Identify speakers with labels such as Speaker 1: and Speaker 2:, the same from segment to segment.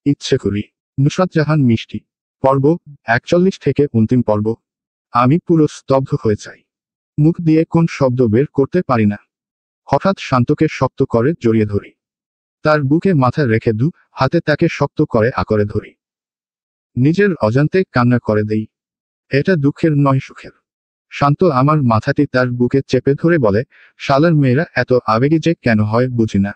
Speaker 1: ইচ্ছে করি। নুসরাত জাহান মিষ্টি। পর্ব 41 থেকে অন্তিম পর্ব। আমি পুরো স্তব্ধ হয়ে যাই। মুখ দিয়ে কোন শব্দ বের করতে পারি না। হঠাৎ শান্তকে শক্ত করে জড়িয়ে ধরি। তার বুকে মাথা রেখে হাতে তাকে শক্ত করে আঁকড়ে ধরি। নিজের অজান্তে কান্না করে দেই। এটা দুঃখের নয়, সুখের। শান্ত আমার মাথাটি তার বুকে চেপে ধরে বলে, শালার মেয়েরা এত আবেগী যে কেন হয় বুঝি না।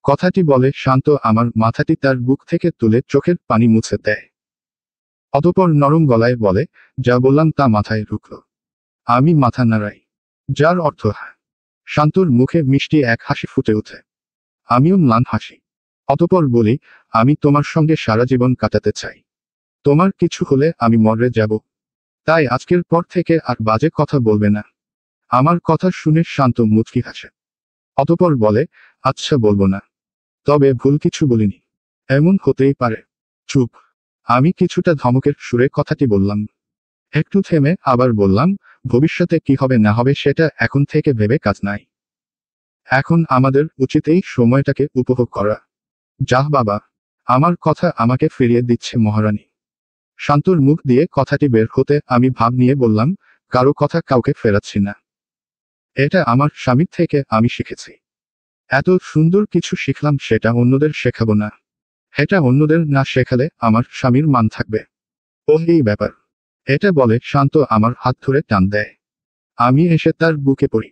Speaker 1: কথাটি বলে শান্ত আমার মাথাটি তার বুক থেকে তুলে চোখের পানি মুছে দেয়। অতঃপর নরম গলায় বলে, যা বললাম তা মাথায় ঢুকল। আমি মাথা নাড়াই, যার অর্থ হ্যাঁ। শান্তর মুখে মিষ্টি এক হাসি ফুটে ওঠে। আমিও ম্লান হাসি। অতঃপর বলি, আমি তোমার সঙ্গে সারা জীবন কাটাতে চাই। তোমার কিছু হলে আমি মরে যাব। তাই আজকের পর থেকে আর বাজে কথা বলবে না। আমার কথা শুনে শান্ত মুচকি হাসে। অতঃপর বলে, আচ্ছা বলবো না। তবে ভুল কিছু বলিনি। এমন হতেই পারে। চুপ। আমি কিছুটা ধমকের সুরে কথাটি বললাম। একটু থেমে আবার বললাম, ভবিষ্যতে কি হবে না হবে সেটা এখন থেকে ভেবে কাজ নাই। এখন আমাদের উচিত এই সময়টাকে উপভোগ করা। যাহ বাবা, আমার কথা আমাকে ফিরিয়ে দিচ্ছে মহারানী। শান্তর মুখ দিয়ে কথাটি বের হতে আমি ভাব নিয়ে বললাম, কারো কথা কাউকে ফেরাচ্ছি না। এটা আমার স্বামীর থেকে আমি শিখেছি। এত সুন্দর কিছু শিখলাম সেটা অন্যদের শেখাবো না। এটা অন্যদের না শেখালে আমার স্বামীর মান থাকবে। ও এই ব্যাপার। এটা বলে শান্ত আমার হাত ধরে টান দেয়। আমি এসে তার বুকে পড়ি।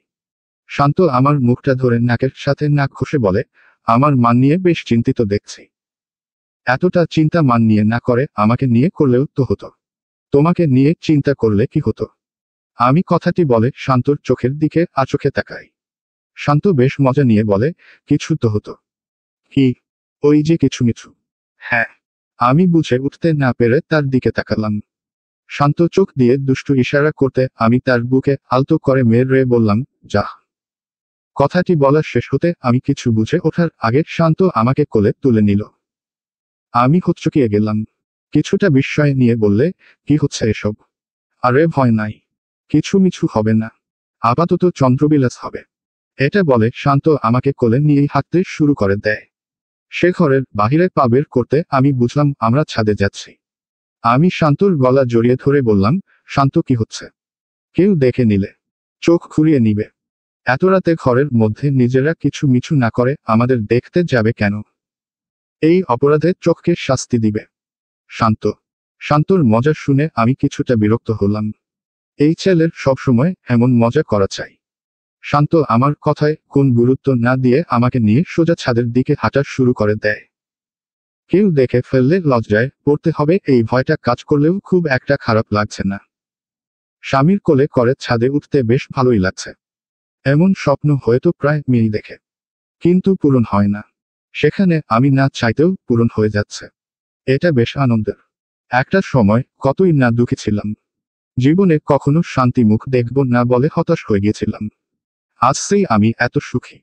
Speaker 1: শান্ত আমার মুখটা ধরে নাকের সাথে নাক ঘষে বলে, আমার মান নিয়ে বেশ চিন্তিত দেখছি। এতটা চিন্তা মান নিয়ে না করে আমাকে নিয়ে করলেও তো হতো। তোমাকে নিয়ে চিন্তা করলে কি হতো? আমি কথাটি বলে শান্তর চোখের দিকে আচোখে তাকাই। শান্ত বেশ মজা নিয়ে বলে, কিছু তো হতো। কি? ওই যে কিছু মিছু। হ্যাঁ। আমি বুঝে উঠতে না পেরে তার দিকে তাকালাম। শান্ত চোখ দিয়ে দুষ্টু ইশারা করতে আমি তার বুকে আলতো করে মেরে বললাম, যাহ। কথাটি বলা শেষ হতে আমি কিছু বুঝে ওঠার আগে শান্ত আমাকে কোলে তুলে নিল। আমি হকচকিয়ে গেলাম। কিছুটা বিস্ময় নিয়ে বললে, কি হচ্ছে এসব? আরে ভয় নাই। কিছু মিছু হবে না। আপাতত চন্দ্রবিলাস হবে। এটা বলে শান্ত আমাকে কোলে নিয়েই হাঁটতে শুরু করে দেয়। সে ঘরের বাহিরে পা বের করতে আমি বুঝলাম আমরা ছাদে যাচ্ছি। আমি শান্তর গলা জড়িয়ে ধরে বললাম, শান্ত কি হচ্ছে? কেউ দেখে নিলে চোখ ঘুরিয়ে নিবে। এত রাতে ঘরের মধ্যে নিজেরা কিছু মিছু না করে আমাদের দেখতে যাবে কেন? এই অপরাধে চোখকে শাস্তি দিবে। শান্ত। শান্তর মজা শুনে আমি কিছুটা বিরক্ত হলাম। এই ছেলের সবসময় এমন মজা করা চাই। শান্ত আমার কথায় কোন গুরুত্ব না দিয়ে আমাকে নিয়ে সোজা ছাদের দিকে হাঁটা শুরু করে দেয়। কেউ দেখে ফেললে লজ্জায় পড়তে হবে এই ভয়টা কাজ করলেও খুব একটা খারাপ লাগছে না। স্বামীর কোলে করে ছাদে উঠতে বেশ ভালোই লাগছে। এমন স্বপ্ন হয়তো প্রায় মেয়েই দেখে, কিন্তু পূরণ হয় না। সেখানে আমি না চাইতেও পূরণ হয়ে যাচ্ছে। এটা বেশ আনন্দের। একটা সময় কতই না দুঃখী ছিলাম। জীবনে কখনো শান্তি মুখ দেখব না বলে হতাশ হয়ে গিয়েছিলাম। আজ সেই আমি এত সুখী।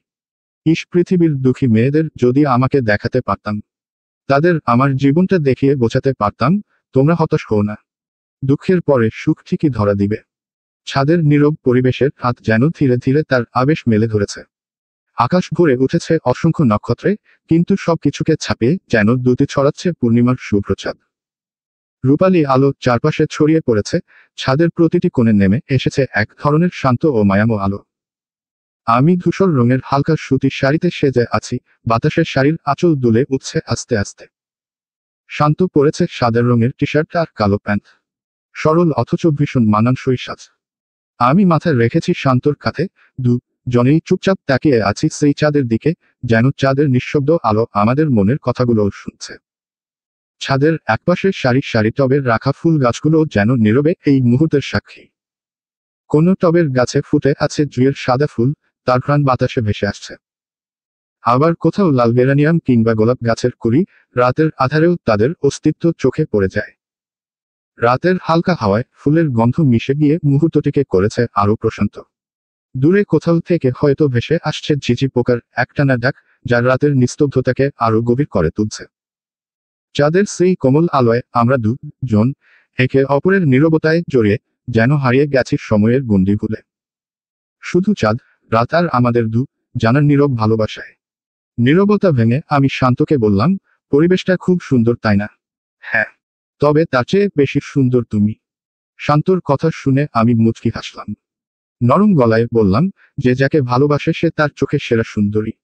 Speaker 1: পৃথিবীর দুঃখী মেয়েদের যদি আমাকে দেখাতে পারতাম, তাদের আমার জীবনটা দেখিয়ে বোঝাতে পারতাম, তোমরা হতাশ হও না। দুঃখের পরে সুখ ঠিকই ধরা দিবে। ছাদের নীরব পরিবেশের হাত যেন ধীরে ধীরে তার আবেশ মেলে ধরেছে। আকাশ ভরে উঠেছে অসংখ্য নক্ষত্রে, কিন্তু সবকিছুকে ছাপিয়ে যেন দ্যুতি ছড়াচ্ছে পূর্ণিমার শুভ্র চাঁদ। রূপালী আলো চারপাশে ছড়িয়ে পড়েছে, ছাদের প্রতিটি কোণে নেমে এসেছে এক ধরনের শান্ত ও মায়াময় আলো। আমি ধূসর রঙের হালকা সুতি শাড়িতে সেজে আছি, বাতাসের শাড়ির আঁচল দুলে উঠছে আস্তে আস্তে। শান্ত পরেছে সাদা রঙের টি শার্ট আর কালো প্যান্ট। সরল অথচ ভীষণ মানানসই সাজ। আমি মাথায় রেখেছি শান্তর কাঁধে, জনেই চুপচাপ তাকিয়ে আছি সেই চাঁদের দিকে, যেন চাঁদের নিঃশব্দ আলো আমাদের মনের কথাগুলো শুনছে। ছাদের একপাশে সারি সারি টবের রাখা ফুল গাছগুলো যেন নীরবে এই মুহূর্তের সাক্ষী। কোনো টবের গাছে ফুটে আছে জুঁইয়ের সাদা ফুল, তার ঘ্রাণ বাতাসে ভেসে আসছে। আবার কোথাও লাল গেরানিয়াম কিংবা গোলাপ গাছের কুড়ি, রাতের আধারেও তাদের অস্তিত্ব চোখে পড়ে যায়। রাতের হালকা হাওয়ায় ফুলের গন্ধ মিশে গিয়ে মুহূর্তটিকে করেছে আরো প্রশান্ত। দূরে কোথাও থেকে হয়তো ভেসে আসছে ঝিঝি পোকার একটানা ডাক, যা রাতের নিস্তব্ধতাকে আরো গভীর করে তুলছে। চাঁদের সেই কোমল আলোয় আমরা দুজন একে অপরের নীরবতায় জড়িয়ে যেন হারিয়ে গেছি সময়ের গণ্ডি ভুলে। শুধু চাঁদ, রাত আর আমাদের জানার নীরব ভালোবাসায়। নীরবতা ভেঙে আমি শান্তকে বললাম, পরিবেশটা খুব সুন্দর তাই না? হ্যাঁ, তবে তার চেয়ে বেশি সুন্দর তুমি। শান্তর কথা শুনে আমি মুচকি হাসলাম। নরম গলায় বললাম, যে যাকে ভালোবাসে সে তার চোখে সেরা সুন্দরী।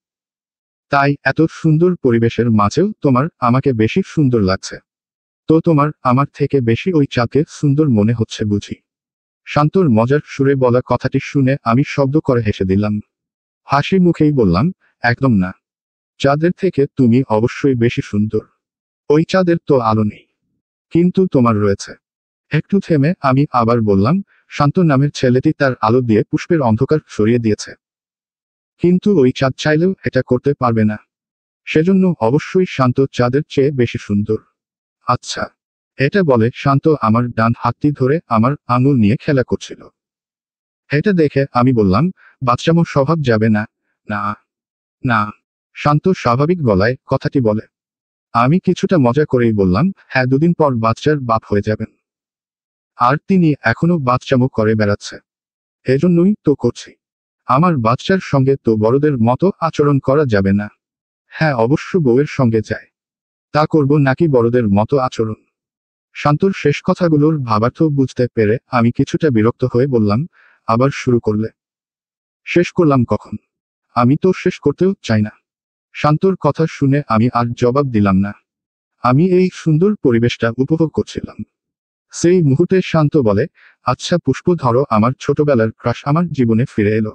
Speaker 1: তাই এত সুন্দর পরিবেশের মাঝেও তোমার আমাকে বেশি সুন্দর লাগছে। তো তোমার আমার থেকে বেশি ওই চাঁদকে সুন্দর মনে হচ্ছে বুঝি? শান্তর মজার সুরে বলা কথাটি শুনে আমি শব্দ করে হেসে দিলাম। হাসি মুখেই বললাম, একদম না। চাঁদের থেকে তুমি অবশ্যই বেশি সুন্দর। ওই চাঁদের তো আলো নেই, কিন্তু তোমার রয়েছে। একটু থেমে আমি আবার বললাম, শান্ত নামের ছেলেটি তার আলো দিয়ে পুষ্পের অন্ধকার সরিয়ে দিয়েছে। কিন্তু ওই চাঁদ চাইলেও এটা করতে পারবে না। সেজন্য অবশ্যই শান্ত চাঁদের চেয়ে বেশি সুন্দর। আচ্ছা, এটা বলে শান্ত আমার ডান হাতটি ধরে আমার আঙুল নিয়ে খেলা করছিল। এটা দেখে আমি বললাম, বাচ্চামো স্বভাব যাবে না। না, না। শান্ত স্বাভাবিক গলায় কথাটি বলে। আমি কিছুটা মজা করেই বললাম, হ্যাঁ, 2 দিন পর বাচ্চার বাপ হয়ে যাবেন। আর তিনি এখনো বাচ্চামো করে বেড়াচ্ছে। এজন্যই তো করছি। আমার বাচ্চার সঙ্গে তো বড়দের মতো আচরণ করা যাবে না। হ্যাঁ, অবশ্য বউয়ের সঙ্গে যায়। তা করব নাকি বড়দের মতো আচরণ? শান্তর শেষ কথাগুলোর ভাবার্থ বুঝতে পেরে আমি কিছুটা বিরক্ত হয়ে বললাম, আবার শুরু করলে? শেষ করলাম কখন? আমি তো শেষ করতেও চাই না। শান্তর কথা শুনে আমি আর জবাব দিলাম না। আমি এই সুন্দর পরিবেশটা উপভোগ করছিলাম। সেই মুহূর্তে শান্ত বলে, আচ্ছা পুষ্প, ধরো আমার ছোটবেলার ক্রাশ আমার জীবনে ফিরে এলো।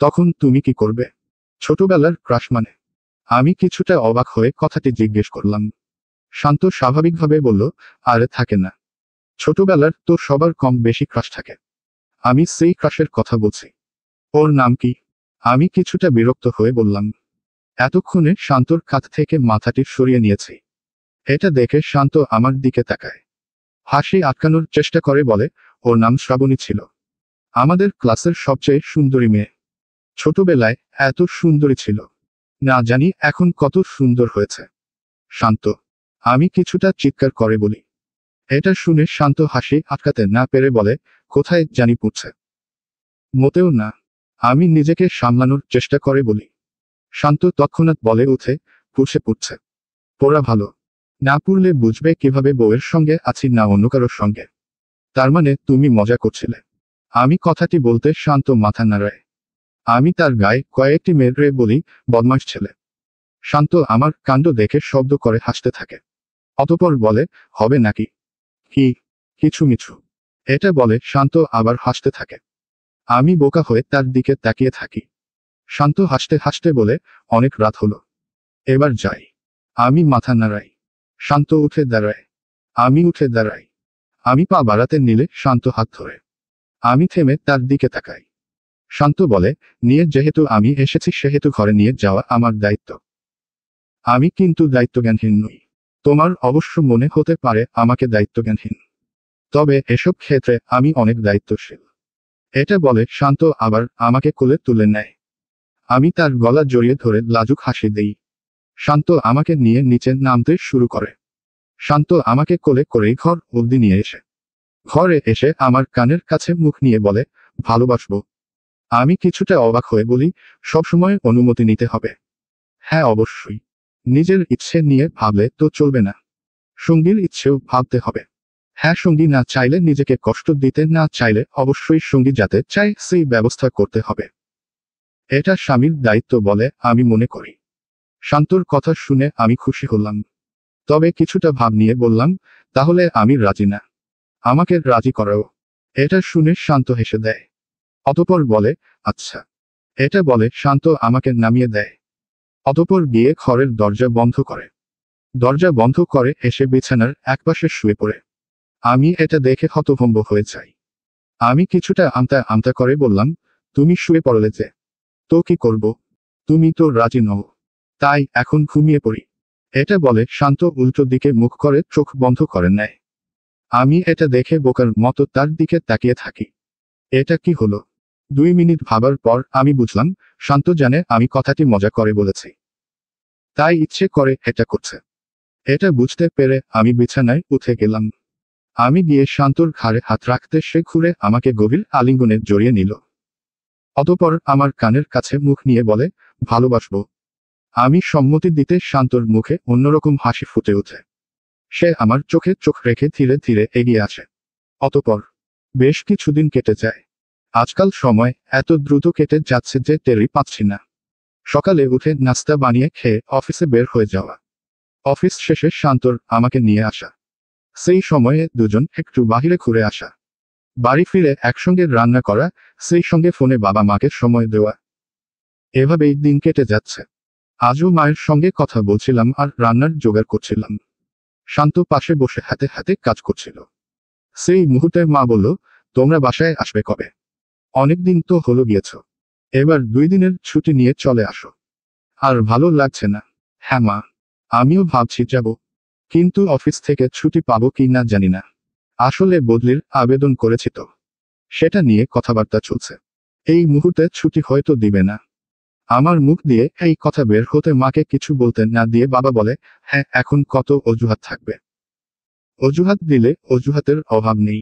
Speaker 1: তখন তুমি কি করবে? ছোটবেলার ক্রাশ মানে? আমি কিছুটা অবাক হয়ে কথাটি জিজ্ঞেস করলাম। শান্ত স্বাভাবিকভাবে বলল, আরে থাকে না। ছোটবেলার তো সবার কম বেশি ক্রাশ থাকে। আমি সেই ক্রাশের কথা বলছি। ওর নাম কি? আমি কিছুটা বিরক্ত হয়ে বললাম। এতক্ষণে শান্তর কাঁধ থেকে মাথাটি সরিয়ে নিয়েছি। এটা দেখে শান্ত আমার দিকে তাকায়। হাসি আটকানোর চেষ্টা করে বলে, ওর নাম শ্রাবণী ছিল। আমাদের ক্লাসের সবচেয়ে সুন্দরী মেয়ে। ছোটবেলায় এত সুন্দরী ছিল। না জানি এখন কত সুন্দর হয়েছে। শান্ত। আমি কিছুটা চিৎকার করে বলি। এটা শুনে শান্ত হাসি আটকাতে না পেরে বলে, কোথায় জানি পুড়ছে। মোটেও না। আমি নিজেকে সামলানোর চেষ্টা করে বলি। শান্ত তৎক্ষণাৎ বলে উঠে, পুড়ছে পুড়ছে। পোড়া ভালো। না পুড়লে বুঝবে কিভাবে বউয়ের সঙ্গে আছি না অন্য কারোর সঙ্গে। তার মানে তুমি মজা করছিলে? আমি কথাটি বলতে শান্ত মাথা নাড়ায়। আমি তার গায়ে কয়েকটি মেরে বলি, বদমাশ ছেলে। শান্ত আমার কাণ্ড দেখে শব্দ করে হাসতে থাকে। অতঃপর বলে, হবে নাকি? কি? কিছু মিছু। এটা বলে শান্ত আবার হাসতে থাকে। আমি বোকা হয়ে তার দিকে তাকিয়ে থাকি। শান্ত হাসতে হাসতে বলে, অনেক রাত হলো। এবার যাই। আমি মাথা নাড়াই। শান্ত উঠে দাঁড়ায়। আমি উঠে দাঁড়াই। আমি পা বাড়াতে নিলে শান্ত হাত ধরে। আমি থেমে তার দিকে তাকাই। শান্ত বলে, নিয়ে যেহেতু আমি এসেছি সেহেতু ঘরে নিয়ে যাওয়া আমার দায়িত্ব। আমি কিন্তু দায়িত্বজ্ঞানহীন নই। তোমার অবশ্য মনে হতে পারে আমাকে দায়িত্বজ্ঞানহীন। তবে এসব ক্ষেত্রে আমি অনেক দায়িত্বশীল। এটা বলে শান্ত আবার আমাকে কোলে তুলে নেয়। আমি তার গলা জড়িয়ে ধরে লাজুক হাসি দেই। শান্ত আমাকে নিয়ে নিচে নামতে শুরু করে। শান্ত আমাকে কোলে করেই ঘর অবধি নিয়ে এসে ঘরে এসে আমার কানের কাছে মুখ নিয়ে বলে, ভালোবাসবো। আমি কিছুটা অবাক হয়ে বলি, সবসময় অনুমতি নিতে হবে? হ্যাঁ, অবশ্যই। নিজের ইচ্ছে নিয়ে ভাবলে তো চলবে না। সঙ্গীর ইচ্ছেও ভাবতে হবে। হ্যাঁ, সঙ্গী না চাইলে নিজেকে কষ্ট দিতে না চাইলে অবশ্যই সঙ্গী যাতে চাই সেই ব্যবস্থা করতে হবে। এটা স্বামীর দায়িত্ব বলে আমি মনে করি। শান্তর কথা শুনে আমি খুশি হলাম। তবে কিছুটা ভাব নিয়ে বললাম, তাহলে আমি রাজি না। আমাকে রাজি করাও। এটা শুনে শান্ত হেসে দেয়। অতঃপর বলে, আচ্ছা। এটা বলে শান্ত আমাকে নামিয়ে দেয়। অতঃপর গিয়ে ঘরের দরজা বন্ধ করে। দরজা বন্ধ করে এসে বিছানার একপাশে শুয়ে পড়ে। আমি এটা দেখে হতভম্ব হয়ে যাই। আমি কিছুটা আমতা আমতা করে বললাম, তুমি শুয়ে পড়লে যে? তো কি করব? তুমি তো রাজি নও। তাই এখন ঘুমিয়ে পড়ি। এটা বলে শান্ত উল্টো দিকে মুখ করে চোখ বন্ধ করে নেয়। আমি এটা দেখে বোকার মতো তার দিকে তাকিয়ে থাকি। এটা কি হলো? 2 মিনিট ভাবার পর আমি বুঝলাম, শান্ত জানে আমি কথাটি মজা করে বলেছি। তাই ইচ্ছে করে এটা করছে। এটা বুঝতে পেরে আমি বিছানায় উঠে গেলাম। আমি গিয়ে শান্তর ঘাড়ে হাত রাখতে সে ঘুরে আমাকে গভীর আলিঙ্গনে জড়িয়ে নিল। অতঃপর আমার কানের কাছে মুখ নিয়ে বলে, ভালোবাসবো। আমি সম্মতি দিতে শান্তর মুখে অন্যরকম হাসি ফুটে ওঠে। সে আমার চোখে চোখ রেখে ধীরে ধীরে এগিয়ে আসে। অতঃপর বেশ কিছুদিন কেটে যায়। আজকাল সময় এত দ্রুত কেটে যাচ্ছে যে টেরই পাচ্ছি না। সকালে উঠে নাস্তা বানিয়ে খেয়ে অফিসে বের হয়ে যাওয়া, অফিস শেষে শান্তর আমাকে নিয়ে আসা, সেই সময়ে দুজন একটু বাহিরে ঘুরে আসা, বাড়ি ফিরে একসঙ্গে রান্না করা, সেই সঙ্গে ফোনে বাবা মাকে সময় দেওয়া। এভাবেই দিন কেটে যাচ্ছে। আজও মায়ের সঙ্গে কথা বলছিলাম আর রান্নার জোগাড় করছিলাম। শান্ত পাশে বসে হাতে হাতে কাজ করছিল। সেই মুহূর্তে মা বলল, তোমরা বাসায় আসবে কবে? অনেকদিন তো হলো গিয়েছ, এবার 2 দিনের ছুটি নিয়ে চলে আসো। আর ভালো লাগছে না? হ্যাঁ মা, আমিও ভাবছি যাব, কিন্তু অফিস থেকে ছুটি পাবো কি না জানি না। আসলে বদলির আবেদন করেছি তো, সেটা নিয়ে কথাবার্তা চলছে। এই মুহূর্তে ছুটি হয়তো দিবে না। আমার মুখ দিয়ে এই কথা বের হতে মাকে কিছু বলতে না দিয়ে বাবা বলে, হ্যাঁ এখন কত অজুহাত থাকবে? অজুহাত দিলে অজুহাতের অভাব নেই।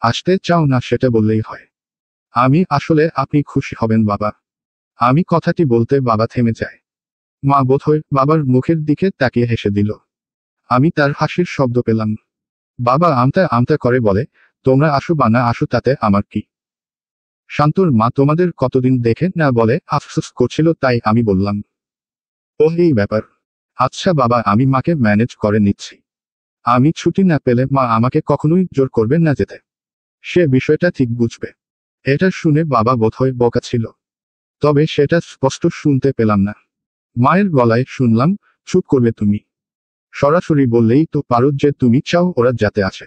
Speaker 1: আসতে চাও না সেটা বললেই হয়। আমি আসলে আপনি খুশি হবেন বাবা। আমি কথাটি বলতে বাবা থেমে যায়। মা বোধহয় বাবার মুখের দিকে তাকিয়ে হেসে দিল। আমি তার হাসির শব্দ পেলাম। বাবা আমতা আমতা করে বলে, তোমরা আসো বা না আসো তাতে আমার কি? শান্তর মা তোমাদের কতদিন দেখে না বলে আফসোস করছিল, তাই আমি বললাম। ওহ এই ব্যাপার। আচ্ছা বাবা, আমি মাকে ম্যানেজ করে নিচ্ছি। আমি ছুটি না পেলে মা আমাকে কখনোই জোর করবে না যেতে। সে বিষয়টা ঠিক বুঝবে। এটা শুনে বাবা বোধহয় বোকা ছিল, তবে সেটা স্পষ্ট শুনতে পেলাম না। মায়ের গলায় শুনলাম, চুপ করবে তুমি? সরাসরি বললেই তো পারো যে তুমি চাও ওরা যাতে আসে।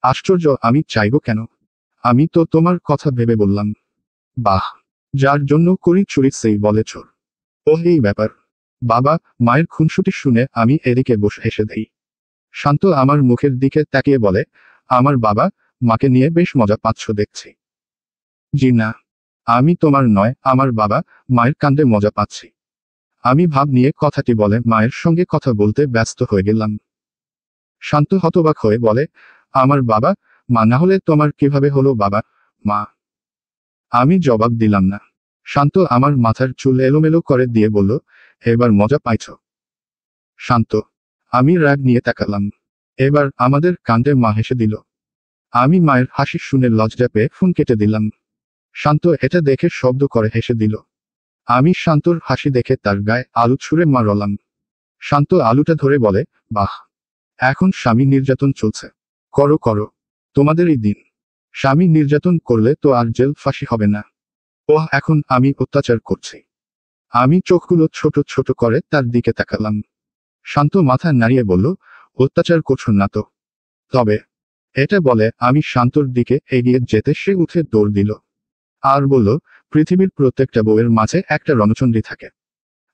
Speaker 1: আশ্চর্য, আমি চাইবো কেন? আমি তো তোমার কথা ভেবে বললাম। বাহ, যার জন্য করি চুরি সেই বলে চোর। ওহ এই ব্যাপার। বাবা, মায়ের খুনসুটি শুনে আমি এদিকে বসে হেসে দেই। শান্ত আমার মুখের দিকে তাকিয়ে বলে, আমার বাবা, মাকে নিয়ে বেশ মজা পাচ্ছ দেখছি। জি না, আমি তোমার নয়, আমার বাবা মায়ের কাণ্ডে মজা পাচ্ছি। আমি ভাব নিয়ে কথাটি বলে মায়ের সঙ্গে কথা বলতে ব্যস্ত হয়ে গেলাম। শান্ত হতবাক হয়ে বলে, আমার বাবা, মা না হলে তোমার কিভাবে হলো বাবা? মা। আমি জবাব দিলাম না। শান্ত আমার মাথার চুল এলোমেলো করে দিয়ে বলল, এবার মজা পাইছ? শান্ত। আমি রাগ নিয়ে তাকালাম। এবার আমাদের কাণ্ডে মা হেসে দিল। আমি মায়ের হাসি শুনে লজ্জা পেয়ে ফোন কেটে দিলাম। শান্ত এটা দেখে শব্দ করে হেসে দিল। আমি শান্তর হাসি দেখে তার গায়ে আলু ছুঁড়ে মারলাম। শান্ত আলুটা ধরে বলে, বাহ, এখন স্বামী নির্যাতন চলছে। করো করো, তোমাদেরই দিন। স্বামী নির্যাতন করলে তো আর জেল ফাঁসি হবে না। ওহ এখন আমি অত্যাচার করছি? আমি চোখগুলো ছোট ছোট করে তার দিকে তাকালাম। শান্ত মাথা নাড়িয়ে বলল, অত্যাচার করছো না তো? তবে? এটা বলে আমি শান্তর দিকে এগিয়ে যেতে সে উঠে দৌড় দিল। আর বলল, পৃথিবীর প্রত্যেকটা বউয়ের মাঝে একটা রণচণ্ডী থাকে।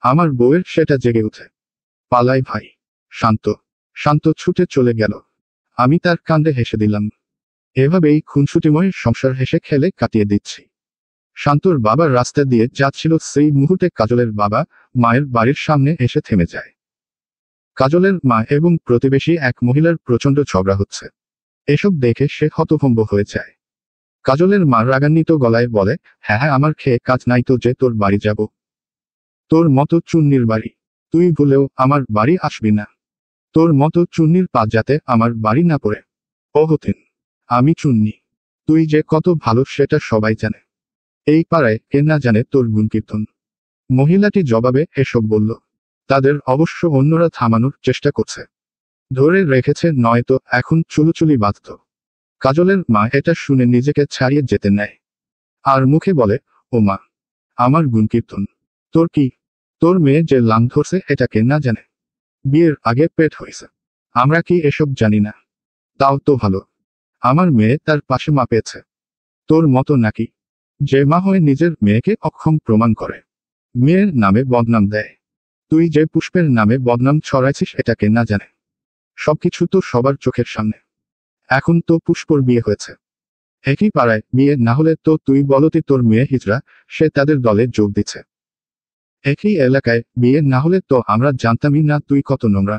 Speaker 1: আমার বউয়ের সেটা জেগে উঠে। পালাই ভাই। শান্ত। শান্ত ছুটে চলে গেল। আমি তার কাণ্ডে হেসে দিলাম। এভাবেই খুনসুটিময় সংসার হেসে খেলে কাটিয়ে দিচ্ছি। শান্তর বাবা রাস্তা দিয়ে যাচ্ছিল, সেই মুহূর্তে কাজলের বাবা মায়ের বাড়ির সামনে এসে থেমে যায়। কাজলের মা এবং প্রতিবেশী এক মহিলার প্রচণ্ড ঝগড়া হচ্ছে। এসব দেখে সে হতভম্ব হয়ে যায়। কাজলের মা রাগান্বিত গলায় বলে, হ্যাঁ হ্যাঁ, আমার খেয়ে কাজ নাই তো যে তোর বাড়ি যাব? তোর মতো চুন্নির বাড়ি? তুই ভুলেও আমার বাড়ি আসবি না। তোর মতো চুন্নির পা যাতে আমার বাড়ি না পড়ে। ও হতেন, আমি চুন্নি। তুই যে কত ভালো সেটা সবাই জানে। এই পাড়ায় কে না জানে তোর গুণকীর্তন। মহিলাটি জবাবে এসব বলল। তাদের অবশ্য অন্যরা থামানোর চেষ্টা করছে, ধরে রেখেছে, নয়তো এখন চুলোচুলি বাঁধত। কাজলের মা এটা শুনে নিজেকে ছাড়িয়ে যেতে নেয়। আর মুখে বলে, ও মা, আমার গুণকীর্তন? তোর কি? তোর মেয়ে যে লাং ধরছে এটা কে না জানে? বিয়ের আগে পেট হয়েছে, আমরা কি এসব জানি না? তাও তো ভালো, আমার মেয়ে তার পাশে মা পেয়েছে। তোর মতো নাকি, যে মা হয়ে নিজের মেয়েকে অক্ষম প্রমাণ করে, মেয়ের নামে বদনাম দেয়। তুই যে পুষ্পের নামে বদনাম ছড়াইছিস এটা কে না জানে? সবকিছু তো সবার চোখের সামনে। এখন তো পুষ্পর বিয়ে হয়েছে। একই পাড়ায়, বিয়ে না হলে তো তুই বলতি তোর মেয়ে হিজড়া, সে তাদের দলে যোগ দিচ্ছে। একই এলাকায়, বিয়ে না হলে তো আমরা জানতামই না তুই কত নোংরা।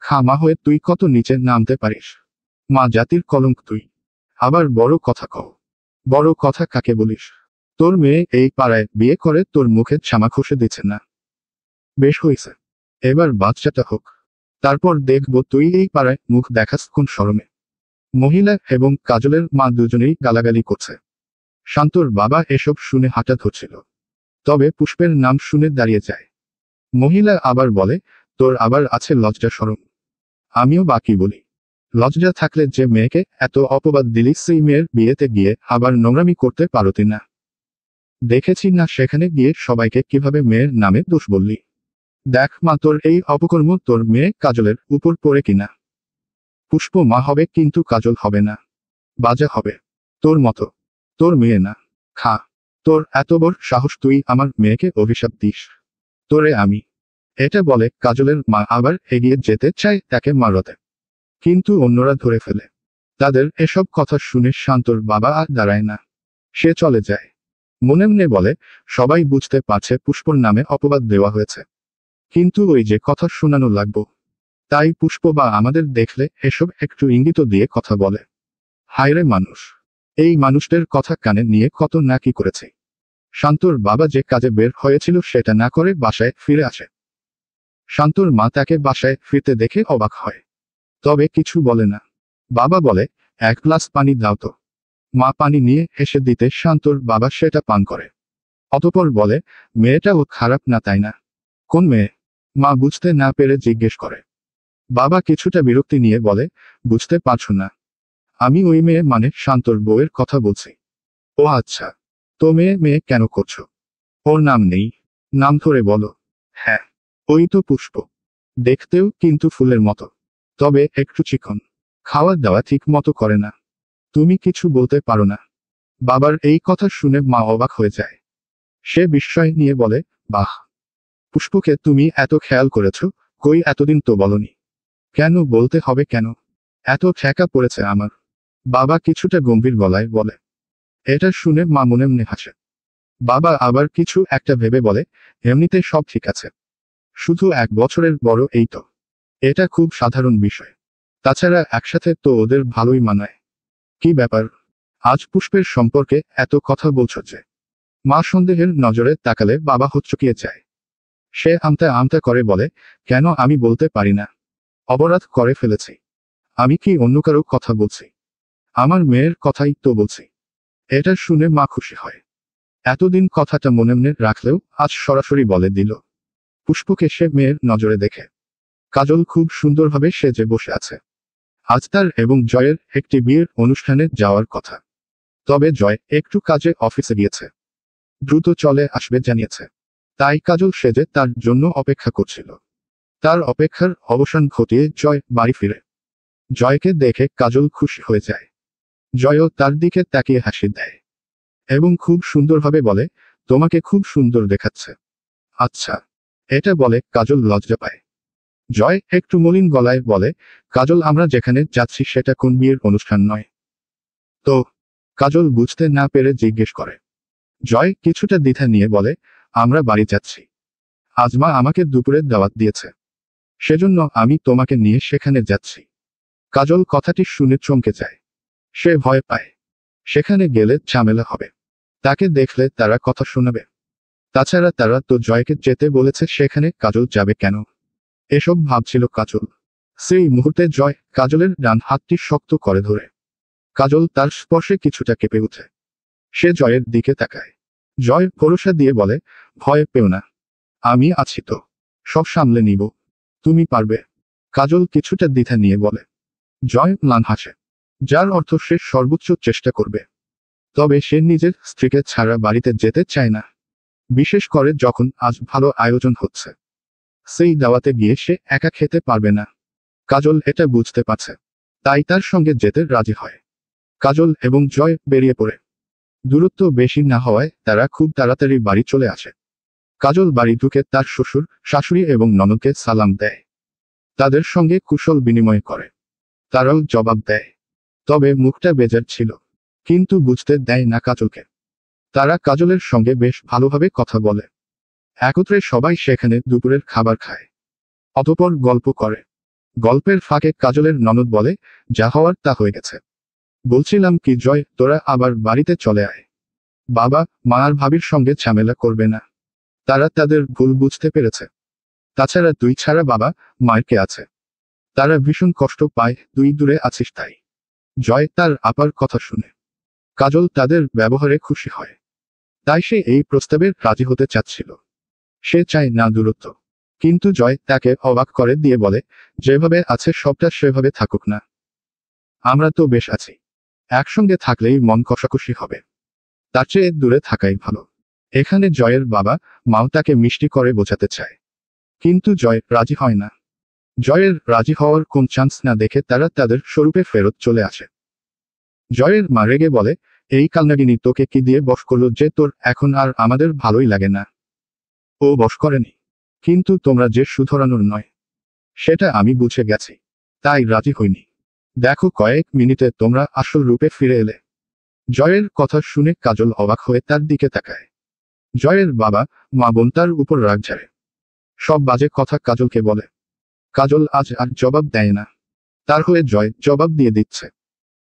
Speaker 1: খামা হয়ে তুই কত নিচে নামতে পারিস। মা জাতির কলঙ্ক তুই। আবার বড় কথা কও। বড় কথা কাকে বলিস? তোর মেয়ে এই পাড়ায় বিয়ে করে তোর মুখে ছামা খসে দিচ্ছে না। বেশ হয়েছে, এবার বাচ্চাটা হোক, তারপর দেখব তুই এই পাড়ায় মুখ দেখাস কোন শরমে। মহিলা এবং কাজলের মা দুজনেই গালাগালি করছে। শান্তর বাবা এসব শুনে হাঁটা ধরছিল, তবে পুষ্পের নাম শুনে দাঁড়িয়ে যায়। মহিলা আবার বলে, তোর আবার আছে লজ্জা শরম? আমিও বাকি বলি, লজ্জা থাকলে যে মেয়েকে এত অপবাদ দিলি সেই মেয়ের বিয়েতে গিয়ে আবার নোংরামি করতে পারতি না? দেখেছি না সেখানে গিয়ে সবাইকে কিভাবে মেয়ের নামে দোষ বললি। দেখ মা, তোর এই অপকর্ম তোর মেয়ে কাজলের উপর পড়ে কিনা। পুষ্প মা হবে কিন্তু কাজল হবে না, বাজা হবে। তোর মতো, তোর মেয়ে না। খা, তোর এত বড় সাহস তুই আমার মেয়েকে অভিশাপ দিস? তোরে আমি। এটা বলে কাজলের মা আবার এগিয়ে যেতে চায় তাকে মারতে, কিন্তু অন্যরা ধরে ফেলে। তাদের এসব কথা শুনে শান্তর বাবা আর দাঁড়ায় না, সে চলে যায়। মনে মনে বলে, সবাই বুঝতে পারছে পুষ্পর নামে অপবাদ দেওয়া হয়েছে, কিন্তু ওই যে কথা শোনানো লাগবো, তাই পুষ্প বা আমাদের দেখলে এসব একটু ইঙ্গিত দিয়ে কথা বলে। হায়রে মানুষ, এই মানুষদের কথা কানে নিয়ে কত না কি করেছে। শান্তর বাবা যে কাজে বের হয়েছিল সেটা না করে বাসায় ফিরে আসে। শান্তর মা তাকে বাসায় ফিরতে দেখে অবাক হয়, তবে কিছু বলে না। বাবা বলে, এক গ্লাস পানি দাও তো। মা পানি নিয়ে এসে দিতে শান্তর বাবা সেটা পান করে। অতঃপর বলে, মেয়েটাও খারাপ না তাই না? কোন মেয়ে? মা বুঝতে না পেরে জিজ্ঞেস করে। বাবা কিছুটা বিরক্তি নিয়ে বলে, বুঝতে পারছো না? আমি ওই মেয়ে মানে শান্তর বউয়ের কথা বলছি। ও আচ্ছা, তো মেয়ে মেয়ে কেন করছো? ওর নাম নেই? নাম ধরে বলো। হ্যাঁ, ওই তো পুষ্প, দেখতেও কিন্তু ফুলের মতো, তবে একটু চিকন, খাওয়া দাওয়া ঠিক মতো করে না। তুমি কিছু বলতে পারো না? বাবার এই কথা শুনে মা অবাক হয়ে যায়। সে বিস্ময় নিয়ে বলে, বাহ, পুষ্পকে তুমি এত খেয়াল করেছো, কই এতদিন তো বলনি। কেন বলতে হবে কেন? এত ঠেকা পড়েছে আমার। বাবা কিছুটা গম্ভীর গলায় বলে। এটা শুনে মা মনে মনে হাসে। বাবা আবার কিছু একটা ভেবে বলে, এমনিতে সব ঠিক আছে, শুধু 1 বছরের বড় এই তো, এটা খুব সাধারণ বিষয়। তাছাড়া একসাথে তো ওদের ভালোই মানায়। কি ব্যাপার, আজ পুষ্পের সম্পর্কে এত কথা বলছো যে? মা সন্দেহের নজরে তাকালে বাবা হচ্চকিয়ে যায়। সে আমতা আমতা করে বলে, কেন আমি বলতে পারি না? অপরাধ করে ফেলেছি। আমি কি অন্য কারো কথা বলছি? আমার মেয়ের কথাই তো বলছি। এটা শুনে মা খুশি হয়। এতদিন কথাটা মনে মনে রাখলেও আজ সরাসরি বলে দিল। পুষ্পকে সে মেয়ের নজরে দেখে। কাজল খুব সুন্দরভাবে সেজে বসে আছে। আজ তার এবং জয়ের একটি বিয়ের অনুষ্ঠানে যাওয়ার কথা, তবে জয় একটু কাজে অফিসে গিয়েছে, দ্রুত চলে আসবে জানিয়েছে। তাই কাজল সেজে তার জন্য অপেক্ষা করছিল। তার অপেক্ষার অবসান ঘটিয়ে জয় বাড়ি ফিরে। জয়কে দেখে কাজল খুশি হয়ে যায়। জয়ও তার দিকে তাকিয়ে হাসি দেয় এবং খুব সুন্দরভাবে বলে, তোমাকে খুব সুন্দর দেখাচ্ছে। আচ্ছা, এটা বলে কাজল লজ্জা পায়। জয় একটু মলিন গলায় বলে, কাজল আমরা যেখানে যাচ্ছি সেটা কোন বিয়ের অনুষ্ঠান নয় তো? কাজল বুঝতে না পেরে জিজ্ঞেস করে। জয় কিছুটা দ্বিধা নিয়ে বলে, আমরা বাড়ি যাচ্ছি, আজ মা আমাকে দুপুরের দাওয়াত দিয়েছে, সেজন্য আমি তোমাকে নিয়ে সেখানে যাচ্ছি। কাজল কথাটি শুনে চমকে যায়। সে ভয় পায়, সেখানে গেলে ঝামেলা হবে, তাকে দেখলে তারা কথা শোনাবে। তাছাড়া তারা তো জয়কে যেতে বলেছে, সেখানে কাজল যাবে কেন? এসব ভাবছিল কাজল। সেই মুহূর্তে জয় কাজলের ডান হাতটি শক্ত করে ধরে। কাজল তার স্পর্শে কিছুটা কেঁপে ওঠে। সে জয়ের দিকে তাকায়। জয় ভরসা দিয়ে বলে, ভয় পেও না, আমি আছি তো, সব সামলে নিব, তুমি পারবে। কাজল কিছুটা দ্বিধা নিয়ে বলে। জয় ম্লান হাসে, যার অর্থ সে সর্বোচ্চ চেষ্টা করবে। তবে সে নিজের স্ত্রীকে ছাড়া বাড়িতে যেতে চায় না, বিশেষ করে যখন আজ ভালো আয়োজন হচ্ছে। সেই দাওয়াতে গিয়ে সে একা খেতে পারবে না। কাজল এটা বুঝতে পারছে, তাই তার সঙ্গে যেতে রাজি হয়। কাজল এবং জয় বেরিয়ে পড়ে। দূরত্ব বেশি না হওয়ায় তারা খুব তাড়াতাড়ি বাড়ি চলে আসে। কাজল বাড়ি ঢুকে তার শ্বশুর, শাশুড়ি এবং ননদকে সালাম দেয়। তাদের সঙ্গে কুশল বিনিময় করে। তারাও জবাব দেয়, তবে মুখটা বেজার ছিল, কিন্তু বুঝতে দেয় না কাজলকে। তারা কাজলের সঙ্গে বেশ ভালোভাবে কথা বলে। একত্রে সবাই সেখানে দুপুরের খাবার খায়, অতঃপর গল্প করে। গল্পের ফাঁকে কাজলের ননদ বলে, যা হওয়ার তা হয়ে গেছে। বলছিলাম কি জয়, তোরা আবার বাড়িতে চলে আয়। বাবা মা আর ভাবির সঙ্গে ঝামেলা করবে না, তারা তাদের ভুল বুঝতে পেরেছে। তাছাড়া তুই ছাড়া বাবা মায়ের কে আছে? তারা ভীষণ কষ্ট পায়, তুই দূরে আছিস তাই। জয় তার আপার কথা শুনে। কাজল তাদের ব্যবহারে খুশি হয়, তাই সে এই প্রস্তাবে রাজি হতে চাচ্ছিল। সে চায় না দূরত্ব, কিন্তু জয় তাকে অবাক করে দিয়ে বলে, যেভাবে আছে সবটা সেভাবে থাকুক না। আমরা তো বেশ আছি, একসঙ্গে থাকলেই মন কষাকষি হবে, তার চেয়ে দূরে থাকাই ভালো। এখানে জয়ের বাবা মাও তাকে মিষ্টি করে বোঝাতে চায়, কিন্তু জয় রাজি হয় না। জয়ের রাজি হওয়ার কোন চান্স না দেখে তারা তাদের স্বরূপে ফেরত চলে আসে। জয়ের মা রেগে বলে, এই কালনাগিনী তোকে কি দিয়ে বশ করলো যে তোর এখন আর আমাদের ভালোই লাগে না? ও বশ করেনি, কিন্তু তোমরা যে শুধরানোর নয় সেটা আমি বুঝে গেছি, তাই রাজি হইনি। দেখো কয়েক মিনিটে তোমরা আসল রূপে ফিরে এলে। জয়ের কথা শুনে কাজল অবাক হয়ে তার দিকে তাকায়। জয়ের বাবা মা বোন তার উপর রাগ ঝাড়ে, সব বাজে কথা কাজলকে বলে। কাজল আজ আর জবাব দেয় না, তার হয়ে জয় জবাব দিয়ে দিচ্ছে।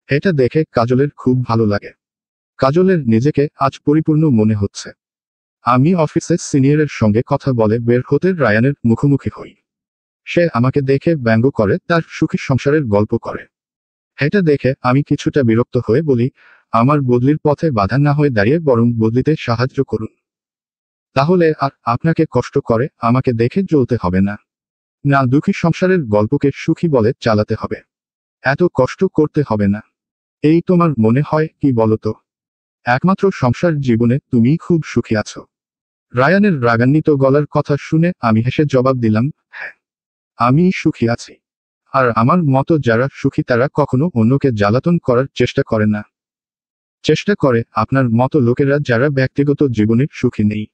Speaker 1: এটা দেখে কাজলের খুব ভালো লাগে। কাজলের নিজেকে আজ পরিপূর্ণ মনে হচ্ছে। আমি অফিসে সিনিয়রের সঙ্গে কথা বলে বের হতে রায়ানের মুখোমুখি হই। সে আমাকে দেখে ব্যঙ্গ করে, তার সুখী সংসারের গল্প করে। এটা দেখে আমি কিছুটা বিরক্ত হয়ে বলি, আমার বদলির পথে বাধা না হয়ে দাঁড়িয়ে বরং বদলিতে সাহায্য করুন, তাহলে আর আপনাকে কষ্ট করে আমাকে দেখে জ্বলতে হবে না। না, দুঃখী সংসারের গল্পকে সুখী বলে চালাতে হবে, এত কষ্ট করতে হবে না। এই তোমার মনে হয় কি বলতো? একমাত্র সংসার জীবনে তুমিই খুব সুখী আছো। রায়ানের রাগান্বিত গলার কথা শুনে আমি হেসে জবাব দিলাম, হ্যাঁ, আমি সুখী আছি। আর আমার মতো যারা সুখী তারা কখনো অন্যকে জ্বালাতন করার চেষ্টা করে না। চেষ্টা করে আপনার মতো লোকেরা যারা ব্যক্তিগত জীবনে সুখী নেই।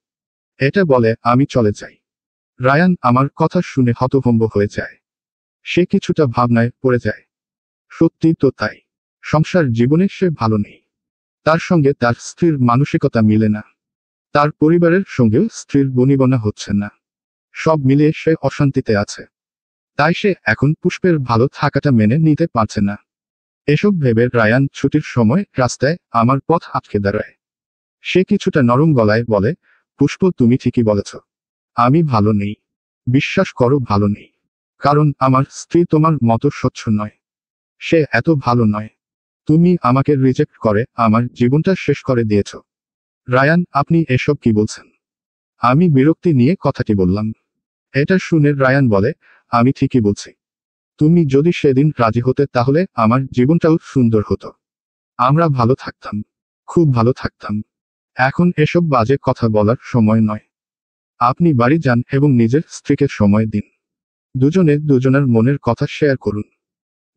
Speaker 1: এটা বলে আমি চলে যাই। রায়ান আমার কথা শুনে হতভম্ব হয়ে যায়। সে কিছুটা ভাবনায় পড়ে যায়। সত্যি তো তাই, সংসার জীবনে সে ভালো নেই। তার সঙ্গে তার স্ত্রীর মানসিকতা মিলে না, তার পরিবারের সঙ্গেও স্ত্রীর বনিবনা হচ্ছে না। সব মিলিয়ে সে অশান্তিতে আছে। তাই সে এখন পুষ্পের ভালো থাকাটা মেনে নিতে পারছে না। এসব ভেবে রায়ান ছুটির সময় রাস্তায় আমার পথ আটকে দাঁড়ায়। সে কিছুটা নরম গলায় বলে, পুষ্প তুমি ঠিকই বলেছ, আমি ভালো নেই। বিশ্বাস করো ভালো নেই, কারণ আমার স্ত্রী তোমার মতো স্বচ্ছ নয়। সে এত ভালো নয়। তুমি আমাকে রিজেক্ট করে আমার জীবনটা শেষ করে দিয়েছ। রায়ান আপনি এসব কি বলছেন? আমি বিরক্তি নিয়ে কথাটি বললাম। এটা শুনে রায়ান বলে, আমি ঠিকই বলছি। তুমি যদি সেদিন রাজি হতে তাহলে আমার জীবনটাও সুন্দর হতো। আমরা ভালো থাকতাম, খুব ভালো থাকতাম। এখন এসব বাজে কথা বলার সময় নয়। আপনি বাড়ি যান এবং নিজের স্ত্রীকে সময় দিন। দুজনে দুজনের মনের কথা শেয়ার করুন।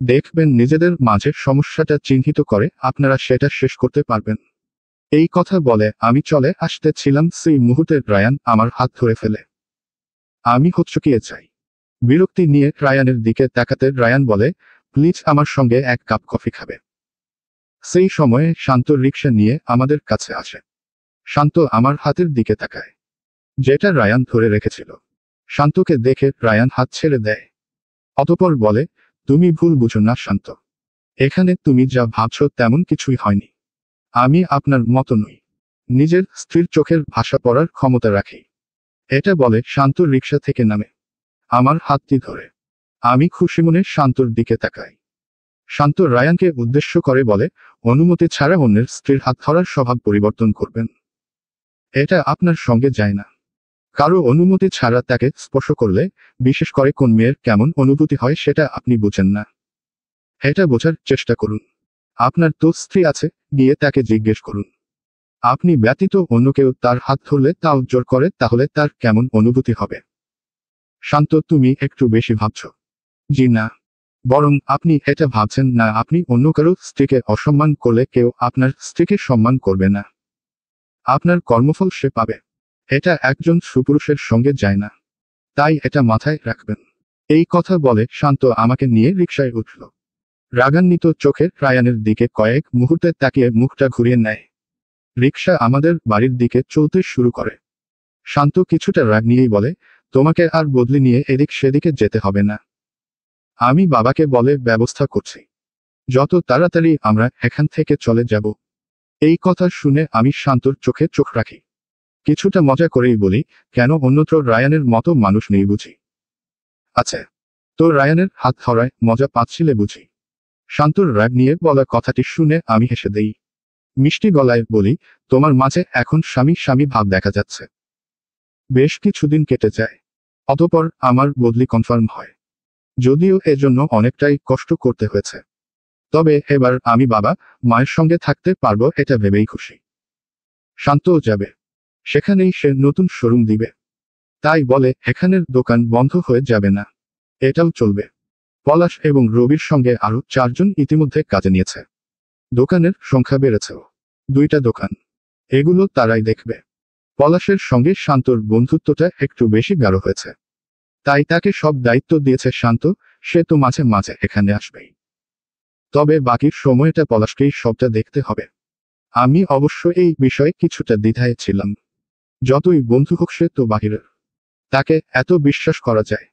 Speaker 1: দেখবেন নিজেদের মাঝে সমস্যাটা চিহ্নিত করে আপনারা সেটা শেষ করতে পারবেন। এই কথা বলে আমি চলে আসতেছিলাম, সেই মুহূর্তে রায়ান আমার হাত ধরে ফেলে। আমি হকচকিয়ে যাই। বিরক্তি নিয়ে রায়ানের দিকে তাকাতে রায়ান বলে, প্লিজ আমার সঙ্গে এক কাপ কফি খাবে? সেই সময়ে শান্ত রিকশা নিয়ে আমাদের কাছে আসে। শান্ত আমার হাতের দিকে তাকায়, যেটা রায়ান ধরে রেখেছিল। শান্তকে দেখে রায়ান হাত ছেড়ে দেয়। অতঃপর বলে, তুমি ভুল বুঝো না শান্ত, এখানে তুমি যা ভাবছো তেমন কিছুই হয়নি। আমি আপনার মতো নই, নিজের স্ত্রীর চোখের ভাষা পড়ার ক্ষমতা রাখি। এটা বলে শান্ত রিকশা থেকে নামে, আমার হাতটি ধরে। আমি খুশি মনে শান্তর দিকে তাকাই। শান্ত রায়ানকে উদ্দেশ্য করে বলে, অনুমতি ছাড়া অন্যের স্ত্রীর হাত ধরার স্বভাব পরিবর্তন করবেন। এটা আপনার সঙ্গে যায় না। কারো অনুমতি ছাড়া তাকে স্পর্শ করলে, বিশেষ করে কোন মেয়ের কেমন অনুভূতি হয় সেটা আপনি বুঝেন না। এটা বোঝার চেষ্টা করুন। আপনার তো স্ত্রী আছে, গিয়ে তাকে জিজ্ঞেস করুন। আপনি ব্যতীত অন্য কেউ তার হাত ধরলে তাও জোর করে, তাহলে তার কেমন অনুভূতি হবে? শান্ত তুমি একটু বেশি ভাবছ। জি না, বরং আপনি এটা ভাবছেন না আপনি অন্য কারো স্ত্রীকে অসম্মান করলে কেউ আপনার স্ত্রীকে সম্মান করবে না। আপনার কর্মফল সে পাবে। এটা একজন সুপুরুষের সঙ্গে যায় না, তাই এটা মাথায় রাখবেন। এই কথা বলে শান্ত আমাকে নিয়ে রিকশায় উঠল। রাগান্বিত চোখে রায়ানের দিকে কয়েক মুহূর্তে তাকিয়ে মুখটা ঘুরিয়ে নেয়। রিকশা আমাদের বাড়ির দিকে চলতে শুরু করে। শান্ত কিছুটা রাগ নিয়েই বলে, তোমাকে আর বদলি নিয়ে এদিক সেদিকে যেতে হবে না। আমি বাবাকে বলে ব্যবস্থা করছি, যত তাড়াতাড়ি আমরা এখান থেকে চলে যাব। এই কথা শুনে আমি শান্তর চোখে চোখ রাখি। কিছুটা মজা করেই বলি, কেন অন্যত্র রায়ানের মতো মানুষ নেই বুঝি? আছে। তো রায়ানের হাত ধরায় মজা পাচ্ছিলে বুঝি? শান্তর রাগ নিয়ে বলা কথাটি শুনে আমি হেসে দেই। মিষ্টি গলায় বলি, তোমার মাঝে এখন স্বামী স্বামী ভাব দেখা যাচ্ছে। বেশ কিছুদিন কেটে যায়। অতঃপর আমার বদলি কনফার্ম হয়। যদিও এজন্য অনেকটাই কষ্ট করতে হয়েছে। তবে এবার আমি বাবা মায়ের সঙ্গে থাকতে পারবো এটা ভেবেই খুশি। শান্তও যাবে। সেখানেই সে নতুন শোরুম দিবে। তাই বলে এখানের দোকান বন্ধ হয়ে যাবে না। এটাও চলবে। পলাশ এবং রবির সঙ্গে আরো 4 জন ইতিমধ্যে কাজে নিয়েছে। দোকানের সংখ্যা বেড়েছেও। 2টা দোকান। এগুলো তারাই দেখবে। পলাশের সঙ্গে শান্তর বন্ধুত্বটা একটু বেশি গাঢ় হয়েছে। তাই তাকে সব দায়িত্ব দিয়েছে শান্ত, সে তো মাঝে মাঝে এখানে আসবেই। তবে বাকির সময়টা পলাশকেই সবটা দেখতে হবে। আমি অবশ্য এই বিষয়ে কিছুটা দ্বিধায় ছিলাম। যতই বন্ধু হোক সে তো বাহিরের। তাকে এত বিশ্বাস করা যায়?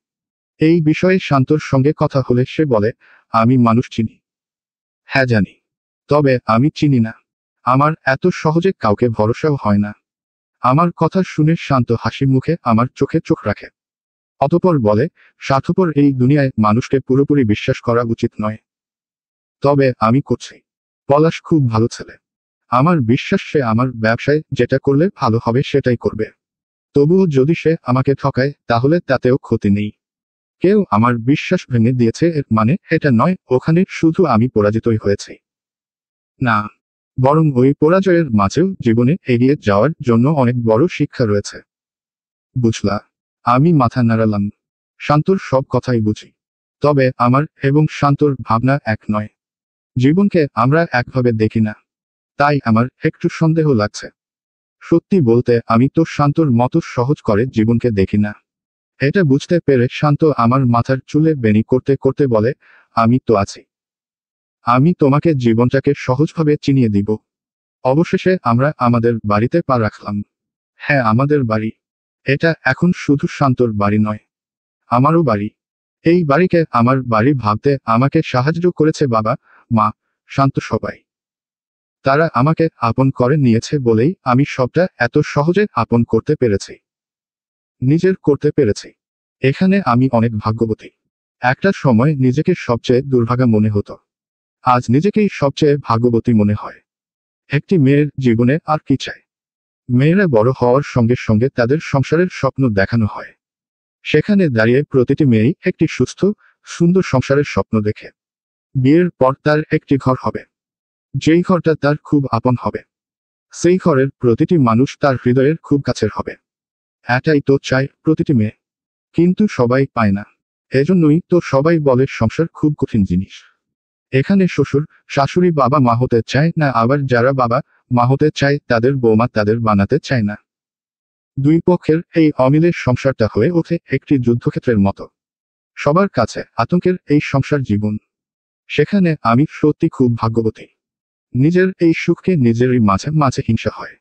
Speaker 1: এই বিষয়ে শান্তর সঙ্গে কথা হলে সে বলে, আমি মানুষ চিনি। হ্যাঁ জানি। তবে আমি চিনি না। আমার এত সহজে কাউকে ভরসাও হয় না। আমার কথা শুনে শান্ত হাসি মুখে আমার চোখে চোখ রাখে। অতঃপর বলে, স্বার্থপর এই দুনিয়ায় মানুষকে পুরোপুরি বিশ্বাস করা উচিত নয়। তবে আমি করছি। পলাশ খুব ভালো ছেলে। আমার বিশ্বাস সে আমার ব্যবসায় যেটা করলে ভালো হবে সেটাই করবে। তবুও যদি সে আমাকে ঠকায় তাহলে তাতেও ক্ষতি নেই। কেউ আমার বিশ্বাস ভেঙে দিয়েছে এর মানে এটা নয় ওখানে শুধু আমি পরাজিতই হয়েছি। না, বরং ওই পরাজয়ের মাঝেও জীবনে এগিয়ে যাওয়ার জন্য অনেক বড় শিক্ষা রয়েছে। বুঝলা? আমি মাথা নাড়ালাম। শান্তর সব কথাই বুঝি। তবে আমার এবং শান্তর ভাবনা এক নয়। জীবনকে আমরা একভাবে দেখি না। তাই আমার একটু সন্দেহ লাগছে। সত্যি বলতে আমি তো শান্তর মতো সহজ করে জীবনকে দেখি না। এটা বুঝতে পেরে শান্ত আমার মাথার চুলে বেনি করতে করতে বলে, আমি তো আছি। আমি তোমাকে জীবনটাকে সহজভাবে চিনিয়ে দিব। অবশেষে আমরা আমাদের বাড়িতে পা রাখলাম। হ্যাঁ, আমাদের বাড়ি। এটা এখন শুধু শান্তর বাড়ি নয়, আমারও বাড়ি। এই বাড়িকে আমার বাড়ি ভাবতে আমাকে সাহায্য করেছে বাবা, মা, শান্ত সবাই। তারা আমাকে আপন করে নিয়েছে বলেই আমি সবটা এত সহজে আপন করতে পেরেছি। নিজের করতে পেরেছি। এখানে আমি অনেক ভাগ্যবতী। একটা সময় নিজেকে সবচেয়ে দুর্ভাগা মনে হতো। আজ নিজেকেই সবচেয়ে ভাগ্যবতী মনে হয়। একটি মেয়ের জীবনে আর কি চায়? মেয়েরা বড় হওয়ার সঙ্গে সঙ্গে তাদের সংসারের স্বপ্ন দেখানো হয়। সেখানে দাঁড়িয়ে প্রতিটি মেয়েই একটি সুস্থ, সুন্দর সংসারের স্বপ্ন দেখে। বিয়ের পর তার একটি ঘর হবে। যেই ঘরটা তার খুব আপন হবে। সেই ঘরের প্রতিটি মানুষ তার হৃদয়ের খুব কাছের হবে। এটাই তো চায় প্রতিটি মেয়ে। কিন্তু সবাই পায় না। এজন্যই তো সবাই বলে সংসার খুব কঠিন জিনিস। এখানে শ্বশুর, শাশুড়ি বাবা মা হতে চায় না, আবার যারা বাবা মা হতে চায় তাদের বৌমা তাদের বানাতে চায় না। দুই পক্ষের এই অমিলের সংসারটা হয়ে ওঠে একটি যুদ্ধক্ষেত্রের মতো। সবার কাছে আতঙ্কের এই সংসার জীবন। সেখানে আমি সত্যি খুব ভাগ্যবতী। নিজের এই সুখকে নিজেরই মাঝে মাঝে হিংসা হয়।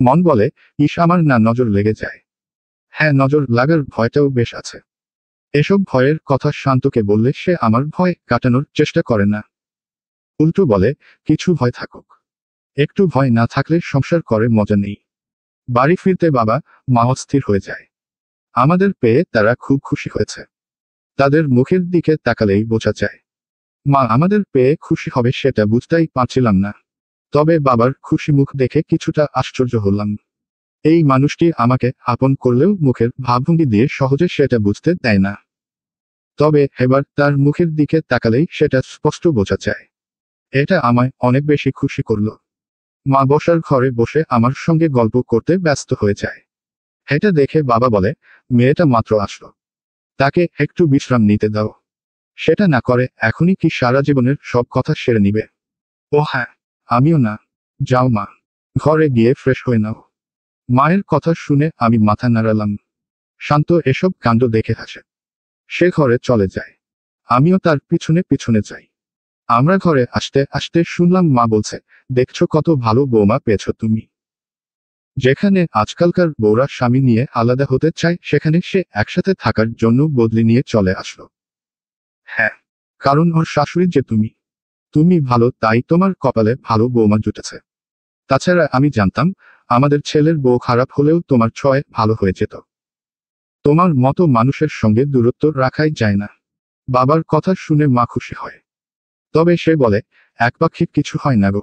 Speaker 1: মন বলে, ইস আমার না নজর লেগে যায়। হ্যাঁ, নজর লাগার ভয়টাও বেশ আছে। এসব ভয়ের কথা শান্তকে বললে সে আমার ভয় কাটানোর চেষ্টা করে না। উল্টো বলে, কিছু ভয় থাকুক। একটু ভয় না থাকলে সংসার করে মজা নেই। বাড়ি ফিরতে বাবা মা অস্থির হয়ে যায়। আমাদের পেয়ে তারা খুব খুশি হয়েছে। তাদের মুখের দিকে তাকালেই বোঝা যায়। মা আমাদের পেয়ে খুশি হবে সেটা বুঝতেই পারছিলাম না। তবে বাবার খুশি মুখ দেখে কিছুটা আশ্চর্য হলাম। এই মানুষটি আমাকে আপন করলেও মুখের ভাবভঙ্গি দিয়ে সহজে সেটা বুঝতে দেয় না। তবে এবার তার মুখের দিকে তাকালেই সেটা স্পষ্ট বোঝা যায়। এটা আমায় অনেক বেশি খুশি করল। মা বসার ঘরে বসে আমার সঙ্গে গল্প করতে ব্যস্ত হয়ে যায়। এটা দেখে বাবা বলে, মেয়েটা মাত্র আসলো, তাকে একটু বিশ্রাম নিতে দাও। সেটা না করে এখনই কি সারা জীবনের সব কথা সেরে নিবে? ও হ্যাঁ, আমিও না। যাও মা, ঘরে গিয়ে ফ্রেশ হয়ে নাও। মায়ের কথা শুনে আমি মাথা নাড়ালাম। শান্ত এসব কাণ্ড দেখে হাসে। সে ঘরে চলে যায়। আমিও তার পিছনে পিছনে যাই। আমরা ঘরে আসতে আসতে শুনলাম মা বলছে, দেখছো কত ভালো বৌমা পেয়েছো তুমি। যেখানে আজকালকার বউরা স্বামী নিয়ে আলাদা হতে চায় সেখানে সে একসাথে থাকার জন্য বদলি নিয়ে চলে আসলো। হ্যাঁ, কারণ ওর শাশুড়ি যে তুমি। তুমি ভালো তাই তোমার কপালে ভালো বৌমা জুটেছে। তাছাড়া আমি জানতাম আমাদের ছেলের বউ খারাপ হলেও তোমার ছয় ভালো হয়ে যেত। তোমার মতো মানুষের সঙ্গে দূরত্ব রাখাই যায় না। বাবার কথা শুনে মা খুশি হয়। তবে সে বলে, একপাক্ষিক কিছু হয় না গো।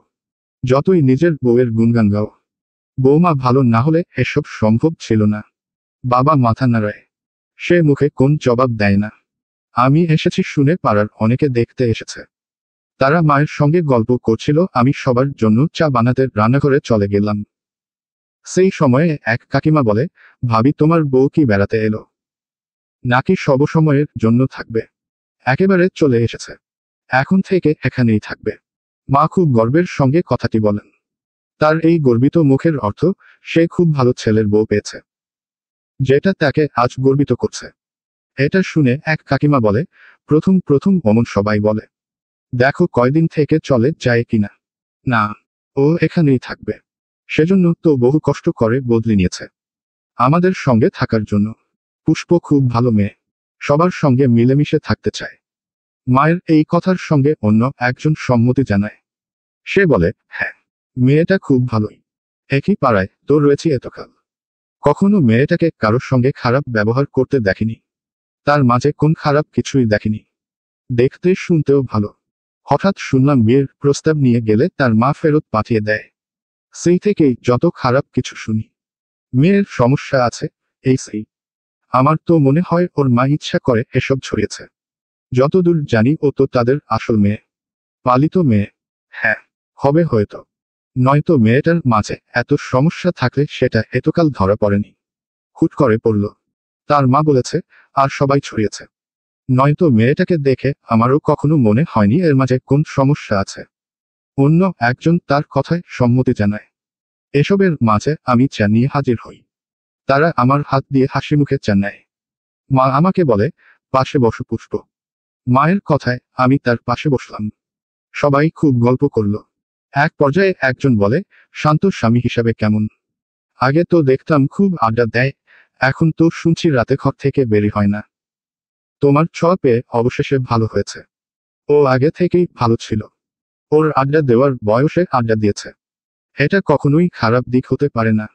Speaker 1: যতই নিজের বউয়ের গুণগান গাও, বৌমা ভালো না হলে এসব সম্ভব ছিল না। বাবা মাথা নাড়ায়। সে মুখে কোন জবাব দেয় না। আমি এসেছি শুনে পাড়ার অনেকে দেখতে এসেছে। তারা মায়ের সঙ্গে গল্প করছিল। আমি সবার জন্য চা বানাতে রান্নাঘরে চলে গেলাম। সেই সময়ে এক কাকিমা বলে, ভাবি তোমার বউ কি বেড়াতে এলো, নাকি সবসময়ের জন্য থাকবে? একেবারে চলে এসেছে, এখন থেকে এখানেই থাকবে। মা খুব গর্বের সঙ্গে কথাটি বলেন। তার এই গর্বিত মুখের অর্থ, সে খুব ভালো ছেলের বউ পেয়েছে, যেটা তাকে আজ গর্বিত করছে। এটা শুনে এক কাকিমা বলে, প্রথম প্রথম অমন সবাই বলে, দেখো কয়দিন থেকে চলে যায় কিনা। না, ও এখানেই থাকবে। সেজন্য তো বহু কষ্ট করে বদলি নিয়েছে আমাদের সঙ্গে থাকার জন্য। পুষ্প খুব ভালো মেয়ে, সবার সঙ্গে মিলেমিশে থাকতে চায়। মায়ের এই কথার সঙ্গে অন্য একজন সম্মতি জানায়। সে বলে, হ্যাঁ, মেয়েটা খুব ভালোই। একই পাড়ায় তো রয়েছি এতকাল, কখনো মেয়েটাকে কারোর সঙ্গে খারাপ ব্যবহার করতে দেখিনি। তার মাঝে কোন খারাপ কিছুই দেখিনি। দেখতে শুনতেও ভালো। হঠাৎ শুনলাম বিয়ের প্রস্তাব নিয়ে গেলে তার মা ফেরত পাঠিয়ে দেয়। সেই থেকেই যত খারাপ কিছু শুনি, মেয়ের সমস্যা আছে, এই সেই। আমার তো মনে হয় ওর মা ইচ্ছা করে এসব ছড়িয়েছে। যতদূর জানি ও তো তাদের আসল মেয়ে, পালিত মেয়ে। হ্যাঁ, হবে হয়তো। নয়তো মেয়েটার মাঝে এত সমস্যা থাকলে সেটা এতকাল ধরা পড়েনি, হুট করে পড়ল। তার মা বলেছে, আর সবাই ছড়িয়েছে। নয়তো মেয়েটাকে দেখে আমারও কখনো মনে হয়নি এর মাঝে কোন সমস্যা আছে। অন্য একজন তার কথায় সম্মতি জানায়। এসবের মাঝে আমি চা নিয়ে হাজির হই। তারা আমার হাত দিয়ে হাসি মুখে চা নেয়। মা আমাকে বলে, পাশে বসো পুষ্প। মায়ের কথায় আমি তার পাশে বসলাম। সবাই খুব গল্প করল। এক পর্যায়ে একজন বলে, শান্ত স্বামী হিসাবে কেমন? আগে তো দেখতাম খুব আড্ডা দেয়, এখন তো শুনছি রাতে ঘর থেকে বেরি হয় না। তোমার ছোঁয়া পেয়ে অবশেষে ভালো হয়েছে। ও আগে থেকেই ভালো ছিল। ওর আড্ডা দেওয়ার বয়সে আড্ডা দিয়েছে, এটা কখনোই খারাপ দিক হতে পারে না।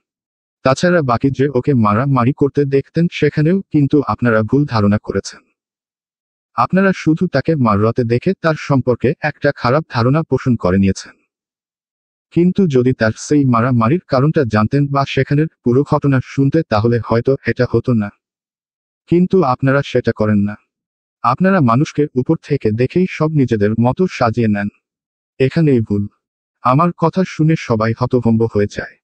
Speaker 1: তাছাড়া বাকি যে ওকে মারামারি করতে দেখতেন সেখানেও কিন্তু আপনারা ভুল ধারণা করেছেন। আপনারা শুধু তাকে মারতে দেখে তার সম্পর্কে একটা খারাপ ধারণা পোষণ করে নিয়েছেন। কিন্তু যদি তার সেই মারামারির কারণটা জানতেন বা সেখানের পুরো ঘটনা শুনতে, তাহলে হয়তো এটা হতো না। কিন্তু আপনারা সেটা করেন না। আপনারা মানুষকে উপর থেকে দেখেই সব নিজেদের মতো সাজিয়ে নেন। এখানেই ভুল। আমার কথা শুনে সবাই হতভম্ব হয়ে যায়।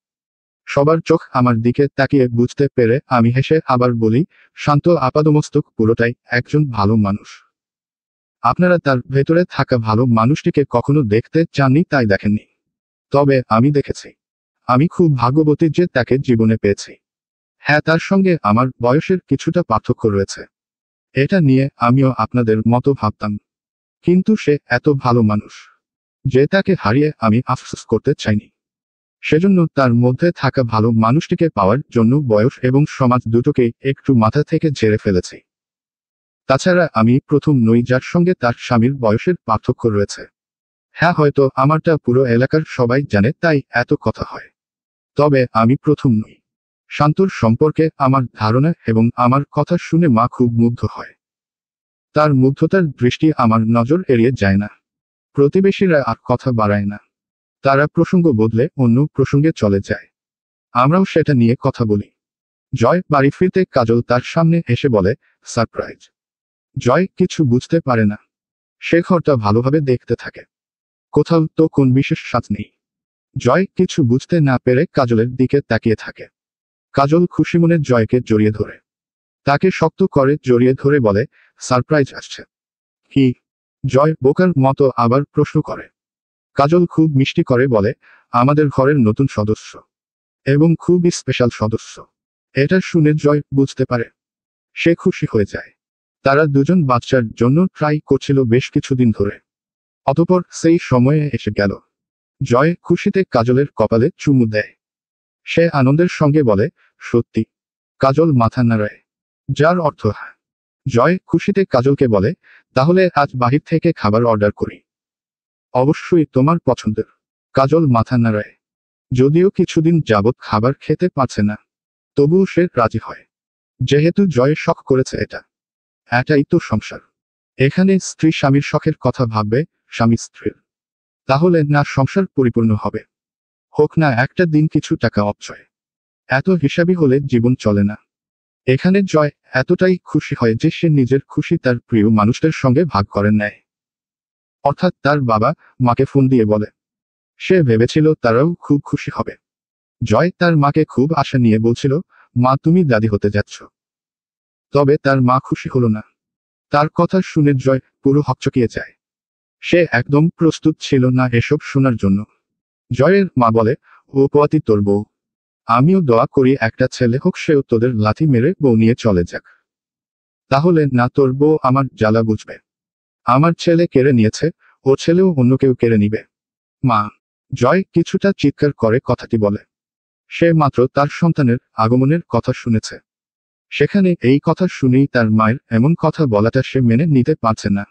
Speaker 1: সবার চোখ আমার দিকে তাকিয়ে বুঝতে পেরে আমি হেসে আবার বলি, শান্ত আপাদমস্তক পুরোটাই একজন ভালো মানুষ। আপনারা তার ভেতরে থাকা ভালো মানুষটিকে কখনো দেখতে চাননি, তাই দেখেননি। তবে আমি দেখেছি। আমি খুব ভাগ্যবতী যে তাকে জীবনে পেয়েছি। হ্যাঁ, তার সঙ্গে আমার বয়সের কিছুটা পার্থক্য রয়েছে। এটা নিয়ে আমিও আপনাদের মতো ভাবতাম। কিন্তু সে এত ভালো মানুষ যে তাকে হারিয়ে আমি আফসোস করতে চাইনি। সেজন্য তার মধ্যে থাকা ভালো মানুষটিকে পাওয়ার জন্য বয়স এবং সমাজ দুটোকেই একটু মাথা থেকে ঝেড়ে ফেলেছি। তাছাড়া আমি প্রথম নই যার সঙ্গে তার স্বামীর বয়সের পার্থক্য রয়েছে। হ্যাঁ, হয়তো আমারটা পুরো এলাকার সবাই জানে তাই এত কথা হয়। তবে আমি প্রথম নই। শান্তর সম্পর্কে আমার ধারণা এবং আমার কথা শুনে মা খুব মুগ্ধ হয়। তার মুগ্ধতার দৃষ্টি আমার নজর এড়িয়ে যায় না। প্রতিবেশীরা আর কথা বাড়ায় না। তারা প্রসঙ্গ বদলে অন্য প্রসঙ্গে চলে যায়। আমরাও সেটা নিয়ে কথা বলি। জয় বাড়ি ফিরতে কাজল তার সামনে এসে বলে, সারপ্রাইজ। জয় কিছু বুঝতে পারে না। সে ঘরটা ভালোভাবে দেখতে থাকে। কোথাও তো কোন বিশেষ স্বাদ নেই। জয় কিছু বুঝতে না পেরে কাজলের দিকে তাকিয়ে থাকে। কাজল খুশি মনে জয়কে জড়িয়ে ধরে। তাকে শক্ত করে জড়িয়ে ধরে বলে, সারপ্রাইজ আসছে। কি? জয় বোকার মতো আবার প্রশ্ন করে। কাজল খুব মিষ্টি করে বলে, আমাদের ঘরের নতুন সদস্য, এবং খুবই স্পেশাল সদস্য। এটা শুনে জয় বুঝতে পারে। সে খুশি হয়ে যায়। তারা দুজন বাচ্চার জন্য ট্রাই করছিল বেশ কিছুদিন ধরে। অতঃপর সেই সময়ে এসে গেল। জয় খুশিতে কাজলের কপালে চুমু দেয়। সে আনন্দের সঙ্গে বলে, সত্যি? কাজল মাথা নাড়ায়, যার অর্থ হ্যাঁ। জয় খুশিতে কাজলকে বলে, তাহলে আজ বাহির থেকে খাবার অর্ডার করি। অবশ্যই তোমার পছন্দের। কাজল মাথা নাড়ায়। যদিও কিছুদিন যাবৎ খাবার খেতে পারছে না, তবুও সে রাজি হয়। যেহেতু জয় শখ করেছে এটাই তো সংসার। এখানে স্ত্রী স্বামীর শখের কথা ভাববে, স্বামী স্ত্রীর। তাহলে না সংসার পরিপূর্ণ হবে, হোক না একটা দিন কিছু টাকা অপচয়। এত হিসাবি হলে জীবন চলে না। এখানে জয় এতটাই খুশি হয় যে সে নিজের খুশি তার প্রিয় মানুষদের সঙ্গে ভাগ করে নেয়। অর্থাৎ তার বাবা মাকে ফোন দিয়ে বলে। সে ভেবেছিল তারাও খুব খুশি হবে। জয় তার মাকে খুব আশা নিয়ে বলছিল, মা তুমি দাদি হতে যাচ্ছ। তবে তার মা খুশি হলো না। তার কথা শুনে জয় পুরো হকচকিয়ে যায়। সে একদম প্রস্তুত ছিল না এসব শোনার জন্য। জয়ের মা বলে, ও পোয়াতি তোর বউ। আমিও দোয়া করি একটা ছেলে হোক, সেও তোদের লাথি মেরে বউ নিয়ে চলে যাক। তাহলে না তোর বউ আমার জ্বালা বুঝবে। আমার ছেলে কেড়ে নিয়েছে, ও ছেলেও অন্য কেউ কেড়ে নিবে। মা। জয় কিছুটা চিৎকার করে কথাটি বলে। সে মাত্র তার সন্তানের আগমনের কথা শুনেছে। সেখানে এই কথা শুনেই তার মায়ের এমন কথা বলাটা সে মেনে নিতে পারছে না।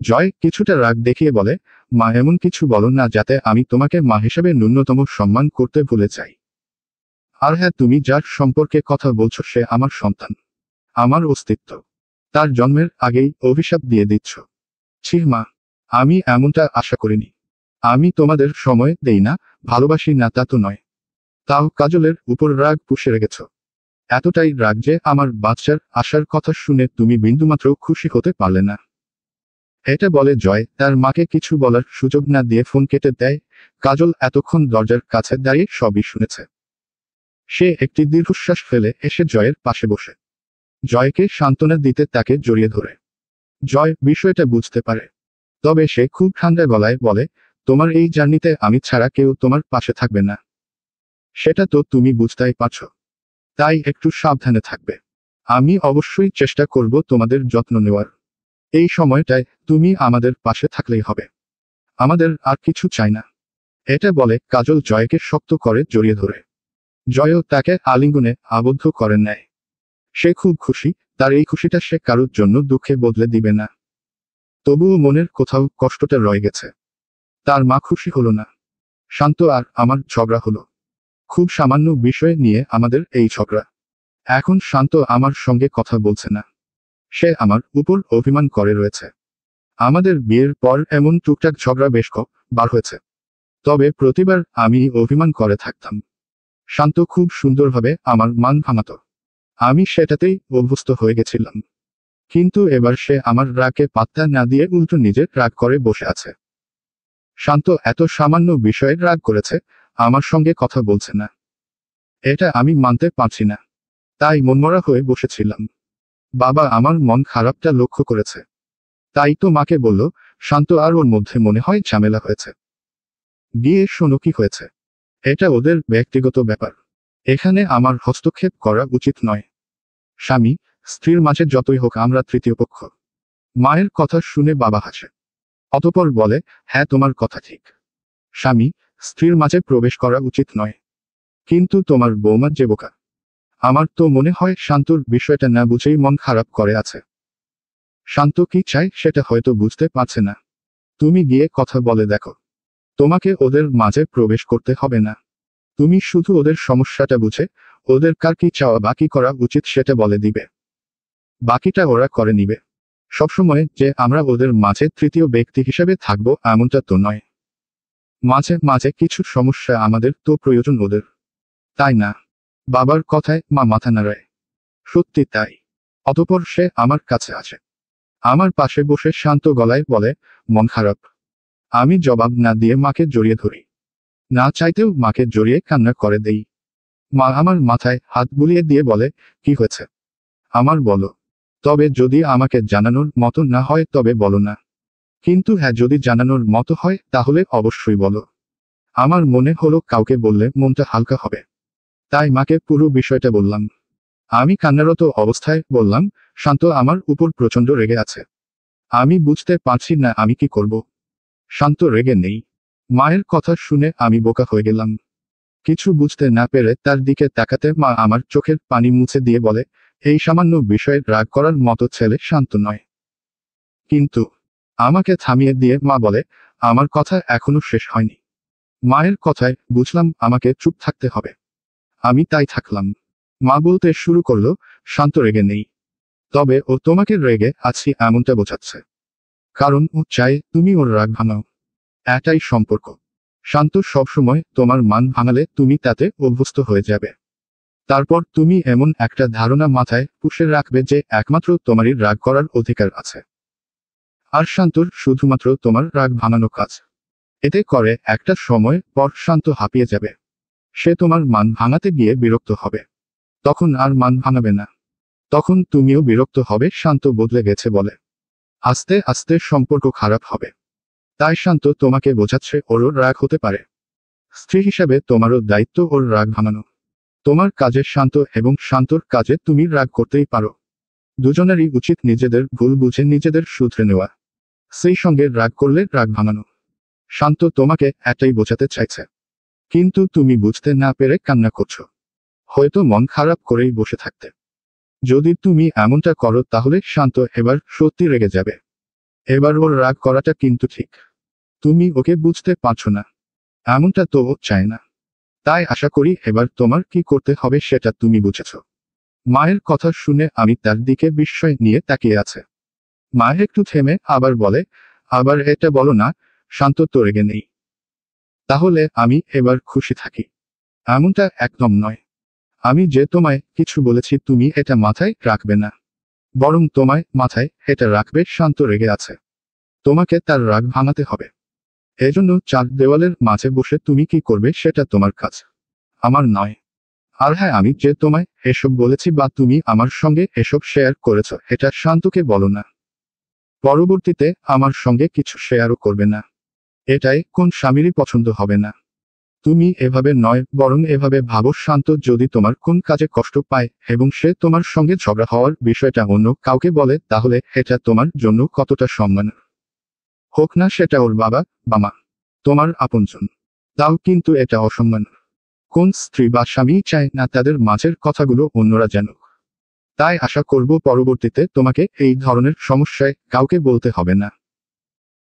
Speaker 1: জয় কিছুটা রাগ দেখিয়ে বলে, মা এমন কিছু বলো না যাতে আমি তোমাকে মা হিসেবে ন্যূনতম সম্মান করতে ভুলে যাই। আর হ্যাঁ, তুমি যার সম্পর্কে কথা বলছো সে আমার সন্তান, আমার অস্তিত্ব। তার জন্মের আগেই অভিশাপ দিয়ে দিচ্ছ। ছি মা, আমি এমনটা আশা করিনি। আমি তোমাদের সময় দেই না, ভালোবাসি না তা তো নয়। তাও কাজলের উপর রাগ পুষে রেখেছ। এতটাই রাগ যে আমার বাচ্চার আসার কথা শুনে তুমি বিন্দুমাত্র খুশি হতে পারলে না। এটা বলে জয় তার মাকে কিছু বলার সুযোগ না দিয়ে ফোন কেটে দেয়। কাজল এতক্ষণ দরজার কাছে দাঁড়িয়ে সবই শুনেছে। সে একটি দীর্ঘশ্বাস ফেলে এসে জয়ের পাশে বসে জয়কে সান্ত্বনা দিতে তাকে জড়িয়ে ধরে। জয় বিষয়টা বুঝতে পারে। তবে সে খুব ঠান্ডা গলায় বলে, তোমার এই জার্নিতে আমি ছাড়া কেউ তোমার পাশে থাকবে না। সেটা তো তুমি বুঝতেই পারছো। তাই একটু সাবধানে থাকবে। আমি অবশ্যই চেষ্টা করব তোমাদের যত্ন নেওয়ার। এই সময়টায় তুমি আমাদের পাশে থাকলেই হবে। আমাদের আর কিছু চাই না। এটা বলে কাজল জয়কে শক্ত করে জড়িয়ে ধরে। জয়ও তাকে আলিঙ্গনে আবদ্ধ করে নেয়। সে খুব খুশি, তার এই খুশিটা সে কারোর জন্য দুঃখে বদলে দিবে না। তবুও মনের কোথাও কষ্টটা রয়ে গেছে। তার মা খুশি হলো না। শান্ত আর আমার ঝগড়া হলো। খুব সামান্য বিষয় নিয়ে আমাদের এই ঝগড়া। এখন শান্ত আমার সঙ্গে কথা বলছে না। সে আমার উপর অভিমান করে রয়েছে। আমাদের বিয়ের পর এমন টুকটাক ঝগড়া বেশ বার হয়েছে। তবে প্রতিবার আমি অভিমান করে থাকতাম। শান্ত খুব সুন্দরভাবে আমার মান ভাঙাত। আমি সেটাতেই অভ্যস্ত হয়ে গেছিলাম। কিন্তু এবার সে আমার রাগকে পাত্তা না দিয়ে উল্টো নিজের রাগ করে বসে আছে। শান্ত এত সামান্য বিষয়ে রাগ করেছে, আমার সঙ্গে কথা বলছে না। এটা আমি মানতে পারছি না। তাই মনমরা হয়ে বসেছিলাম। বাবা আমার মন খারাপটা লক্ষ্য করেছে। তাই তো মাকে বলল, শান্ত আর ওর মধ্যে মনে হয় ঝামেলা হয়েছে। গিয়ে শোনো কি হয়েছে। এটা ওদের ব্যক্তিগত ব্যাপার। এখানে আমার হস্তক্ষেপ করা উচিত নয়। স্বামী স্ত্রীর মাঝে যতই হোক আমরা তৃতীয় পক্ষ। মায়ের কথা শুনে বাবা হাসে। অতঃপর বলে, হ্যাঁ তোমার কথা ঠিক। স্বামী স্ত্রীর মাঝে প্রবেশ করা উচিত নয়। কিন্তু তোমার বৌমা যে বোকা। আমার তো মনে হয় শান্তর বিষয়টা না বুঝেই মন খারাপ করে আছে। শান্ত কি চায় সেটা হয়তো বুঝতে পারছে না। তুমি গিয়ে কথা বলে দেখো। তোমাকে ওদের মাঝে প্রবেশ করতে হবে না। তুমি শুধু ওদের সমস্যাটা বুঝে ওদের কার কি চাওয়া বা কি করা উচিত সেটা বলে দিবে। বাকিটা ওরা করে নিবে। সবসময় যে আমরা ওদের মাঝে তৃতীয় ব্যক্তি হিসেবে থাকবো এমনটা তো নয়। মাঝে মাঝে কিছু সমস্যা আমাদের তো প্রয়োজন ওদের, তাই না? বাবার কথায় মা মাথা নাড়ায়। সত্যি তাই। অতঃপর সে আমার কাছে আসে। আমার পাশে বসে শান্ত গলায় বলে, মন খারাপ। আমি জবাব না দিয়ে মাকে জড়িয়ে ধরি। না চাইতেও মাকে জড়িয়ে কান্না করে দেই। মা আমার মাথায় হাত বুলিয়ে দিয়ে বলে, কি হয়েছে আমার বলো। তবে যদি আমাকে জানানোর মতো না হয় তবে বলো না। কিন্তু হ্যাঁ যদি জানানোর মতো হয় তাহলে অবশ্যই বলো। আমার মনে হলো কাউকে বললে মনটা হালকা হবে। তাই মাকে পুরো বিষয়টা বললাম। আমি কান্নারত অবস্থায় বললাম, শান্ত আমার উপর প্রচণ্ড রেগে আছে। আমি বুঝতে পারছি না আমি কি করব। শান্ত রেগে নেই। মায়ের কথা শুনে আমি বোকা হয়ে গেলাম। কিছু বুঝতে না পেরে তার দিকে তাকাতে মা আমার চোখের পানি মুছে দিয়ে বলে, এই সামান্য বিষয়ে রাগ করার মতো ছেলে শান্ত নয়। কিন্তু আমাকে থামিয়ে দিয়ে মা বলে, আমার কথা এখনো শেষ হয়নি। মায়ের কথায় বুঝলাম আমাকে চুপ থাকতে হবে। আমি তাই থাকলাম। মা বলতে শুরু করলো, শান্ত রেগে নেই। তবে ও তোমাকে রেগে আছি এমনটা বোঝাচ্ছে। কারণ ও চায় তুমি ওর রাগ ভাঙাও। এটাই সম্পর্ক। শান্ত সবসময় তোমার মান ভাঙালে তুমি তাতে অভ্যস্ত হয়ে যাবে। তারপর তুমি এমন একটা ধারণা মাথায় পুষে রাখবে যে একমাত্র তোমারই রাগ করার অধিকার আছে। আর শান্তর শুধুমাত্র তোমার রাগ ভাঙানো কাজ। এতে করে একটা সময় পর শান্ত হাঁপিয়ে যাবে। সে তোমার মান ভাঙাতে গিয়ে বিরক্ত হবে। তখন আর মান ভাঙাবে না। তখন তুমিও বিরক্ত হবে শান্ত বদলে গেছে বলে। আস্তে আস্তে সম্পর্ক খারাপ হবে। তাই শান্ত তোমাকে বোঝাচ্ছে ওরও রাগ হতে পারে। স্ত্রী হিসাবে তোমারও দায়িত্ব ওর রাগ ভাঙানো। তোমার কাজে শান্ত এবং শান্তর কাজে তুমি রাগ করতেই পারো। দুজনেরই উচিত নিজেদের ভুল বুঝে নিজেদের শুধরে নেওয়া। সেই সঙ্গে রাগ করলে রাগ ভাঙানো। শান্ত তোমাকে এটাই বোঝাতে চাইছে। কিন্তু তুমি বুঝতে না পেরে কান্না করছো। হয়তো মন খারাপ করেই বসে থাকতে। যদি তুমি এমনটা করো তাহলে শান্ত এবার সত্যি রেগে যাবে। এবার ওর রাগ করাটা কিন্তু ঠিক। তুমি ওকে বুঝতে পারছো না। এমনটা তো ও চায় না। তাই আশা করি এবার তোমার কি করতে হবে সেটা তুমি বুঝেছ। মায়ের কথা শুনে আমি তার দিকে বিস্ময় নিয়ে তাকিয়ে আছে। মা একটু থেমে আবার বলে, আবার এটা বলো না, শান্ত তো রেগে নেই। তাহলে আমি এবার খুশি থাকি। এমনটা একদম নয়। আমি যে তোমায় কিছু বলেছি তুমি এটা মাথায় রাখবে না। বরং তোমায় মাথায় এটা রাখবে শান্ত রেগে আছে। তোমাকে তার রাগ ভাঙাতে হবে। এজন্য চার দেওয়ালের মাঝে বসে তুমি কি করবে সেটা তোমার কাজ, আমার নয়। আর হ্যাঁ, আমি যে তোমায় এসব বলেছি বা তুমি আমার সঙ্গে এসব শেয়ার করেছ এটা শান্তকে বলো না। পরবর্তীতে আমার সঙ্গে কিছু শেয়ারও করবে না। এটাই কোন স্বামীরই পছন্দ হবে না। তুমি এভাবে নয়, বরং এভাবে ভাবো, শান্ত যদি তোমার কোন কাজে কষ্ট পায় এবং সে তোমার সঙ্গে ঝগড়া হওয়ার বিষয়টা অন্য কাউকে বলে তাহলে এটা তোমার জন্য কতটা সম্মান। হোক না সেটা ওর বাবা বা মা, তোমার আপনজন। তাও কিন্তু এটা অসম্মান। কোন স্ত্রী বা স্বামী চায় না তাদের মাঝের কথাগুলো অন্যরা জানুক। তাই আশা করব পরবর্তীতে তোমাকে এই ধরনের সমস্যায় কাউকে বলতে হবে না।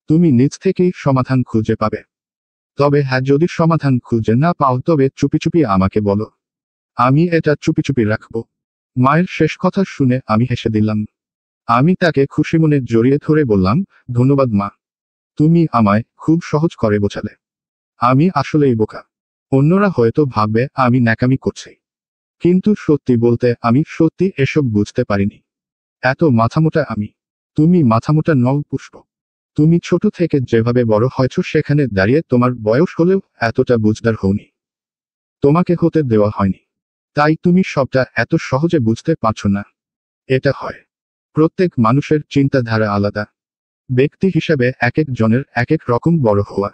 Speaker 1: তুমি নিজ থেকেই সমাধান খুঁজে পাবে। তবে হ্যাঁ, যদি সমাধান খুঁজে না পাও তবে চুপি চুপি আমাকে বলো। আমি এটা চুপি চুপি রাখবো। মায়ের শেষ কথা শুনে আমি হেসে দিলাম। আমি তাকে খুশি মনে জড়িয়ে ধরে বললাম, ধন্যবাদ মা। তুমি আমায় খুব সহজ করে বোঝালে। আমি আসলেই বোকা। অন্যরা হয়তো ভাববে আমি ন্যাকামি করছি। কিন্তু সত্যি বলতে আমি সত্যি এসব বুঝতে পারিনি। এত মাথামোটা আমি। তুমি মাথামোটা নও পুষ্প। তুমি ছোট থেকে যেভাবে বড় হয়েছ সেখানে দাঁড়িয়ে তোমার বয়স হলেও এতটা বুঝদার হওনি। তোমাকে হতে দেওয়া হয়নি। তাই তুমি সবটা এত সহজে বুঝতে পারছো না। এটা হয়। প্রত্যেক মানুষের চিন্তাধারা আলাদা। ব্যক্তি হিসাবে এক এক জনের এক এক রকম বড় হওয়া।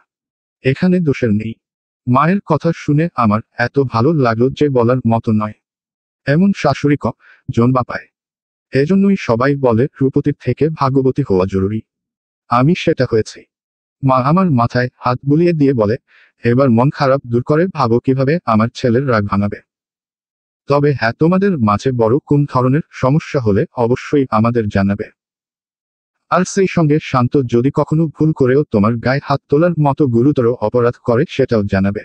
Speaker 1: এখানে দোষের নেই। মায়ের কথা শুনে আমার এত ভালো লাগলো যে বলার মতো নয়। এমন শাশুড়ি জন বা পায়। এজন্যই সবাই বলে রূপতীর থেকে ভাগ্যবতী হওয়া জরুরি। আমি সেটা হয়েছি। মা আমার মাথায় হাত বুলিয়ে দিয়ে বলে, এবার মন খারাপ দূর করে ভাবো কিভাবে আমার ছেলের রাগ ভাঙাবে। তবে হ্যাঁ, তোমাদের মাঝে বড় কোন ধরনের সমস্যা হলে অবশ্যই আমাদের জানাবে। আর সেই সঙ্গে শান্ত যদি কখনো ভুল করেও তোমার গায়ে হাত তোলার মতো গুরুতর অপরাধ করে সেটাও জানাবে।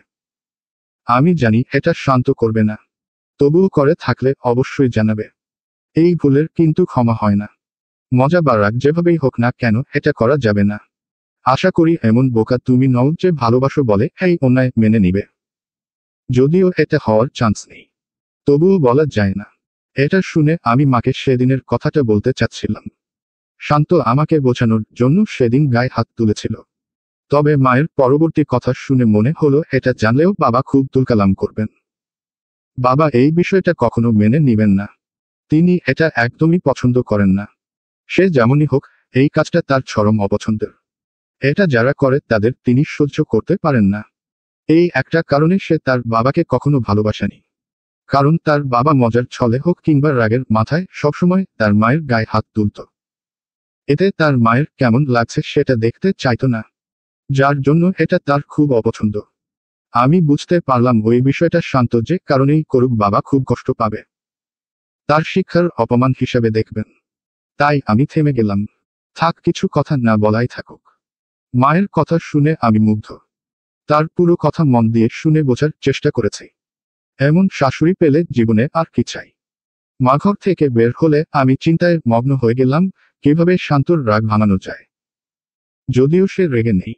Speaker 1: আমি জানি এটা শান্ত করবে না। তবুও করে থাকলে অবশ্যই জানাবে। এই ভুলের কিন্তু ক্ষমা হয় না। মজা বা রাগ যেভাবেই হোক না কেন এটা করা যাবে না। আশা করি এমন বোকা তুমি নও যে ভালোবাসো বলে এই অন্যায় মেনে নিবে। যদিও এটা হওয়ার চান্স নেই, তবুও বলা যায় না। এটা শুনে আমি মাকে সেদিনের কথাটা বলতে চাচ্ছিলাম। শান্ত আমাকে বোঝানোর জন্য সেদিন গায়ে হাত তুলেছিল। তবে মায়ের পরবর্তী কথা শুনে মনে হলো এটা জানলেও বাবা খুব তুলকালাম করবেন। বাবা এই বিষয়টা কখনো মেনে নিবেন না। তিনি এটা একদমই পছন্দ করেন না। সে যেমনই হোক, এই কাজটা তার চরম অপছন্দের। এটা যারা করে তাদের তিনি সহ্য করতে পারেন না। এই একটা কারণে সে তার বাবাকে কখনো ভালোবাসেনি। কারণ তার বাবা মজার ছলে হোক কিংবা রাগের মাথায় সবসময় তার মায়ের গায়ে হাত তুলত। এতে তার মায়ের কেমন লাগছে সেটা দেখতে চাইতো না। যার জন্য এটা তার খুব অপছন্দ। আমি বুঝতে পারলাম ওই বিষয়টা শান্ত যে কারণেই করুক বাবা খুব কষ্ট পাবে। তার শিক্ষার অপমান হিসেবে দেখবেন। তাই আমি থেমে গেলাম। থাক, কিছু কথা না বলাই থাকুক। মায়ের কথা শুনে আমি মুগ্ধ। তার পুরো কথা মন দিয়ে শুনে বোঝার চেষ্টা করেছি। এমন শাশুড়ি পেলে জীবনে আর কি চাই। মা ঘর থেকে বের হলে আমি চিন্তায় মগ্ন হয়ে গেলাম, কিভাবে শান্তর রাগ ভাঙানো যায়। যদিও সে রেগে নেই,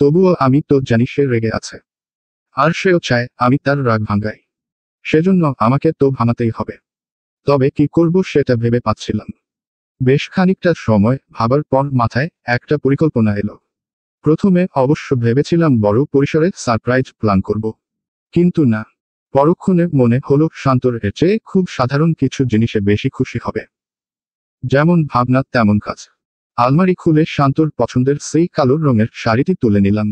Speaker 1: তবুও আমি তো জানি সে রেগে আছে, আর সেও চায় আমি তার রাগ ভাঙাই। সেজন্য আমাকে তো ভাঙাতেই হবে। তবে কি করব সেটা ভেবে পাচ্ছিলাম। বেশ খানিকটা সময় ভাবার পর মাথায় একটা পরিকল্পনা এলো। প্রথমে অবশ্য ভেবেছিলাম বড় পরিসরে সারপ্রাইজ প্ল্যান করব, কিন্তু না। পরক্ষণে মনে হলো শান্তর এর চেয়ে খুব সাধারণ কিছু জিনিসে বেশি খুশি হবে। যেমন ভাবনা তেমন কাজ। আলমারি খুলে শান্তর পছন্দের সেই কালো রঙের শাড়িটি তুলে নিলাম।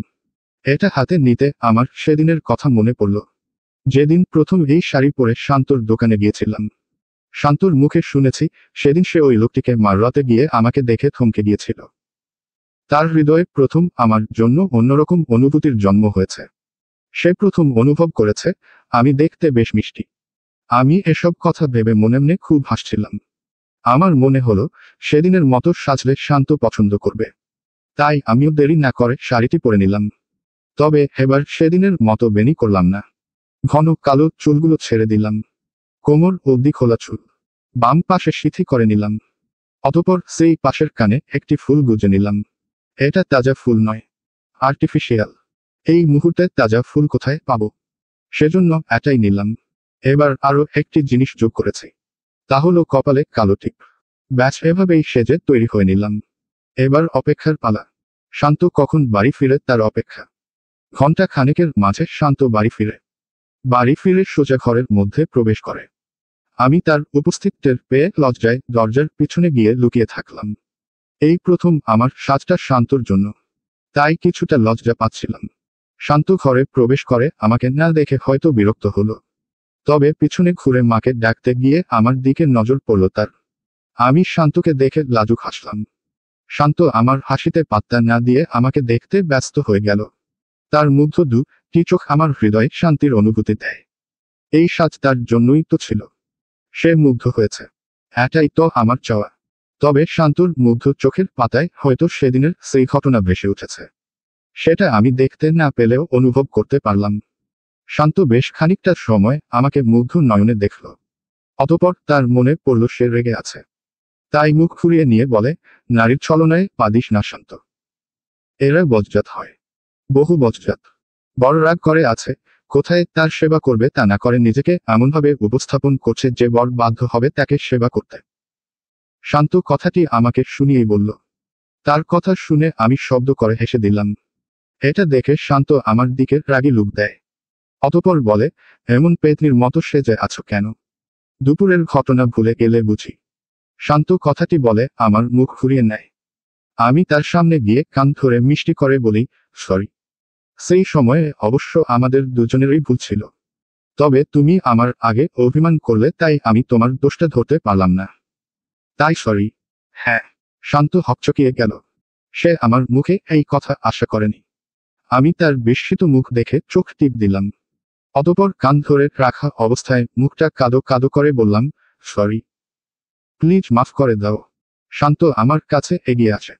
Speaker 1: এটা হাতে নিতে আমার সেদিনের কথা মনে পড়ল, যেদিন প্রথম এই শাড়ি পরে শান্তর দোকানে গিয়েছিলাম। শান্তর মুখে শুনেছি সেদিন সে ওই লোকটিকে মারতে গিয়ে আমাকে দেখে থমকে গিয়েছিল। তার হৃদয়ে প্রথম আমার জন্য অন্যরকম অনুভূতির জন্ম হয়েছে। সে প্রথম অনুভব করেছে আমি দেখতে বেশ মিষ্টি। আমি এসব কথা ভেবে মনে মনে খুব হাসছিলাম। আমার মনে হলো সেদিনের মতো সাজলে শান্ত পছন্দ করবে। তাই আমিও দেরি না করে শাড়িটি পরে নিলাম। তবে এবার সেদিনের মতো বেনি করলাম না। ঘন কালো চুলগুলো ছেড়ে দিলাম, কোমর অবধি খোলা চুল। বাম পাশে সিথি করে নিলাম। অতঃপর সেই পাশের কানে একটি ফুল গুজে নিলাম। এটা তাজা ফুল নয়, আর্টিফিশিয়াল। এই মুহূর্তে তাজা ফুল কোথায় পাবো? সেজন্য এটাই নিলাম। এবার আরো একটি জিনিস যোগ করেছি, তা হলো কপালে কালো টিপ। ব্যাস এভাবেই সেজে তৈরি হয়ে নিলাম। এবার অপেক্ষার পালা। শান্ত কখন বাড়ি ফিরে তার অপেক্ষা। ঘন্টা খানেকের মাঝে শান্ত বাড়ি ফিরে সোজা ঘরের মধ্যে প্রবেশ করে। আমি তার উপস্থিত টের পেয়ে লজ্জায় দরজার পিছনে গিয়ে লুকিয়ে থাকলাম। এই প্রথম আমার সাজটা শান্তর জন্য, তাই কিছুটা লজ্জা পাচ্ছিলাম। শান্ত ঘরে প্রবেশ করে আমাকে না দেখে হয়তো বিরক্ত হলো, তবে পিছনে ঘুরে মাকে ডাকতে গিয়ে আমার দিকে নজর পড়ল তার। আমি শান্তকে দেখে লাজুক হাসলাম। শান্ত আমার হাসিতে পাত্তা না দিয়ে আমাকে দেখতে ব্যস্ত হয়ে গেল। তার মুগ্ধ দুটি চোখ আমার হৃদয়ে শান্তির অনুভূতি দেয়। এই সাজ তার জন্যই তো ছিল। সে মুগ্ধ হয়েছে, এটাই তো আমার চাওয়া। তবে শান্তর মুগ্ধ চোখের পাতায় হয়তো সেদিনের সেই ঘটনা ভেসে উঠেছে। সেটা আমি দেখতে না পেলেও অনুভব করতে পারলাম। শান্ত বেশ খানিকটা সময় আমাকে মুগ্ধ নয়নে দেখল। অতঃপর তার মনে পড়ল সে রেগে আছে। তাই মুখ ঘুরিয়ে নিয়ে বলে, নারীর ছলনায় পা দিস না শান্ত। এরা বজ্জাত হয়, বহু বজ্জাত। বড় রাগ করে আছে, কোথায় তার সেবা করবে তা না করে নিজেকে এমনভাবে উপস্থাপন করছে যে বর বাধ্য হবে তাকে সেবা করতে। শান্ত কথাটি আমাকে শুনিয়েই বলল। তার কথা শুনে আমি শব্দ করে হেসে দিলাম। এটা দেখে শান্ত আমার দিকে রাগী লুক দেয়। অতঃপর বলে, এমন পেতনির মতো সেজে আছো কেন? দুপুরের ঘটনা ভুলে গেলে বুঝি? শান্ত কথাটি বলে আমার মুখ ঘুরিয়ে নেয়। আমি তার সামনে গিয়ে কান ধরে মিষ্টি করে বলি, সরি। সেই সময়ে অবশ্য আমাদের দুজনেরই ভুল ছিল। তবে তুমি আমার আগে অভিমান করলে তাই আমি তোমার দোষটা ধরতে পারলাম না। তাই সরি। হ্যাঁ। শান্ত হকচকিয়ে গেল। সে আমার মুখে এই কথা আশা করেনি। আমি তার বিস্মিত মুখ দেখে চোখ টিপ দিলাম। অতঃপর কান ধরে রাখা অবস্থায় মুখটা কাদো কাদো করে বললাম, সরি। প্লিজ মাফ করে দাও। শান্ত আমার কাছে এগিয়ে আসে।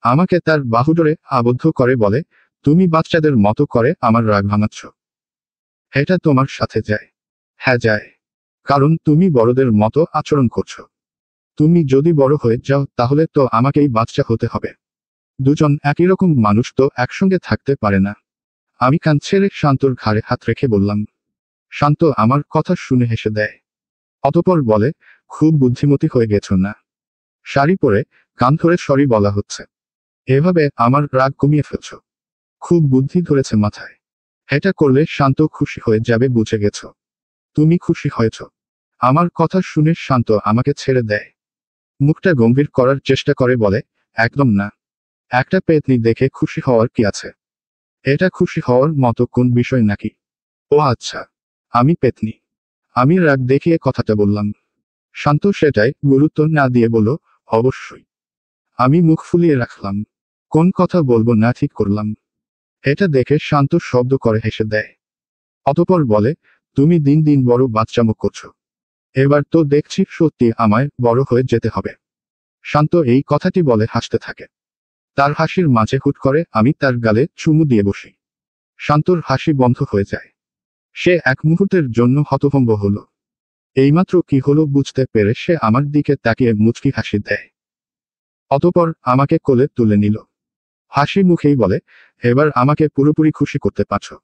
Speaker 1: আমাকে তার বাহুডোরে আবদ্ধ করে বলে, তুমি বাচ্চাদের মতো করে আমার রাগ ভাঙাচ্ছ। এটা তোমার সাথে যায়? হ্যাঁ যায়। কারণ তুমি বড়দের মতো আচরণ করছো। তুমি যদি বড় হয়ে যাও তাহলে তো আমাকেই বাচ্চা হতে হবে। দুজন একই রকম মানুষ তো একসঙ্গে থাকতে পারে না। আমি কান ছেড়ে শান্তর ঘাড়ে হাত রেখে বললাম। শান্ত আমার কথা শুনে হেসে দেয়। অতঃপর বলে, খুব বুদ্ধিমতী হয়ে গেছো না? শাড়ি পরে কান ধরে সরি বলা হচ্ছে, এভাবে আমার রাগ কমিয়ে ফেলছ। খুব বুদ্ধি ধরেছে মাথায়। এটা করলে শান্ত খুশি হয়ে যাবে, বুঝে গেছ? তুমি খুশি হয়েছ? আমার কথা শুনে শান্ত আমাকে ছেড়ে দেয়। মুখটা গম্ভীর করার চেষ্টা করে বলে, একদম না। একটা পেতনি দেখে খুশি হওয়ার কি আছে? এটা খুশি হওয়ার মতো কোন বিষয় নাকি? ও আচ্ছা, আমি পেতনি। আমি রাগ দেখিয়ে কথাটা বললাম। শান্ত সেটাই গুরুত্ব না দিয়ে বলল, অবশ্যই। আমি মুখ ফুলিয়ে রাখলাম। কোন কথা বলবো না ঠিক করলাম। এটা দেখে শান্ত শব্দ করে হেসে দেয়। অতঃপর বলে, তুমি দিন দিন বড় বাচ্চামো করছো। এবার তো দেখছি সত্যি আমায় বড় হয়ে যেতে হবে। শান্ত এই কথাটি বলে হাসতে থাকে। তার হাসির মাঝে হুট করে আমি তার গালে চুমু দিয়ে বসি। শান্তর হাসি বন্ধ হয়ে যায়। সে এক মুহূর্তের জন্য হতভম্ব হলো। এইমাত্র কি হলো বুঝতে পেরে সে আমার দিকে তাকিয়ে মুচকি হাসি দেয়। অতঃপর আমাকে কোলে তুলে নিল। হাসি মুখেই বলে, এবার আমাকে পুরোপুরি খুশি করতে পারছো।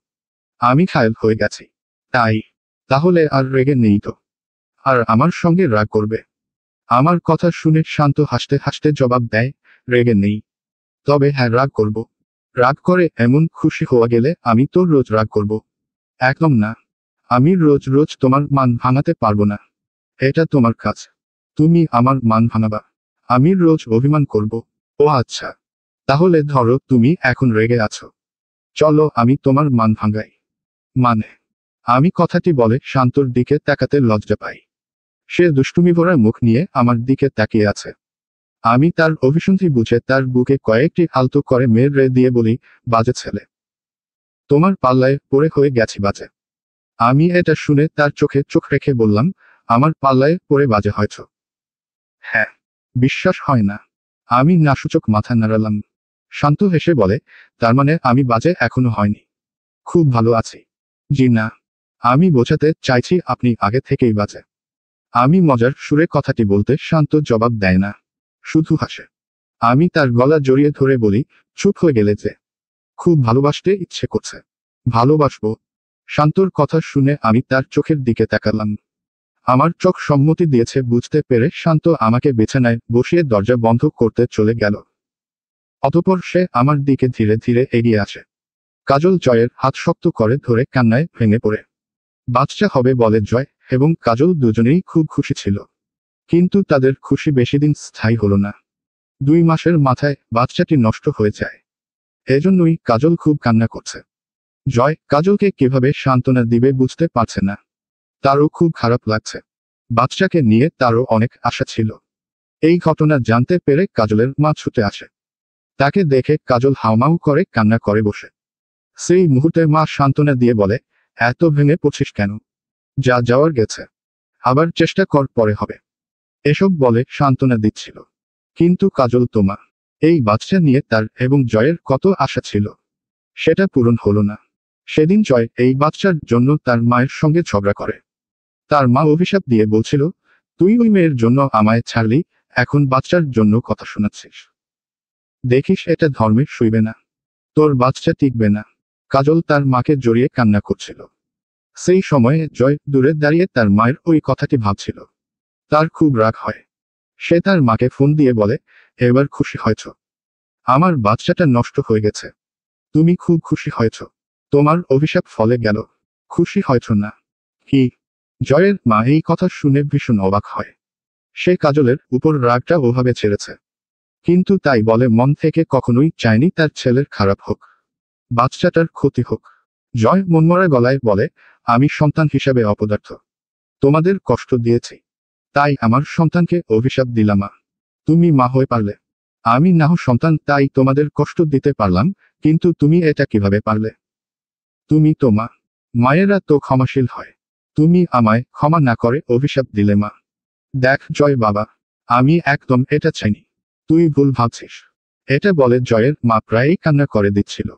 Speaker 1: আমি ঘায়েল হয়ে গেছি। তাই? তাহলে আর রেগে নেই তো? আর আমার সঙ্গে রাগ করবে? আমার কথা শুনে শান্ত হাসতে হাসতে জবাব দেয়, রেগে নেই। তবে হ্যাঁ, রাগ করব। রাগ করে এমন খুশি হওয়া গেলে আমি তো রোজ রাগ করব। একদম না। আমি রোজ রোজ তোমার মান ভাঙাতে পারবো না। এটা তোমার কাজ। তুমি আমার মান ভাঙাবা। আমি রোজ অভিমান করব। ও আচ্ছা। তাহলে ধরো তুমি এখন রেগে আছো। চলো আমি তোমার মান ভাঙাই। মানে? আমি কথাটি বলে শান্তর দিকে তাকাতে লজ্জা পাই। সে দুষ্টুমি ভরা মুখ নিয়ে আমার দিকে তাকিয়ে আছে। আমি তার অভিসন্ধি বুঝে তার বুকে কয়েকটি আলতো করে মেরে দিয়ে বলি, বাজে ছেলে। তোমার পাল্লায় পড়ে হয়ে গেছি বাজে। আমি এটা শুনে তার চোখে চোখ রেখে বললাম, আমার পাল্লায় পড়ে বাজে হয়েছ? হ্যাঁ। বিশ্বাস হয় না। আমি নাসূচক মাথা নাড়ালাম। শান্ত হেসে বলে, তার মানে আমি বাজে এখনো হয়নি? খুব ভালো আছি। জি না। আমি বোঝাতে চাইছি আপনি আগে থেকেই বাজে। আমি মজার সুরে কথাটি বলতে শান্ত জবাব দেয় না, শুধু হাসে। আমি তার গলা জড়িয়ে ধরে বলি, চুপ হয়ে গেলে যে। খুব ভালোবাসতে ইচ্ছে করছে। ভালোবাসবো? শান্তর কথা শুনে আমি তার চোখের দিকে তাকালাম। আমার চোখ সম্মতি দিয়েছে বুঝতে পেরে শান্ত আমাকে বিছানায় বসিয়ে দরজা বন্ধ করতে চলে গেল। অতঃপর সে আমার দিকে ধীরে ধীরে এগিয়ে আসে। কাজল জয়ের হাত শক্ত করে ধরে কান্নায় ভেঙে পড়ে। বাচ্চা হবে বলে জয় এবং কাজল দুজনেই খুব খুশি ছিল। কিন্তু তাদের খুশি বেশিদিন স্থায়ী হলো না। 2 মাসের মাথায় বাচ্চাটি নষ্ট হয়ে যায়। এজন্যই কাজল খুব কান্না করছে। জয় কাজলকে কিভাবে সান্ত্বনা দিবে বুঝতে পারছে না। তারও খুব খারাপ লাগছে। বাচ্চাকে নিয়ে তারও অনেক আশা ছিল। এই ঘটনা জানতে পেরে কাজলের মা ছুটে আসে। তাকে দেখে কাজল হাউমাউ করে কান্না করে বসে। সেই মুহূর্তে মা সান্ত্বনা দিয়ে বলে, এত ভেঙে পড়ছিস কেন? যা যাওয়ার গেছে। আবার চেষ্টা কর, পরে হবে। এসব বলে সান্ত্বনা দিচ্ছিল। কিন্তু কাজল তো মা। এই বাচ্চা নিয়ে তার এবং জয়ের কত আশা ছিল, সেটা পূরণ হলো না। সেদিন জয় এই বাচ্চার জন্য তার মায়ের সঙ্গে ঝগড়া করে। তার মা অভিশাপ দিয়ে বলছিল, তুই ওই মেয়ের জন্য আমায় ছাড়লি, এখন বাচ্চার জন্য কথা শোনাচ্ছিস। দেখিস এটা ধর্মে সইবে না। তোর বাচ্চা টিকবে না। কাজল তার মাকে জড়িয়ে কান্না করছিল। সেই সময়ে জয় দূরে দাঁড়িয়ে তার মায়ের ওই কথাটি ভাবছিল। তার খুব রাগ হয়। সে তার মাকে ফোন দিয়ে বলে, এবার খুশি হয়েছ? আমার বাচ্চাটা নষ্ট হয়ে গেছে। তুমি খুব খুশি হয়েছ? তোমার অভিশাপ ফলে গেল। খুশি হয়েছ না? কি? জয়ের মা এই কথা শুনে ভীষণ অবাক হয়। সে কাজলের উপর রাগটা ওভাবে ছেড়েছে, কিন্তু তাই বলে মন থেকে কখনোই চায়নি তার ছেলের খারাপ হোক, বাচ্চাটার ক্ষতি হোক। জয় মনমরা গলায় বলে, আমি সন্তান হিসাবে অপদার্থ। তোমাদের কষ্ট দিয়েছি, তাই আমার সন্তানকে অভিশাপ দিলামা। তুমি মা হয়ে পারলে। আমি নাহ সন্তান, তাই তোমাদের কষ্ট দিতে পারলাম, কিন্তু তুমি এটা কিভাবে পারলে? তুমি তো মা। মায়েরা তো ক্ষমাশীল হয়। তুমি আমায় ক্ষমা না করে অভিশাপ দিলে মা। দেখ জয় বাবা, আমি একদম এটা চাইনি। তুই ভুল ভাবছিস। এটা বলে জয়ের মা প্রায়ই কান্না করে দিচ্ছিল।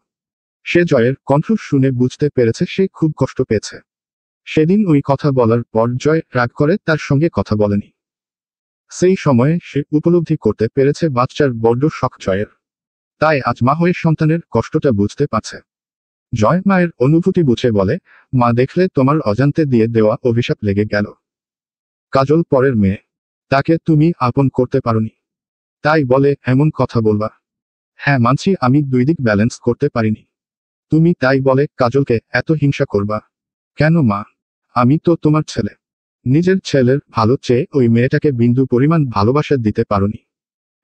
Speaker 1: সে জয়ের কণ্ঠ শুনে বুঝতে পেরেছে সে খুব কষ্ট পেয়েছে। সেদিন ওই কথা বলার পর জয় রাগ করে তার সঙ্গে কথা বলেনি। সেই সময়ে সে উপলব্ধি করতে পেরেছে বাচ্চার বড্ড শখ জয়ের। তাই আজ মা হয়ে সন্তানের কষ্টটা বুঝতে পারছে। জয় মায়ের অনুভূতি বুঝে বলে, মা দেখলে তোমার অজান্তে দিয়ে দেওয়া অভিশাপ লেগে গেল। কাজল পরের মেয়ে, তাকে তুমি আপন করতে পারোনি, তাই বলে এমন কথা বলবা? হ্যাঁ মানছি আমি 2 দিক ব্যালেন্স করতে পারিনি। তুমি তাই বলে কাজলকে এত হিংসা করবা কেন মা? আমি তো তোমার ছেলে। নিজের ছেলের ভালো চেয়ে ওই মেয়েটাকে বিন্দু পরিমাণ ভালোবাসা দিতে পারোনি।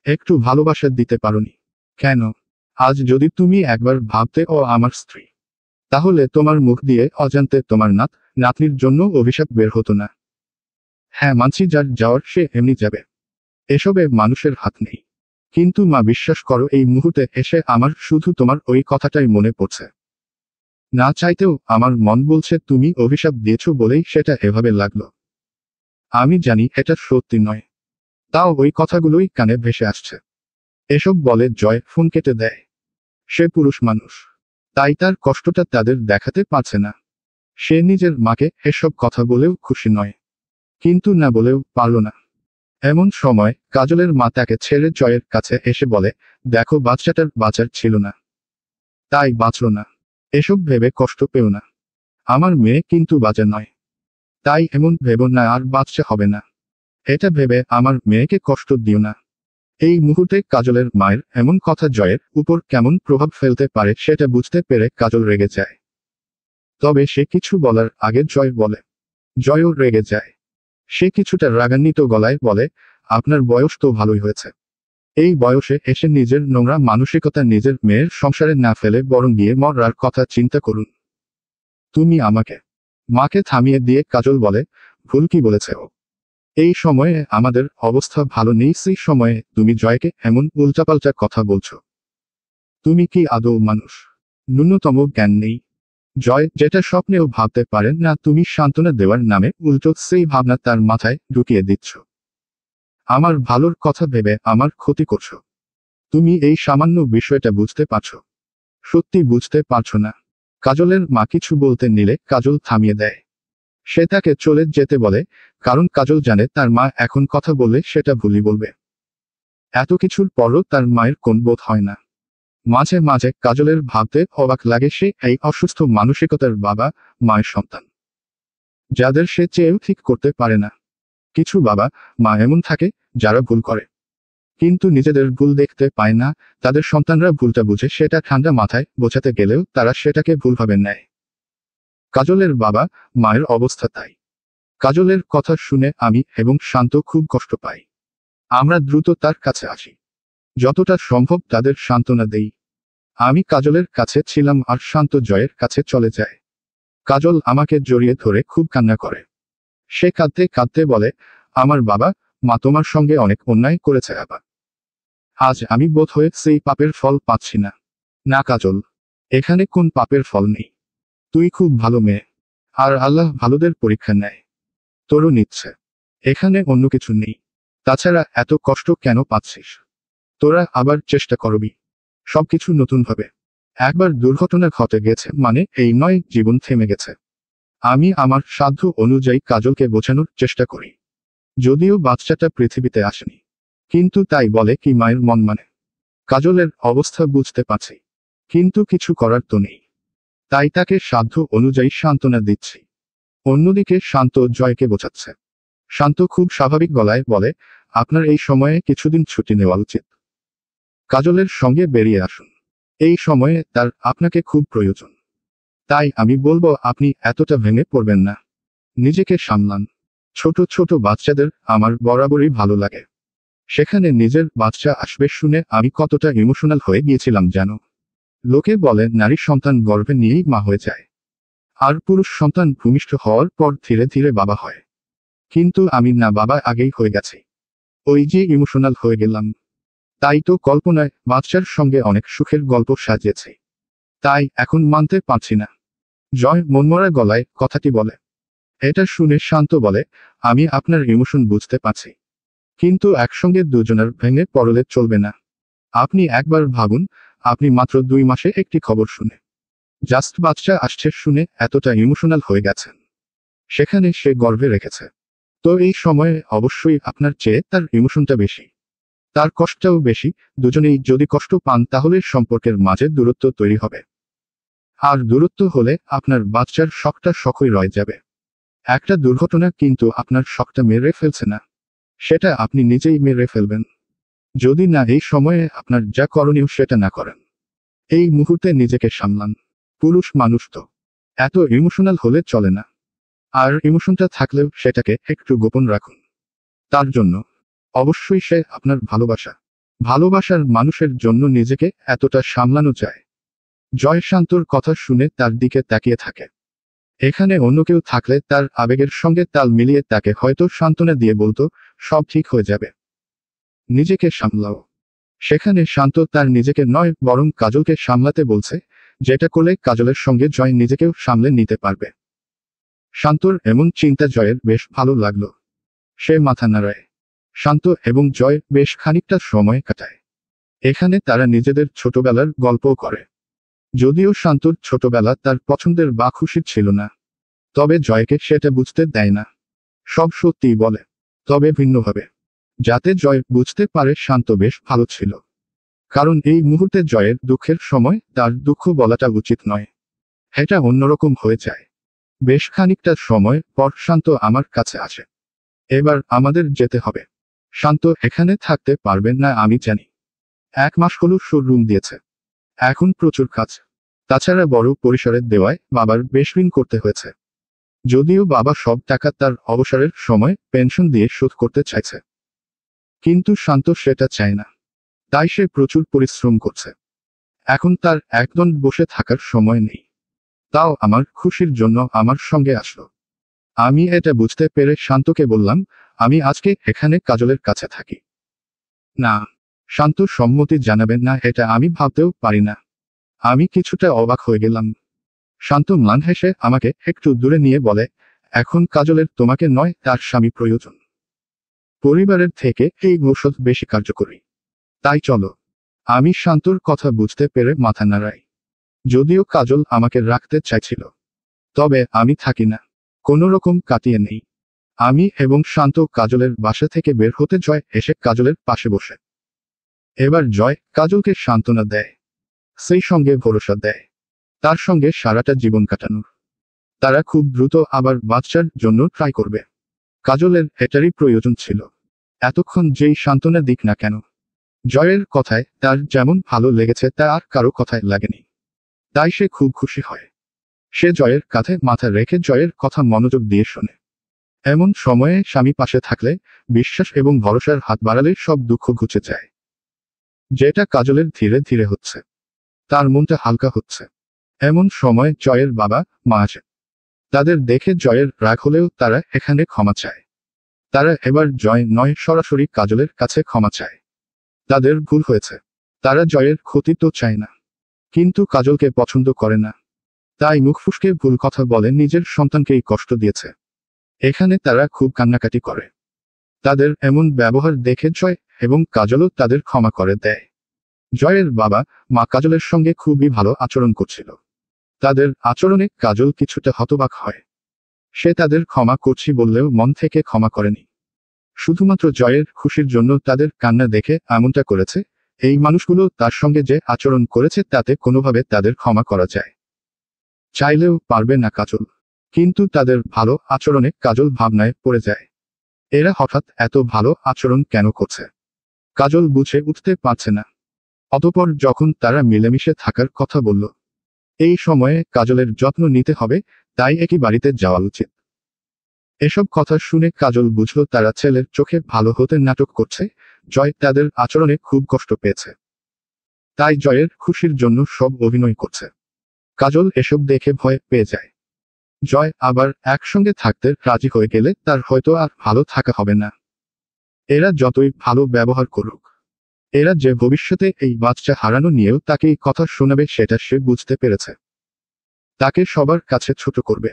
Speaker 1: একটু ভালোবাসা দিতে পারোনি কেন? আজ যদি তুমি একবার ভাবতে ও আমার স্ত্রী, তাহলে তোমার মুখ দিয়ে অজান্তে তোমার নাতনির জন্য অভিশাপ বের হতো না। হ্যাঁ মানছি যার যাওয়ার সে এমনি যাবে, এসবে মানুষের হাত নেই। কিন্তু মা বিশ্বাস করো এই মুহূর্তে এসে আমার শুধু তোমার ওই কথাটাই মনে পড়ছে। না চাইতেও আমার মন বলছে তুমি অভিশাপ দিয়েছো বলেই সেটা এভাবে লাগলো। আমি জানি এটা সত্যি নয়, তাও ওই কথাগুলোই কানে ভেসে আসছে। এসব বলে জয় ফোন কেটে দেয়। সে পুরুষ মানুষ, তাই তার কষ্টটা তাদের দেখাতে পারছে না। সে নিজের মাকে এসব কথা বলেও খুশি নয়, কিন্তু না বলেও পারল না। এমন সময় কাজলের মা তাকে ছেড়ে জয়ের কাছে এসে বলে, দেখো বাচ্চাটার বাঁচার ছিল না, তাই বাঁচল না। এসব ভেবে কষ্ট পেও না, আমার মেয়ে কিন্তু বাঁচা নয়, তাই এমন ভেবো না আর বাচ্চা হবে না। এটা ভেবে আমার মেয়েকে কষ্ট দিও না। এই মুহূর্তে কাজলের মায়ের এমন কথা জয়ের উপর কেমন প্রভাব ফেলতে পারে সেটা বুঝতে পেরে কাজল রেগে যায়। তবে সে কিছু বলার আগে জয় বলে। জয়ও রেগে যায়। সে কিছুটা রাগান্বিত গলায় বলে, আপনার বয়স তো ভালোই হয়েছে। এই বয়সে এসে নিজের নোংরা মানসিকতা নিজের মেয়ের সংসারে না ফেলে বরং গিয়ে মরার কথা চিন্তা করুন। তুমি আমাকে। মাকে থামিয়ে দিয়ে কাজল বলে, ভুল কি বলেছে ও? এই সময়ে আমাদের অবস্থা ভালো নেই, সেই সময়ে তুমি জয়কে এমন উল্টাপাল্টা কথা বলছো। তুমি কি আদৌ মানুষ? ন্যূনতম জ্ঞান নেই। জয় যেটা স্বপ্নেও ভাবতে পারেন না তুমি সান্ত্বনা দেওয়ার নামে উল্টো সেই ভাবনা তার মাথায় ঢুকিয়ে দিচ্ছ। আমার ভালোর কথা ভেবে আমার ক্ষতি করছো। তুমি এই সামান্য বিষয়টা বুঝতে পারছো? সত্যি বুঝতে পারছো না? কাজলের মা কিছু বলতে নিলে কাজল থামিয়ে দেয়। সে তাকে চলে যেতে বলে, কারণ কাজল জানে তার মা এখন কথা বললে সেটা ভুলই বলবে। এত কিছুর পরও তার মায়ের কোন বোধ হয় না। মাঝে মাঝে কাজলের ভাবতে অবাক লাগে সে এই অসুস্থ মানসিকতার বাবা মায়ের সন্তান, যাদের সে চেয়েও ঠিক করতে পারে না। কিছু বাবা মা এমন থাকে যারা ভুল করে, কিন্তু নিজেদের ভুল দেখতে পায় না। তাদের সন্তানরা ভুলটা বুঝে সেটা ঠান্ডা মাথায় বোঝাতে গেলেও তারা সেটাকে ভুলভাবে নেয়। কাজলের বাবা মায়ের অবস্থা তাই। কাজলের কথা শুনে আমি এবং শান্ত খুব কষ্ট পাই। আমরা দ্রুত তার কাছে আসি, যতটা সম্ভব তাদের সান্ত্বনা দেই। আমি কাজলের কাছে ছিলাম আর শান্ত জয়ের কাছে চলে যায়। কাজল আমাকে জড়িয়ে ধরে খুব কান্না করে। সে কাঁদতে কাঁদতে বলে, আমার বাবা মা তোমার সঙ্গে অনেক অন্যায় করেছে বাবা। আজ আমি বোধহয় সেই পাপের ফল পাচ্ছি না। না কাজল, এখানে কোন পাপের ফল নেই। তুই খুব ভালো মেয়ে, আর আল্লাহ ভালোদের পরীক্ষা নেয়, তোরও নিচ্ছে। এখানে অন্য কিছু নেই। তাছাড়া এত কষ্ট কেন পাচ্ছিস? তোরা আবার চেষ্টা করবি সবকিছু নতুনভাবে। একবার দুর্ঘটনা ঘটে গেছে মানে এই নয় জীবন থেমে গেছে। আমি আমার সাধ্য অনুযায়ী কাজলকে বোঝানোর চেষ্টা করি, যদিও বাচ্চাটা পৃথিবীতে আসেনি, কিন্তু তাই বলে কি মায়ের মন মানে। কাজলের অবস্থা বুঝতে পারছি, কিন্তু কিছু করার তো নেই, তাই তাকে সাধ্য অনুযায়ী সান্ত্বনা দিচ্ছি। অন্যদিকে শান্ত জয়কে বোঝাচ্ছে। শান্ত খুব স্বাভাবিক গলায় বলে, আপনার এই সময়ে কিছুদিন ছুটি নেওয়া উচিত। কাজলের সঙ্গে বেরিয়ে আসুন। এই সময়ে তার আপনাকে খুব প্রয়োজন। তাই আমি বলবো আপনি এতটা ভেঙে পড়বেন না, নিজেকে সামলান। ছোট ছোট বাচ্চাদের আমার বরাবরই ভালো লাগে। সেখানে নিজের বাচ্চা আসবে শুনে আমি কতটা ইমোশনাল হয়ে গিয়েছিলাম জানো। লোকে বলে নারী সন্তান গর্ভে নিয়েই মা হয়ে যায়, আর পুরুষ সন্তান ভূমিষ্ঠ হওয়ার পর ধীরে ধীরে বাবা হয়। কিন্তু আমি না, বাবা আগেই হয়ে গেছি। ওই যে ইমোশনাল হয়ে গেলাম। তাই তো কল্পনায় বাচ্চার সঙ্গে অনেক সুখের গল্প সাজিয়েছি। তাই এখন মানতে পারছি না। জয় মনমরা গলায় কথাটি বলে। এটা শুনে শান্ত বলে, আমি আপনার ইমোশন বুঝতে পারছি, কিন্তু একসঙ্গে দুজনের ভেঙে পড়লে চলবে না। আপনি একবার ভাবুন, আপনি মাত্র 2 মাসে একটি খবর শুনে জাস্ট বাচ্চা আসছে শুনে এতটা ইমোশনাল হয়ে গেছেন। সেখানে সে গর্ভে রেখেছে। তো এই সময়ে অবশ্যই আপনার চেয়ে তার ইমোশনটা বেশি, তার কষ্টটাও বেশি। দুজনেই যদি কষ্ট পান তাহলে সম্পর্কের মাঝে দূরত্ব তৈরি হবে। আর দূরত্ব হলে আপনার বাচ্চার শখটা শখই রয়ে যাবে। একটা দুর্ঘটনা কিন্তু আপনার শখটা মেরে ফেলছে না, সেটা আপনি নিজেই মেরে ফেলবেন, যদি না এই সময়ে আপনার যা করণীয় সেটা না করেন। এই মুহূর্তে নিজেকে সামলান। পুরুষ মানুষ তো এত ইমোশনাল হলে চলে না। আর ইমোশনটা থাকলেও সেটাকে একটু গোপন রাখুন। তার জন্য অবশ্যই সে আপনার ভালোবাসা। ভালোবাসার মানুষের জন্য নিজেকে এতটা সামলানো যায়। জয় শান্তর কথা শুনে তার দিকে তাকিয়ে থাকে। এখানে অন্য কেউ থাকলে তার আবেগের সঙ্গে তাল মিলিয়ে তাকে হয়তো সান্ত্বনা দিয়ে বলতো, সব ঠিক হয়ে যাবে, নিজেকে সামলাও। সেখানে শান্ত তার নিজেকে নয় বরং কাজলকে সামলাতে বলছে, যেটা করলে কাজলের সঙ্গে জয় নিজেকেও সামলে নিতে পারবে। শান্তর এমন চিন্তা জয়ের বেশ ভালো লাগলো। সে মাথা নাড়ায়। শান্ত এবং জয় বেশ খানিকটা সময় কাটায়। এখানে তারা নিজেদের ছোটবেলার গল্পও করে। যদিও শান্তর ছোটবেলা তার পছন্দের বা খুশির ছিল না। তবে জয়কে সেটা বুঝতে দেয় না। সব সত্যিই বলে, তবে ভিন্নভাবে, যাতে জয় বুঝতে পারে শান্ত বেশ ভালো ছিল। কারণ এই মুহূর্তে জয়ের দুঃখের সময় তার দুঃখ বলাটা উচিত নয়। এটা অন্যরকম হয়ে যায়। বেশ খানিকটা সময় পর শান্ত আমার কাছে আসে। এবার আমাদের যেতে হবে। শান্ত এখানে থাকতে পারবেন না আমি জানি। 1 মাস হলো শোরুম দিয়েছে। এখন প্রচুর কাজ। তাছাড়া বড় পরিসরের দেওয়ায় বাবার বেশ ঋণ করতে হয়েছে। যদিও বাবা সব টাকা তার অবসরের সময় পেনশন দিয়ে শোধ করতে চাইছে, কিন্তু শান্ত সেটা চায় না। তাই সে প্রচুর পরিশ্রম করছে। এখন তার একদম বসে থাকার সময় নেই। তাও আমার খুশির জন্য আমার সঙ্গে আসলো। আমি এটা বুঝতে পেরে শান্তকে বললাম, আমি আজকে এখানে কাজলের কাছে থাকি। না, শান্ত সম্মতি জানাবেন না এটা আমি ভাবতেও পারি না। আমি কিছুটা অবাক হয়ে গেলাম। শান্ত ম্লান হেসে আমাকে একটু দূরে নিয়ে বলে, এখন কাজলের তোমাকে নয়, তার স্বামী প্রয়োজন। পরিবারের থেকে এই ঔষধ বেশি কার্যকরী। তাই চলো। আমি শান্তর কথা বুঝতে পেরে মাথা নাড়াই। যদিও কাজল আমাকে রাখতে চাইছিল, তবে আমি থাকি না। কোনো রকম কাটিয়ে নেই। আমি এবং শান্ত কাজলের বাসা থেকে বের হতে জয় এসে কাজলের পাশে বসে। এবার জয় কাজলকে সান্ত্বনা দেয়, সেই সঙ্গে ভরসা দেয় তার সঙ্গে সারাটা জীবন কাটানোর। তারা খুব দ্রুত আবার বাচ্চার জন্য ট্রাই করবে। কাজলের এটারই প্রয়োজন ছিল। এতক্ষণ যেই সান্ত্বনা দিক না কেন, জয়ের কথায় তার যেমন ভালো লেগেছে তা আর কারো কথায় লাগেনি। তাই সে খুব খুশি হয়। সে জয়ের কাঁধে মাথা রেখে জয়ের কথা মনোযোগ দিয়ে শোনে। এমন সময়ে স্বামী পাশে থাকলে, বিশ্বাস এবং ভরসার হাত বাড়ালে সব দুঃখ ঘুচে যায়। যেটা কাজলের ধীরে ধীরে হচ্ছে। তার মনটা হালকা হচ্ছে। এমন সময় জয়ের বাবা মা আসে। তাদের দেখে জয়ের রাগ হলেও তারা এখানে ক্ষমা চায়। তারা এবার জয় নয়, সরাসরি কাজলের কাছে ক্ষমা চায়। তাদের ভুল হয়েছে। তারা জয়ের ক্ষতি তো চায় না, কিন্তু কাজলকে পছন্দ করে না। তাই মুখ ফুসকে ভুল কথা বলে নিজের সন্তানকেই কষ্ট দিয়েছে। এখানে তারা খুব কান্নাকাটি করে। তাদের এমন ব্যবহার দেখে জয় এবং কাজলও তাদের ক্ষমা করে দেয়। জয়ের বাবা মা কাজলের সঙ্গে খুবই ভালো আচরণ করছিল। তাদের আচরণে কাজল কিছুটা হতবাক হয়। সে তাদের ক্ষমা করছি বললেও মন থেকে ক্ষমা করেনি। শুধুমাত্র জয়ের খুশির জন্য তাদের কান্না দেখে এমনটা করেছে। এই মানুষগুলো তার সঙ্গে যে আচরণ করেছে তাতে কোনোভাবে তাদের ক্ষমা করা যায় চাইলেও পারবে না কাজল। কিন্তু তাদের ভালো আচরণে কাজল ভাবনায় পড়ে যায়। এরা হঠাৎ এত ভালো আচরণ কেন করছে? কাজল বুঝে উঠতে পারছে না। অতঃপর যখন তারা মিলেমিশে থাকার কথা বলল, এই সময়ে কাজলের যত্ন নিতে হবে, তাই একই বাড়িতে যাওয়া উচিত। এসব কথা শুনে কাজল বুঝল তারা ছেলের চোখে ভালো হতে নাটক করছে। জয় তাদের আচরণে খুব কষ্ট পেয়েছে, তাই জয়ের খুশির জন্য সব অভিনয় করছে। কাজল এসব দেখে ভয় পেয়ে যায়। জয় আবার একসঙ্গে থাকতে রাজি হয়ে গেলে তার হয়তো আর ভালো থাকা হবে না। এরা যতই ভালো ব্যবহার করুক, এরা যে ভবিষ্যতে এই বাচ্চা হারানো নিয়েও তাকে এই কথা শোনাবে সেটা সে বুঝতে পেরেছে। তাকে সবার কাছে ছোট করবে।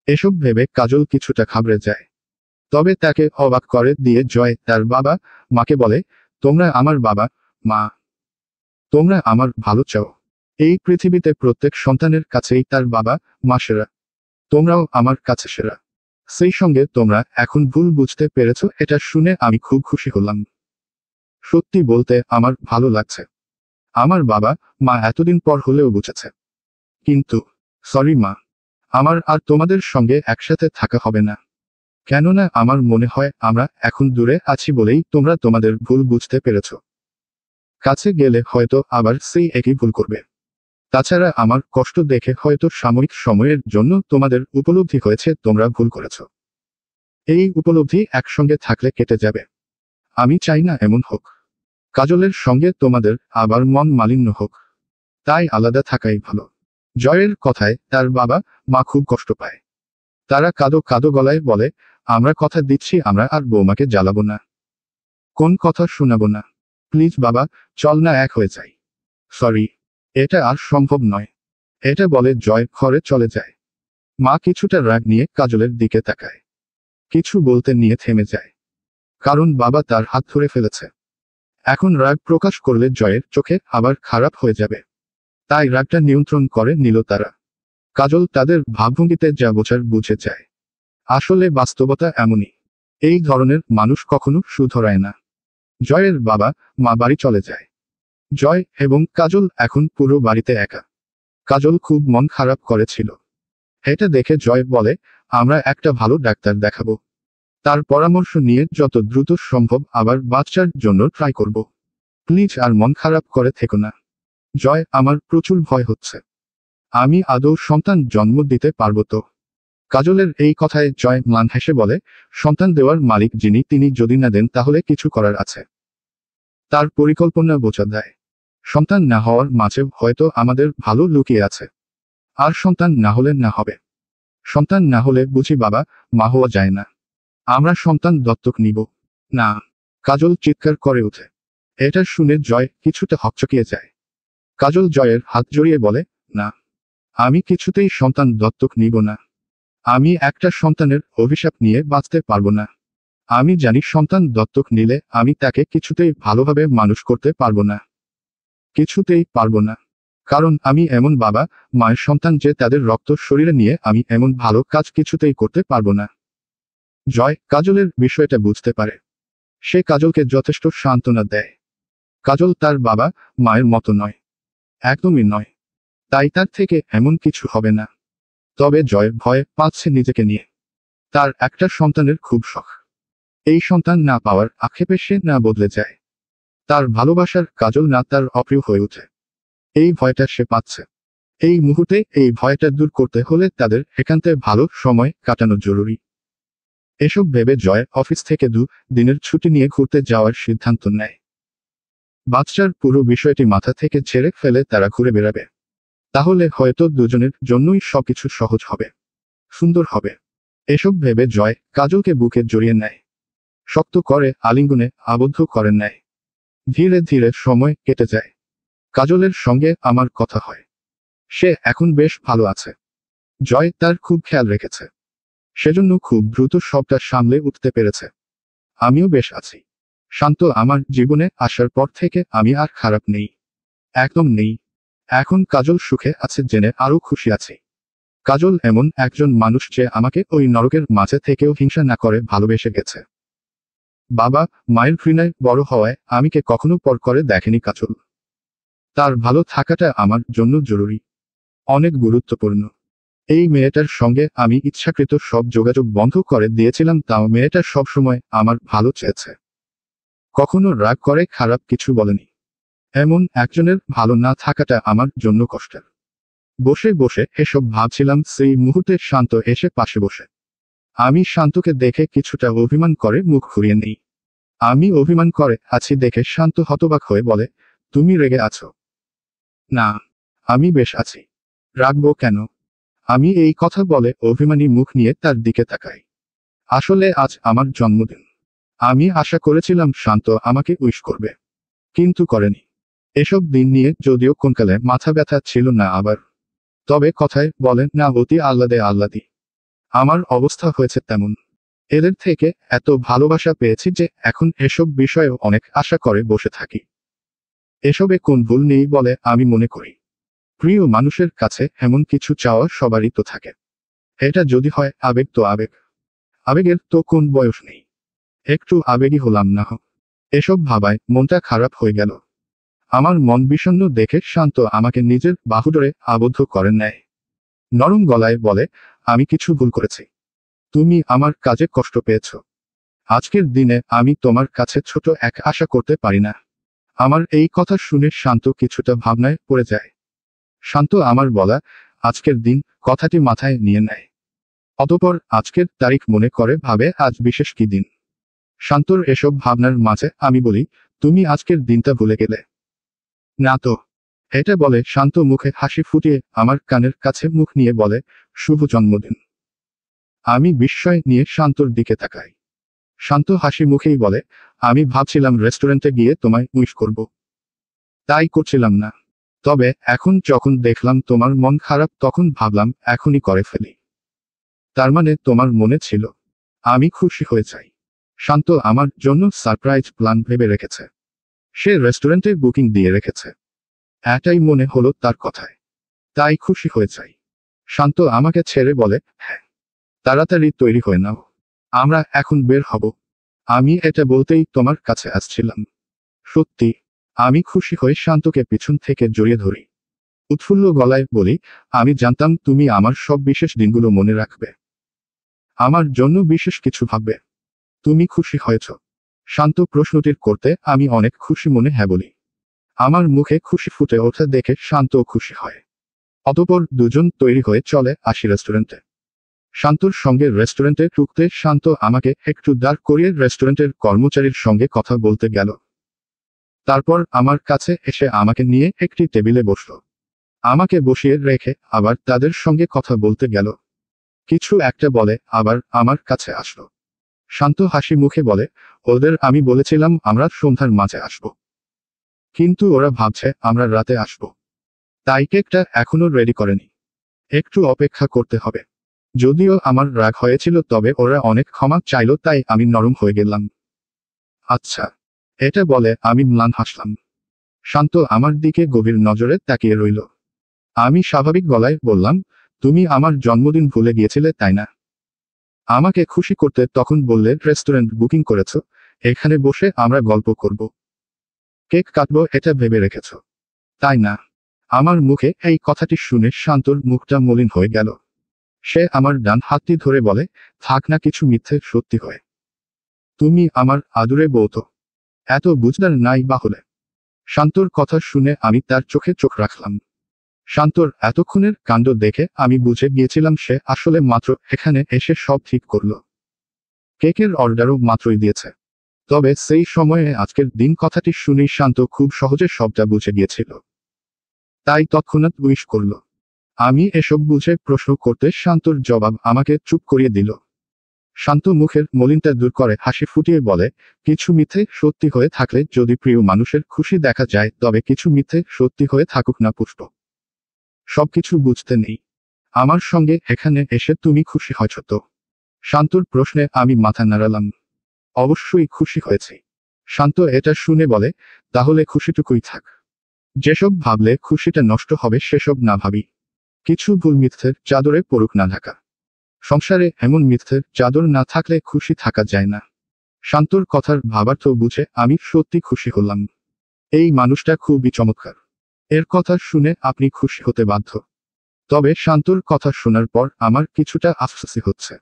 Speaker 1: এসব ভেবে কাজল কিছুটা ঘাবড়ে যায়। তবে তাকে অবাক করে দিয়ে জয় তার বাবা মাকে বলে, তোমরা আমার বাবা মা, তোমরা আমার ভালো চাও। এই পৃথিবীতে প্রত্যেক সন্তানের কাছেই তার বাবা মা সেরা। তোমরাও আমার কাছে সেরা। সেই সঙ্গে তোমরা এখন ভুল বুঝতে পেরেছ, এটা শুনে আমি খুব খুশি হলাম। সত্যি বলতে আমার ভালো লাগছে। আমার বাবা মা এতদিন পর হলেও বুঝেছে। কিন্তু সরি মা, আমার আর তোমাদের সঙ্গে একসাথে থাকা হবে না। কেননা আমার মনে হয় আমরা এখন দূরে আছি বলেই তোমরা তোমাদের ভুল বুঝতে পেরেছ। কাছে গেলে হয়তো আবার সেই একই ভুল করবে। তাছাড়া আমার কষ্ট দেখে হয়তো সাময়িক সময়ের জন্য তোমাদের উপলব্ধি হয়েছে তোমরা ভুল করেছ। এই উপলব্ধি একসঙ্গে থাকলে কেটে যাবে। আমি চাই না এমন হোক। কাজলের সঙ্গে তোমাদের আবার মন মালিন্য হোক। তাই আলাদা থাকাই ভালো। জয়ের কথায় তার বাবা মা খুব কষ্ট পায়। তারা কাঁদো কাঁদো গলায় বলে, আমরা কথা দিচ্ছি আমরা আর বৌমাকে জ্বালাবো না। কোন কথা শোনাবো না। প্লিজ বাবা, চল না এক হয়ে যাই। সরি, এটা আর সম্ভব নয়। এটা বলে জয় ঘরে চলে যায়। মা কিছুটা রাগ নিয়ে কাজলের দিকে তাকায়। কিছু বলতে নিয়ে থেমে যায়। কারণ বাবা তার হাত ধরে ফেলেছে। এখন রাগ প্রকাশ করলে জয়ের চোখে আবার খারাপ হয়ে যাবে। তাই রাগটা নিয়ন্ত্রণ করে নিল তারা। কাজল তাদের ভাবভঙ্গিতে যা বোঝার বুঝে যায়। আসলে বাস্তবতা এমনই। এই ধরনের মানুষ কখনো শুধরায় না। জয়ের বাবা মা বাড়ি চলে যায়। জয় এবং কাজল এখন পুরো বাড়িতে একা। কাজল খুব মন খারাপ করেছিল। এটা দেখে জয় বলে, আমরা একটা ভালো ডাক্তার দেখাবো। তার পরামর্শ নিয়ে যত দ্রুত সম্ভব আবার বাচ্চার জন্য ট্রাই করব। প্লিজ আর মন খারাপ করে থেকো না। জয়, আমার প্রচুর ভয় হচ্ছে। আমি আদৌ সন্তান জন্ম দিতে পারবো তো? কাজলের এই কথায় জয় ম্লান হেসে বলে, সন্তান দেওয়ার মালিক যিনি তিনি যদি না দেন তাহলে কিছু করার আছে। তার পরিকল্পনা বোঝা দেয়। সন্তান না হওয়ার মাঝে হয়তো আমাদের ভালো লুকিয়ে আছে। আর সন্তান না হলে না হবে। সন্তান না হলে বুঝি বাবা মা হওয়া যায় না। আমরা সন্তান দত্তক নিব না। কাজল চিৎকার করে ওঠে। এটা শুনে জয় কিছুটা হকচকিয়ে যায়। কাজল জয়ের হাত জড়িয়ে বলে, না, আমি কিছুতেই সন্তান দত্তক নিব না। আমি একটা সন্তানের অভিশাপ নিয়ে বাঁচতে পারবো না। আমি জানি সন্তান দত্তক নিলে আমি তাকে কিছুতেই ভালোভাবে মানুষ করতে পারবো না। কিছুতেই পারবো না। কারণ আমি এমন বাবা মায়ের সন্তান যে তাদের রক্ত শরীরে নিয়ে আমি এমন ভালো কাজ কিছুতেই করতে পারবো না। জয় কাজলের বিষয়টা বুঝতে পারে। সে কাজলকে যথেষ্ট সান্ত্বনা দেয়। কাজল তার বাবা মায়ের মতো নয়। একদমই নয়। তাই তার থেকে এমন কিছু হবে না। তবে জয় ভয় পাচ্ছে নিজেকে নিয়ে। তার একটা সন্তানের খুব শখ। এই সন্তান না পাওয়ার আক্ষেপে সে না বদলে যায়। তার ভালোবাসার কাজল না তার অপ্রিয় হয়ে ওঠে। এই ভয়টা সে পাচ্ছে। এই মুহূর্তে এই ভয়টা দূর করতে হলে তাদের একান্তে ভালো সময় কাটানো জরুরি। এসব ভেবে জয় অফিস থেকে 2 দিনের ছুটি নিয়ে ঘুরতে যাওয়ার সিদ্ধান্ত নেয়। বাচ্চার পুরো বিষয়টি মাথা থেকে ছেড়ে ফেলে তারা ঘুরে বেড়াবে। তাহলে হয়তো দুজনের জন্যই সবকিছু সহজ হবে, সুন্দর হবে। এসব ভেবে জয় কাজলকে বুকে জড়িয়ে নেয়। শক্ত করে আলিঙ্গনে আবদ্ধ করে নেয়। ধীরে ধীরে সময় কেটে যায়। কাজলের সঙ্গে আমার কথা হয়। সে এখন বেশ ভালো আছে। জয় তার খুব খেয়াল রেখেছে। সেজন্য খুব দ্রুত সবটা সামলে উঠতে পেরেছে। আমিও বেশ আছি। শান্ত আমার জীবনে আসার পর থেকে আমি আর খারাপ নেই। একদম নেই। এখন কাজল সুখে আছে জেনে আরো খুশি আছি। কাজল এমন একজন মানুষ যে আমাকে ওই নরকের মাঝে থেকেও হিংসা না করে ভালোবেসে গেছে। বাবা মায়ের ঘৃণায় বড় হওয়ায় আমিকে কখনো পর করে দেখেনি কাজল। তার ভালো থাকাটা আমার জন্য জরুরি, অনেক গুরুত্বপূর্ণ। এই মেয়েটার সঙ্গে আমি ইচ্ছাকৃত সব যোগাযোগ বন্ধ করে দিয়েছিলাম, তাও মেয়েটা সবসময় আমার ভালো চেয়েছে। কখনো রাগ করে খারাপ কিছু বলেনি। এমন একজনের ভালো না থাকাটা আমার জন্য কষ্টের। বসে বসে এসব ভাবছিলাম সেই মুহূর্তে শান্ত এসে পাশে বসে। আমি শান্তকে দেখে কিছুটা অভিমান করে মুখ ঘুরিয়ে নেই। আমি অভিমান করে আছি দেখে শান্ত হতবাক হয়ে বলে, তুমি রেগে আছো? না, আমি বেশ আছি। রাগবো কেন? আমি এই কথা বলে অভিমানী মুখ নিয়ে তার দিকে তাকাই। আসলে আজ আমার জন্মদিন। আমি আশা করেছিলাম শান্ত আমাকে উইশ করবে, কিন্তু করেনি। এসব দিন নিয়ে যদিও কোনকালে মাথা ব্যথা ছিল না আবার, তবে কথায় বলেন না অতি আহ্লাদে। আমার অবস্থা হয়েছে তেমন। এদের থেকে এত ভালোবাসা পেয়েছি যে এখন এসব বিষয়েও অনেক আশা করে বসে থাকি। এসবে কোন ভুল নেই বলে আমি মনে করি। প্রিয় মানুষের কাছে এমন কিছু চাওয়া সবারই তো থাকে। এটা যদি হয় আবেগ তো আবেগ। আবেগের তো কোন বয়স নেই। একটু আবেগী হলাম না। এসব ভাবায় মনটা খারাপ হয়ে গেল। আমার মন বিষণ্ণ দেখে শান্ত আমাকে নিজের বাহুডোরে আবদ্ধ করে নেয়। নরম গলায় বলে, আমি কিছু ভুল করেছি। তুমি আমার কাজে কষ্ট পেয়েছ। আজকের দিনে আমি তোমার কাছে ছোট এক আশা করতে পারি না। আমার এই কথা শুনে শান্ত কিছুটা ভাবনায় পড়ে যায়। শান্ত আমার বলা আজকের দিন কথাটি মাথায় নিয়ে নেয়। অতঃপর আজকের তারিখ মনে করে ভাবে আজ বিশেষ কি দিন। শান্তর এসব ভাবনার মাঝে আমি বলি, তুমি আজকের দিনটা ভুলে গেলে? না তো। এটা বলে শান্ত মুখে হাসি ফুটিয়ে আমার কানের কাছে মুখ নিয়ে বলে, শুভ জন্মদিন। আমি বিস্ময় নিয়ে শান্তর দিকে তাকাই। শান্ত হাসি মুখেই বলে, আমি ভাবছিলাম রেস্টুরেন্টে গিয়ে তোমায় উইশ করব। তাই করছিলাম না। তবে এখন যখন দেখলাম তোমার মন খারাপ তখন ভাবলাম এখনই করে ফেলি। তার মানে তোমার মনে ছিল। আমি খুশি হয়ে যাই। শান্ত আমার জন্য সারপ্রাইজ প্ল্যান ভেবে রেখেছে। সে রেস্টুরেন্টে বুকিং দিয়ে রেখেছে। এটাই মনে হলো তার কথায়। তাই খুশি হয়ে যাই। শান্ত আমাকে ছেড়ে বলে, হ্যাঁ, তাড়াতাড়ি তৈরি হয়ে নাও, আমরা এখন বের হব। আমি এটা বলতেই তোমার কাছে আসছিলাম। সত্যি? আমি খুশি হয়ে শান্তকে পিছন থেকে জড়িয়ে ধরি। উৎফুল্ল গলায় বলি, আমি জানতাম তুমি আমার সব বিশেষ দিনগুলো মনে রাখবে, আমার জন্য বিশেষ কিছু ভাববে। তুমি খুশি হয়েছ? শান্ত প্রশ্নটির করতে আমি অনেক খুশি মনে হ্যাঁ বলি। আমার মুখে খুশি ফুটে ওঠা দেখে শান্তও খুশি হয়। অতঃপর দুজন তৈরি হয়ে চলে আসি রেস্টুরেন্টে। শান্তর সঙ্গে রেস্টুরেন্টে ঢুকতে শান্ত আমাকে একটু দাঁড় করিয়ে রেস্টুরেন্টের কর্মচারীর সঙ্গে কথা বলতে গেল। তারপর আমার কাছে এসে আমাকে নিয়ে একটি টেবিলে বসল। আমাকে বসিয়ে রেখে আবার তাদের সঙ্গে কথা বলতে গেল। কিছু একটা বলে আবার আমার কাছে আসলো। শান্ত হাসি মুখে বলে, ওদের আমি বলেছিলাম আমরা সন্ধ্যার মাঝে আসব, কিন্তু ওরা ভাবছে আমরা রাতে আসব, তাই কেকটা এখনো রেডি করেনি, একটু অপেক্ষা করতে হবে। যদিও আমার রাগ হয়েছিল, তবে ওরা অনেক ক্ষমা চাইলো, তাই আমি নরম হয়ে গেলাম। আচ্ছা, এটা বলে আমি ম্লান হাসলাম। শান্ত আমার দিকে গভীর নজরে তাকিয়ে রইল। আমি স্বাভাবিক গলায় বললাম, তুমি আমার জন্মদিন ভুলে গিয়েছিলে তাই না? আমাকে খুশি করতে তখন বললে রেস্টুরেন্ট বুকিং করেছ, এখানে বসে আমরা গল্প করব, কেক কাটবো এটা ভেবে রেখেছ, তাই না? আমার মুখে এই কথাটি শুনে শান্তর মুখটা মলিন হয়ে গেল। সে আমার ডান হাতটি ধরে বলে, থাক না কিছু মিথ্যে সত্যি হয়। তুমি আমার আদুরে বউ তো, এত বুঝদার নাই বা হলে। শান্তর কথা শুনে আমি তার চোখে চোখ রাখলাম। শান্তর এতক্ষণের কাণ্ড দেখে আমি বুঝে গিয়েছিলাম সে আসলে মাত্র এখানে এসে সব ঠিক করল। কেকের অর্ডারও মাত্রই দিয়েছে। তবে সেই সময়ে আজকের দিন কথাটি শুনেই শান্ত খুব সহজে সবটা বুঝে গিয়েছিল, তাই তৎক্ষণাৎ উইশ করল। আমি এসব বুঝে প্রশ্ন করতে শান্তর জবাব আমাকে চুপ করিয়ে দিল। শান্ত মুখের মলিনতা দূর করে হাসি ফুটিয়ে বলে, কিছু মিথ্যে সত্যি হয়ে থাকলে যদি প্রিয় মানুষের খুশি দেখা যায়, তবে কিছু মিথ্যে সত্যি হয়ে থাকুক না পুষ্প, সবকিছু বুঝতে নেই। আমার সঙ্গে এখানে এসে তুমি খুশি হয়েছ তো? শান্তর প্রশ্নে আমি মাথা নাড়ালাম। অবশ্যই খুশি হয়েছি। শান্ত এটা শুনে বলে, তাহলে খুশিটুকুই থাক। যেসব ভাবলে খুশিটা নষ্ট হবে সেসব না ভাবি। কিছু ভুল মিথ্যের চাদরে পড়ুক না ঢাকা। সংসারে এমন মিথ্যের চাদর না থাকলে খুশি থাকা যায় না। শান্তর কথার ভাবার্থ বুঝে আমি সত্যি খুশি হলাম। এই মানুষটা খুবই চমৎকার। এর কথা শুনে আপনি খুশি হতে বাধ্য। তবে শান্তর কথা শোনার পর আমার কিছুটা আফসোসই হচ্ছে।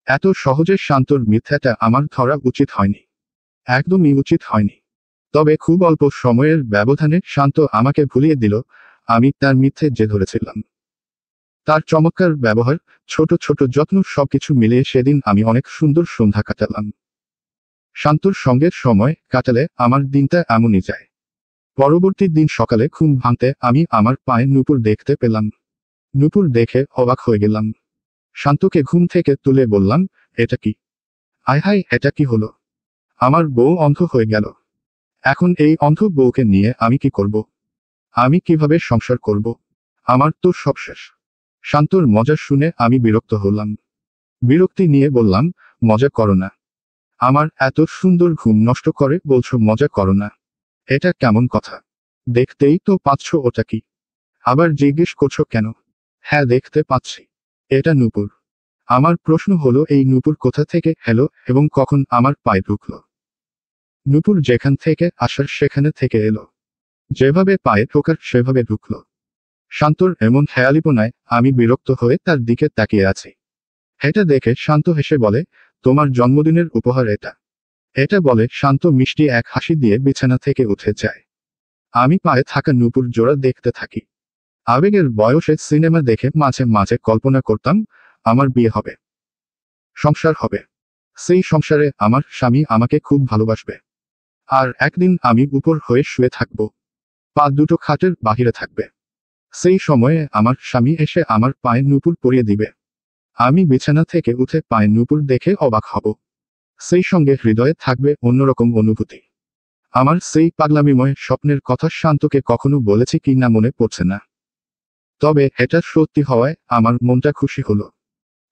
Speaker 1: এত সহজে শান্তর মিথ্যাটা আমার ধরা উচিত হয়নি, একদমই উচিত হয়নি। তবে খুব অল্প সময়ের ব্যবধানে শান্ত আমাকে ভুলিয়ে দিল আমি তার মিথ্যে যে ধরেছিলাম। তার চমৎকার ব্যবহার, ছোট ছোট যত্ন সবকিছু মিলিয়ে সেদিন আমি অনেক সুন্দর সন্ধ্যা কাটালাম। শান্তর সঙ্গে সময় কাটালে আমার দিনটা এমনই যায়। পরবর্তী দিন সকালে ঘুম ভাঙতে আমি আমার পায়ে নূপুর দেখতে পেলাম। নূপুর দেখে অবাক হয়ে গেলাম। শান্তকে ঘুম থেকে তুলে বললাম, এটা কি? আয় হায়, এটা কি হলো? আমার বউ অন্ধ হয়ে গেল। এখন এই অন্ধ বউকে নিয়ে আমি কি করব? আমি কিভাবে সংসার করব? আমার তো সব শেষ। শান্তর মজা শুনে আমি বিরক্ত হলাম। বিরক্তি নিয়ে বললাম, মজা করো না। আমার এত সুন্দর ঘুম নষ্ট করে বলছো মজা করো না? এটা কেমন কথা? দেখতেই তো পাচ্ছ ওটা কি। আবার জিজ্ঞেস করছো কেন? হ্যাঁ, দেখতে পাচ্ছি। এটা নূপুর। আমার প্রশ্ন হলো, এই নূপুর কোথা থেকে এলো এবং কখন আমার পায়ে ঢুকলো? নূপুর যেখান থেকে আসার সেখানে থেকে এলো, যেভাবে পায়ে ঢোকার সেভাবে ঢুকলো। শান্তর এমন হেয়ালিপনায় আমি বিরক্ত হয়ে তার দিকে তাকিয়ে আছি। এটা দেখে শান্ত হেসে বলে, তোমার জন্মদিনের উপহার এটা। এটা বলে শান্ত মিষ্টি এক হাসি দিয়ে বিছানা থেকে উঠে যায়। আমি পায়ে থাকা নূপুর জোড়া দেখতে থাকি। আবেগের বয়সে সিনেমা দেখে মাঝে মাঝে কল্পনা করতাম আমার বিয়ে হবে, সংসার হবে। সেই সংসারে আমার স্বামী আমাকে খুব ভালোবাসবে। আর একদিন আমি উপর হয়ে শুয়ে থাকব, পা দুটো খাটের বাহিরে থাকবে। সেই সময়ে আমার স্বামী এসে আমার পায়ে নূপুর পরিয়ে দিবে। আমি বিছানা থেকে উঠে পায়ে নূপুর দেখে অবাক হব। সেই সঙ্গে হৃদয়ে থাকবে অন্যরকম অনুভূতি। আমার সেই পাগলামিময় স্বপ্নের কথা শান্তকে কখনো বলেছি কি না মনে পড়ছে না। তবে এটা সত্যি হওয়ায় আমার মনটা খুশি হলো।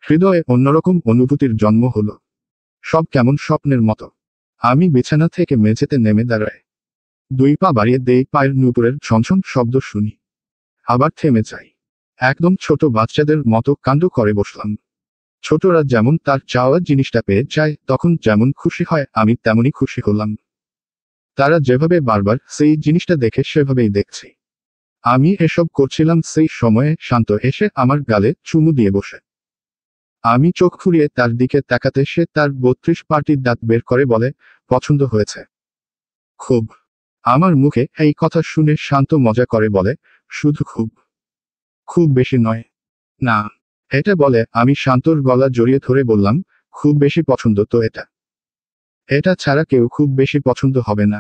Speaker 1: হৃদয়ে অন্যরকম অনুভূতির জন্ম হলো। সব কেমন স্বপ্নের মতো। আমি বিছানা থেকে মেঝেতে নেমে দাঁড়াই। দুই পা বাড়িয়ে দেই, পায়ের নূপুরের ঝনঝন শব্দ শুনি। আবার থেমে যাই। একদম ছোট বাচ্চাদের মতো কাণ্ড করে বসলাম। ছোটরা যেমন তার চাওয়া জিনিসটা পেয়ে যায় তখন যেমন খুশি হয় আমি তেমনই খুশি হলাম। তারা যেভাবে বারবার সেই জিনিসটা দেখে সেভাবেই দেখছি। আমি এসব করছিলাম সেই সময়ে শান্ত এসে আমার গালে চুমু দিয়ে বসে। আমি চোখ ঘুরিয়ে তার দিকে তাকাতে সে তার 32 পাটির দাঁত বের করে বলে, পছন্দ হয়েছে। খুব। আমার মুখে এই কথা শুনে শান্ত মজা করে বলে, শুধু খুব। খুব বেশি নয়। না। এটা বলে আমি শান্তর গলা জড়িয়ে ধরে বললাম, খুব বেশি পছন্দ তো এটা। এটা ছাড়া কেউ খুব বেশি পছন্দ হবে না।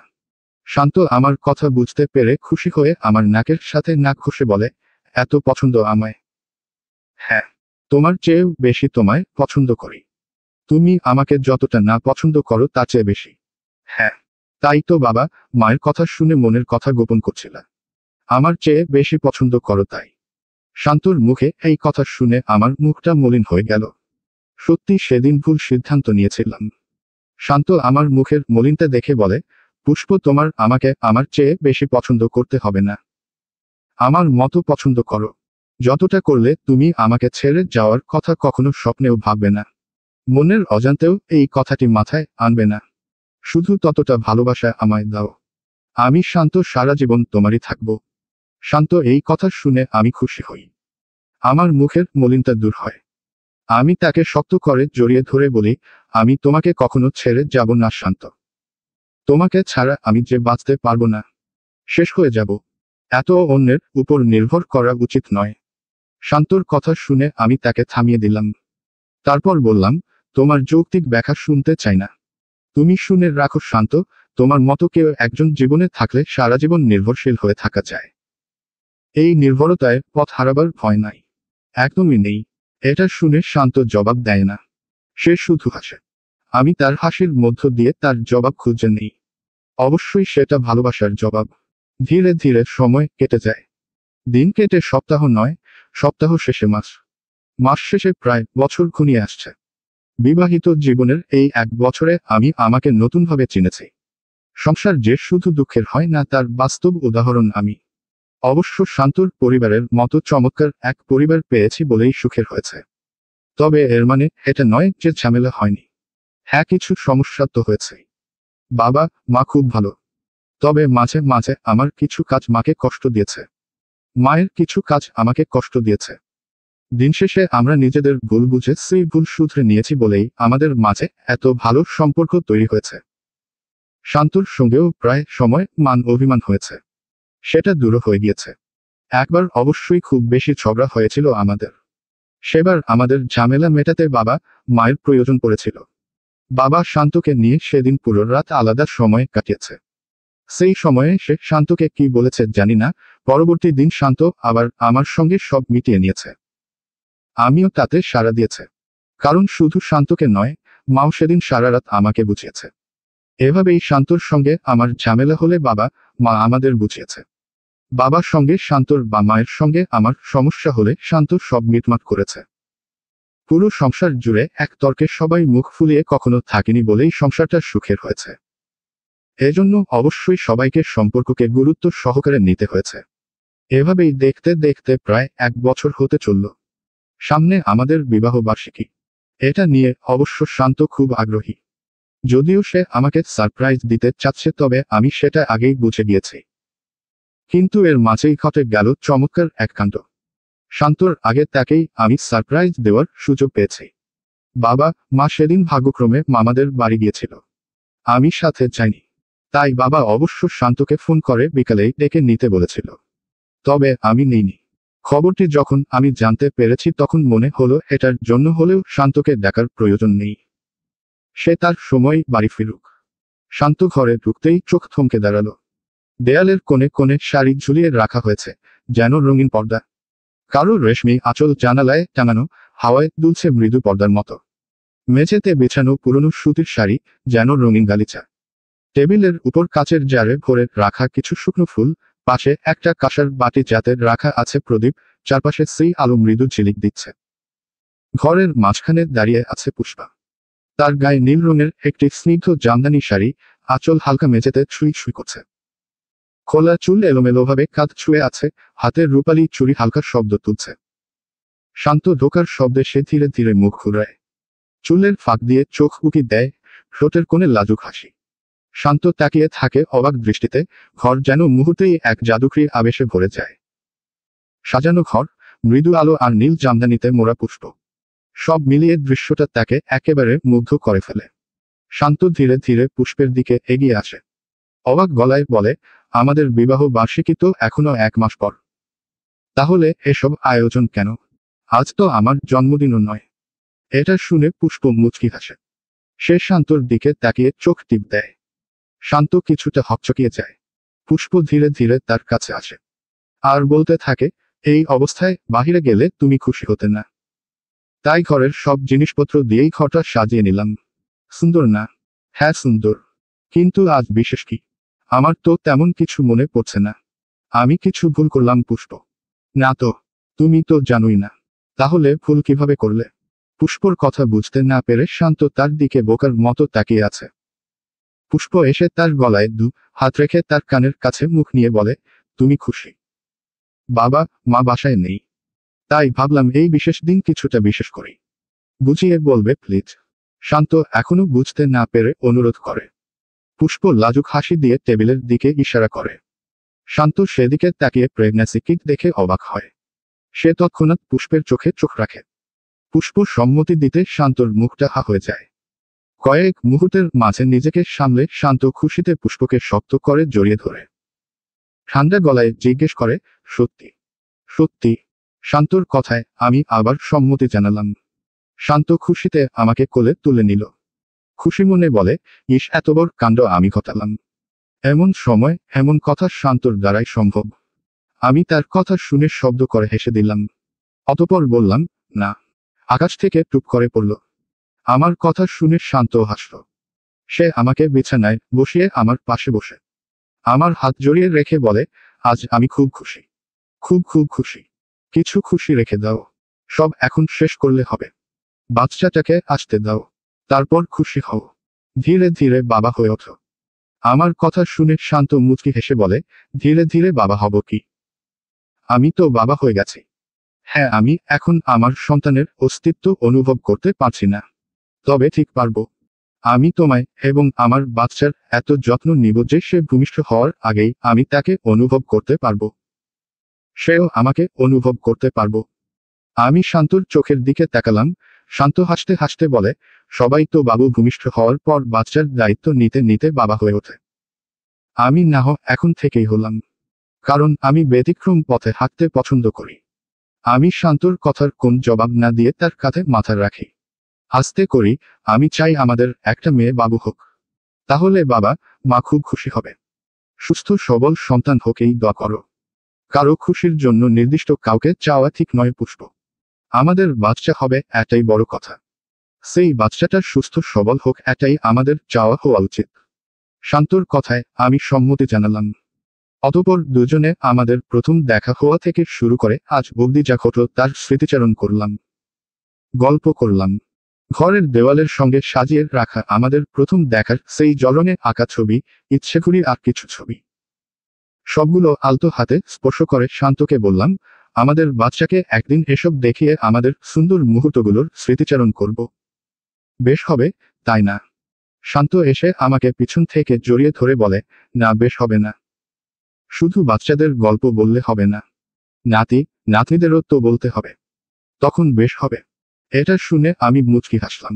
Speaker 1: শান্ত আমার কথা বুঝতে পেরে খুশি হয়ে আমার নাকের সাথে নাক ঘষে বলে, এত পছন্দ আমায়? হ্যাঁ। তোমার চেয়েও বেশি তোমায় পছন্দ করি। তুমি আমাকে যতটা না পছন্দ করো তার চেয়ে বেশি। হ্যাঁ। তাই তো বাবা, মায়ের কথা শুনে মনের কথা গোপন করছিল। আমার চেয়ে বেশি পছন্দ করো তাই। শান্তর মুখে এই কথা শুনে আমার মুখটা মলিন হয়ে গেল। সত্যি সেদিন ভুল সিদ্ধান্ত নিয়েছিলাম। শান্ত আমার মুখের মলিনতা দেখে বলে, পুষ্প তোমার আমাকে আমার চেয়ে বেশি পছন্দ করতে হবে না। আমার মতো পছন্দ করো। যতটা করলে তুমি আমাকে ছেড়ে যাওয়ার কথা কখনো স্বপ্নেও ভাববে না। মনের অজান্তেও এই কথাটি মাথায় আনবে না। শুধু ততটা ভালোবাসা আমায় দাও। আমি শান্ত সারা জীবন তোমারই থাকব। শান্ত এই কথা শুনে আমি খুশি হই। আমার মুখের মলিনতা দূর হয়। আমি তাকে শক্ত করে জড়িয়ে ধরে বলি, আমি তোমাকে কখনো ছেড়ে যাব না শান্ত। তোমাকে ছাড়া আমি যে বাঁচতে পারবো না। শেষ হয়ে যাব। এত অন্যের উপর নির্ভর করা উচিত নয়। শান্তর কথা শুনে আমি তাকে থামিয়ে দিলাম। তারপর বললাম, তোমার যৌক্তিক ব্যাখ্যা শুনতে চাই না। তুমি শুনে রাখো শান্ত, তোমার মতো কেউ একজন জীবনে থাকলে সারা জীবন নির্ভরশীল হয়ে থাকা যায়। এই নির্ভরতায় পথ হারাবার ভয় নাই। একদমই নেই। এটা শুনে শান্ত জবাব দেয় না। সে শুধু হাসে। আমি তার হাসির মধ্য দিয়ে তার জবাব খুঁজে নিই। অবশ্যই সেটা ভালোবাসার জবাব। ধীরে ধীরে সময় কেটে যায়। দিন কেটে সপ্তাহ নয়, সপ্তাহ শেষে মাস। মাস শেষে প্রায় বছর ঘনিয়ে আসছে। বিবাহিত জীবনের এই 1 বছরে আমি আমাকে নতুনভাবে চিনেছি। সংসার যে শুধু দুঃখের হয় না তার বাস্তব উদাহরণ আমি। অবশ্য শান্তর পরিবারের মতো চমৎকার এক পরিবার পেয়েছি বলেই সুখের হয়েছে। তবে এর মানে এটা নয় যে ঝামেলা হয়নি। হ্যাঁ, কিছু সমস্যা তো হয়েছে। বাবা মা খুব ভালো। তবে মাঝে মাঝে আমার কিছু কাজ মাকে কষ্ট দিয়েছে। মায়ের কিছু কাজ আমাকে কষ্ট দিয়েছে। দিন শেষে আমরা নিজেদের ভুল বুঝে সেই ভুল শুধরে নিয়েছি বলেই আমাদের মাঝে এত ভালো সম্পর্ক তৈরি হয়েছে। শান্তর সঙ্গেও প্রায় সময় মান অভিমান হয়েছে। সেটা দূরও হয়ে গিয়েছে। একবার অবশ্যই খুব বেশি ঝগড়া হয়েছিল আমাদের। সেবার আমাদের ঝামেলা মেটাতে বাবা মায়ের প্রয়োজন পড়েছিল। বাবা শান্তকে নিয়ে সেদিন পুরো রাত আলাদা সময় কাটিয়েছে। সেই সময়ে সে শান্তকে কি বলেছে জানি না, পরবর্তী দিন শান্ত আবার আমার সঙ্গে সব মিটিয়ে নিয়েছে। আমিও তাতে সাড়া দিয়েছে। কারণ শুধু শান্তকে নয়, মাও সেদিন সারা রাত আমাকে বুঝিয়েছে। এভাবেই শান্তর সঙ্গে আমার ঝামেলা হলে বাবা মা আমাদের বুঝিয়েছে। বাবার সঙ্গে শান্তর বা মায়ের সঙ্গে আমার সমস্যা হলে শান্ত সব মিটমাট করেছে। পুরো সংসার জুড়ে এক তর্কে সবাই মুখ ফুলিয়ে কখনো থাকেনি বলেই সংসারটা সুখের হয়েছে। এজন্য অবশ্যই সবাইকে সম্পর্ককে গুরুত্ব সহকারে নিতে হয়েছে। এভাবেই দেখতে দেখতে প্রায় 1 বছর হতে চলল। সামনে আমাদের বিবাহ বার্ষিকী। এটা নিয়ে অবশ্য শান্ত খুব আগ্রহী। যদিও সে আমাকে সারপ্রাইজ দিতে চাচ্ছে তবে আমি সেটা আগেই বুঝে গিয়েছি। কিন্তু এর মাঝেই ঘটে গেল চমৎকার এক কাণ্ড। শান্তর আগে তাকেই আমি সারপ্রাইজ দেওয়ার সুযোগ পেয়েছি। বাবা মা সেদিন ভাগ্যক্রমে মামাদের বাড়ি গিয়েছিল। আমি সাথে যাইনি। তাই বাবা অবশ্য শান্তকে ফোন করে বিকালেই ডেকে নিতে বলেছিল। তবে আমি নিইনি। খবরটি যখন আমি জানতে পেরেছি তখন মনে হলো এটার জন্য হলেও শান্তকে ডাকার প্রয়োজন নেই। সে তার সময় বাড়ি ফিরুক। শান্ত ঘরে ঢুকতেই চোখ থমকে দাঁড়ালো। দেয়ালের কোণে কোণে শাড়ি ঝুলিয়ে রাখা হয়েছে, যেন রঙিন পর্দা। কারো রেশমি আঁচল জানালায় টাঙানো, হাওয়ায় দুলছে মৃদু পর্দার মতো। মেঝেতে বিছানো পুরনো সুতির শাড়ি, যেন রঙিন গালিচা। টেবিলের উপর কাচের জারে ভরে রাখা কিছু শুকনো ফুল, পাশে একটা কাঁসার বাটি যাতে রাখা আছে প্রদীপ, চারপাশে সেই আলো মৃদু ঝিলিক দিচ্ছে। ঘরের মাঝখানে দাঁড়িয়ে আছে পুষ্পা। তার গায়ে নীল রঙের একটি স্নিগ্ধ জামদানি শাড়ি, আঁচল হালকা মেঝেতে ছুঁই ছুঁই করছে। খোলা চুল এলোমেলোভাবে কাঁধ ছুঁয়ে আছে, হাতের রূপালি চুড়ি হালকা শব্দ তুলছে। শান্ত ঢোকার শব্দে সে ধীরে ধীরে মুখ ঘুরায়। চুলের ফাঁক দিয়ে চোখ উকি দেয়, ঠোঁটের কোণে লাজুক হাসি। শান্ত তাকিয়ে থাকে অবাক দৃষ্টিতে, ঘর যেন মুহূর্তেই এক জাদুকরী আবেশে ভরে যায়। সাজানো ঘর, মৃদু আলো আর নীল জামদানিতে মোড়া পুষ্প, সব মিলিয়ে দৃশ্যটা তাকে একেবারে মুগ্ধ করে ফেলে। শান্ত ধীরে ধীরে পুষ্পের দিকে এগিয়ে আসে। অবাক গলায় বলে, আমাদের বিবাহ বার্ষিকী তো এখনো 1 মাস পর। তাহলে এসব আয়োজন কেন? আজ তো আমার জন্মদিনও নয়। এটা শুনে পুষ্প মুচকি হাসে। সে শান্তর দিকে তাকিয়ে চোখ টিপ দেয়। শান্ত কিছুটা হকচকিয়ে যায়। পুষ্প ধীরে ধীরে তার কাছে আসে আর বলতে থাকে, এই অবস্থায় বাহিরে গেলে তুমি খুশি হতে না। তাই ঘরের সব জিনিসপত্র দিয়েই ঘরটা সাজিয়ে নিলাম। সুন্দর না? হ্যাঁ সুন্দর। কিন্তু আজ বিশেষ কি? আমার তো তেমন কিছু মনে পড়ছে না। আমি কিছু ভুল করলাম পুষ্প? না তো। তুমি তো জানোই না। তাহলে ভুল কিভাবে করলে? পুষ্পর কথা বুঝতে না পেরে শান্ত তার দিকে বোকার মতো তাকিয়ে আছে। পুষ্প এসে তার গলায় হাত রেখে তার কানের কাছে মুখ নিয়ে বলে, তুমি খুশি? বাবা মা বাসায় নেই, তাই ভাবলাম এই বিশেষ দিন কিছুটা বিশেষ করি। বুঝিয়ে বলবে প্লিজ? শান্ত এখনো বুঝতে না পেরে অনুরোধ করে। পুষ্প লাজুক হাসি দিয়ে টেবিলের দিকে ইশারা করে। শান্ত সেদিকে তাকিয়ে প্রেগন্যান্সি কিট দেখে অবাক হয়। সে তৎক্ষণাৎ পুষ্পের চোখে চোখ রাখে। পুষ্প সম্মতি দিতে শান্তর মুখটা হা হয়ে যায়। কয়েক মুহূর্তের মাঝে নিজেকে সামলে শান্ত খুশিতে পুষ্পকে শক্ত করে জড়িয়ে ধরে ঠান্ডা গলায় জিজ্ঞেস করে, সত্যি? সত্যি। শান্তর কথায় আমি আবার সম্মতি জানালাম। শান্ত খুশিতে আমাকে কোলে তুলে নিল। খুশি মনে বলে, ইস এত বড় কাণ্ড আমি ঘটালাম। এমন সময় এমন কথা শান্তর দ্বারাই সম্ভব। আমি তার কথা শুনে শব্দ করে হেসে দিলাম। অতঃপর বললাম, না। আকাশ থেকে টুপ করে পড়ল। আমার কথা শুনে শান্ত হাসল। সে আমাকে বিছানায় বসিয়ে আমার পাশে বসে আমার হাত জড়িয়ে রেখে বলে, আজ আমি খুব খুশি। খুব খুব খুশি। কিছু খুশি রেখে দাও। সব এখন শেষ করলে হবে। বাচ্চাটাকে আসতে দাও। তারপর খুশি হও। ধীরে ধীরে বাবা হয়ে ওঠো। আমার কথা শুনে শান্ত মুচকি হেসে বলে, ধীরে ধীরে বাবা হব কি? আমি তো বাবা হয়ে গেছি। হ্যাঁ আমি এখন আমার সন্তানের অস্তিত্ব অনুভব করতে পারছি না। তবে ঠিক পারবো। আমি তোমায় এবং আমার বাচ্চার এত যত্ন নিব যে সে ভূমিষ্ঠ হওয়ার আগেই আমি তাকে অনুভব করতে পারবো। সেও আমাকে অনুভব করতে পারবো। আমি শান্তর চোখের দিকে তাকালাম। শান্ত হাসতে হাসতে বলে, সবাই তো বাবু ভূমিষ্ঠ হওয়ার পর বাচ্চার দায়িত্ব নিতে নিতে বাবা হয়ে ওঠে। আমি না এখন থেকেই হলাম। কারণ আমি ব্যতিক্রম পথে হাঁটতে পছন্দ করি। আমি শান্তর কথার কোন জবাব না দিয়ে তার কাঁধে মাথা রাখি। আস্তে করি, আমি চাই আমাদের একটা মেয়ে বাবু হোক। তাহলে বাবা মা খুব খুশি হবে। সুস্থ সবল সন্তান হোক এই দোয়া করো। কারো খুশির জন্য নির্দিষ্ট কাউকে চাওয়া ঠিক নয় পুষ্প। আমাদের বাচ্চা হবে এটাই বড় কথা। সেই বাচ্চাটা সুস্থ সবল হোক এটাই আমাদের চাওয়া হওয়া উচিত। শান্তর কথায় আমি সম্মতি জানালাম। অতঃপর দুজনে আমাদের প্রথম দেখা হওয়া থেকে শুরু করে আজ অবধি যা ঘটল তার স্মৃতিচারণ করলাম। গল্প করলাম। ঘরের দেওয়ালের সঙ্গে সাজিয়ে রাখা আমাদের প্রথম দেখার সেই জলরঙে আঁকা ছবি, ইচ্ছেঘুরি আর কিছু ছবি, সবগুলো আলতো হাতে স্পর্শ করে শান্তকে বললাম, আমাদের বাচ্চাকে একদিন এসব দেখিয়ে আমাদের সুন্দর মুহূর্তগুলোর স্মৃতিচারণ করব। বেশ হবে, তাই না? শান্ত এসে আমাকে পিছন থেকে জড়িয়ে ধরে বলে, না বেশ হবে না। শুধু বাচ্চাদের গল্প বললে হবে না। নাতি নাতনিদেরও তো বলতে হবে। তখন বেশ হবে। এটা শুনে আমি মুচকি হাসলাম।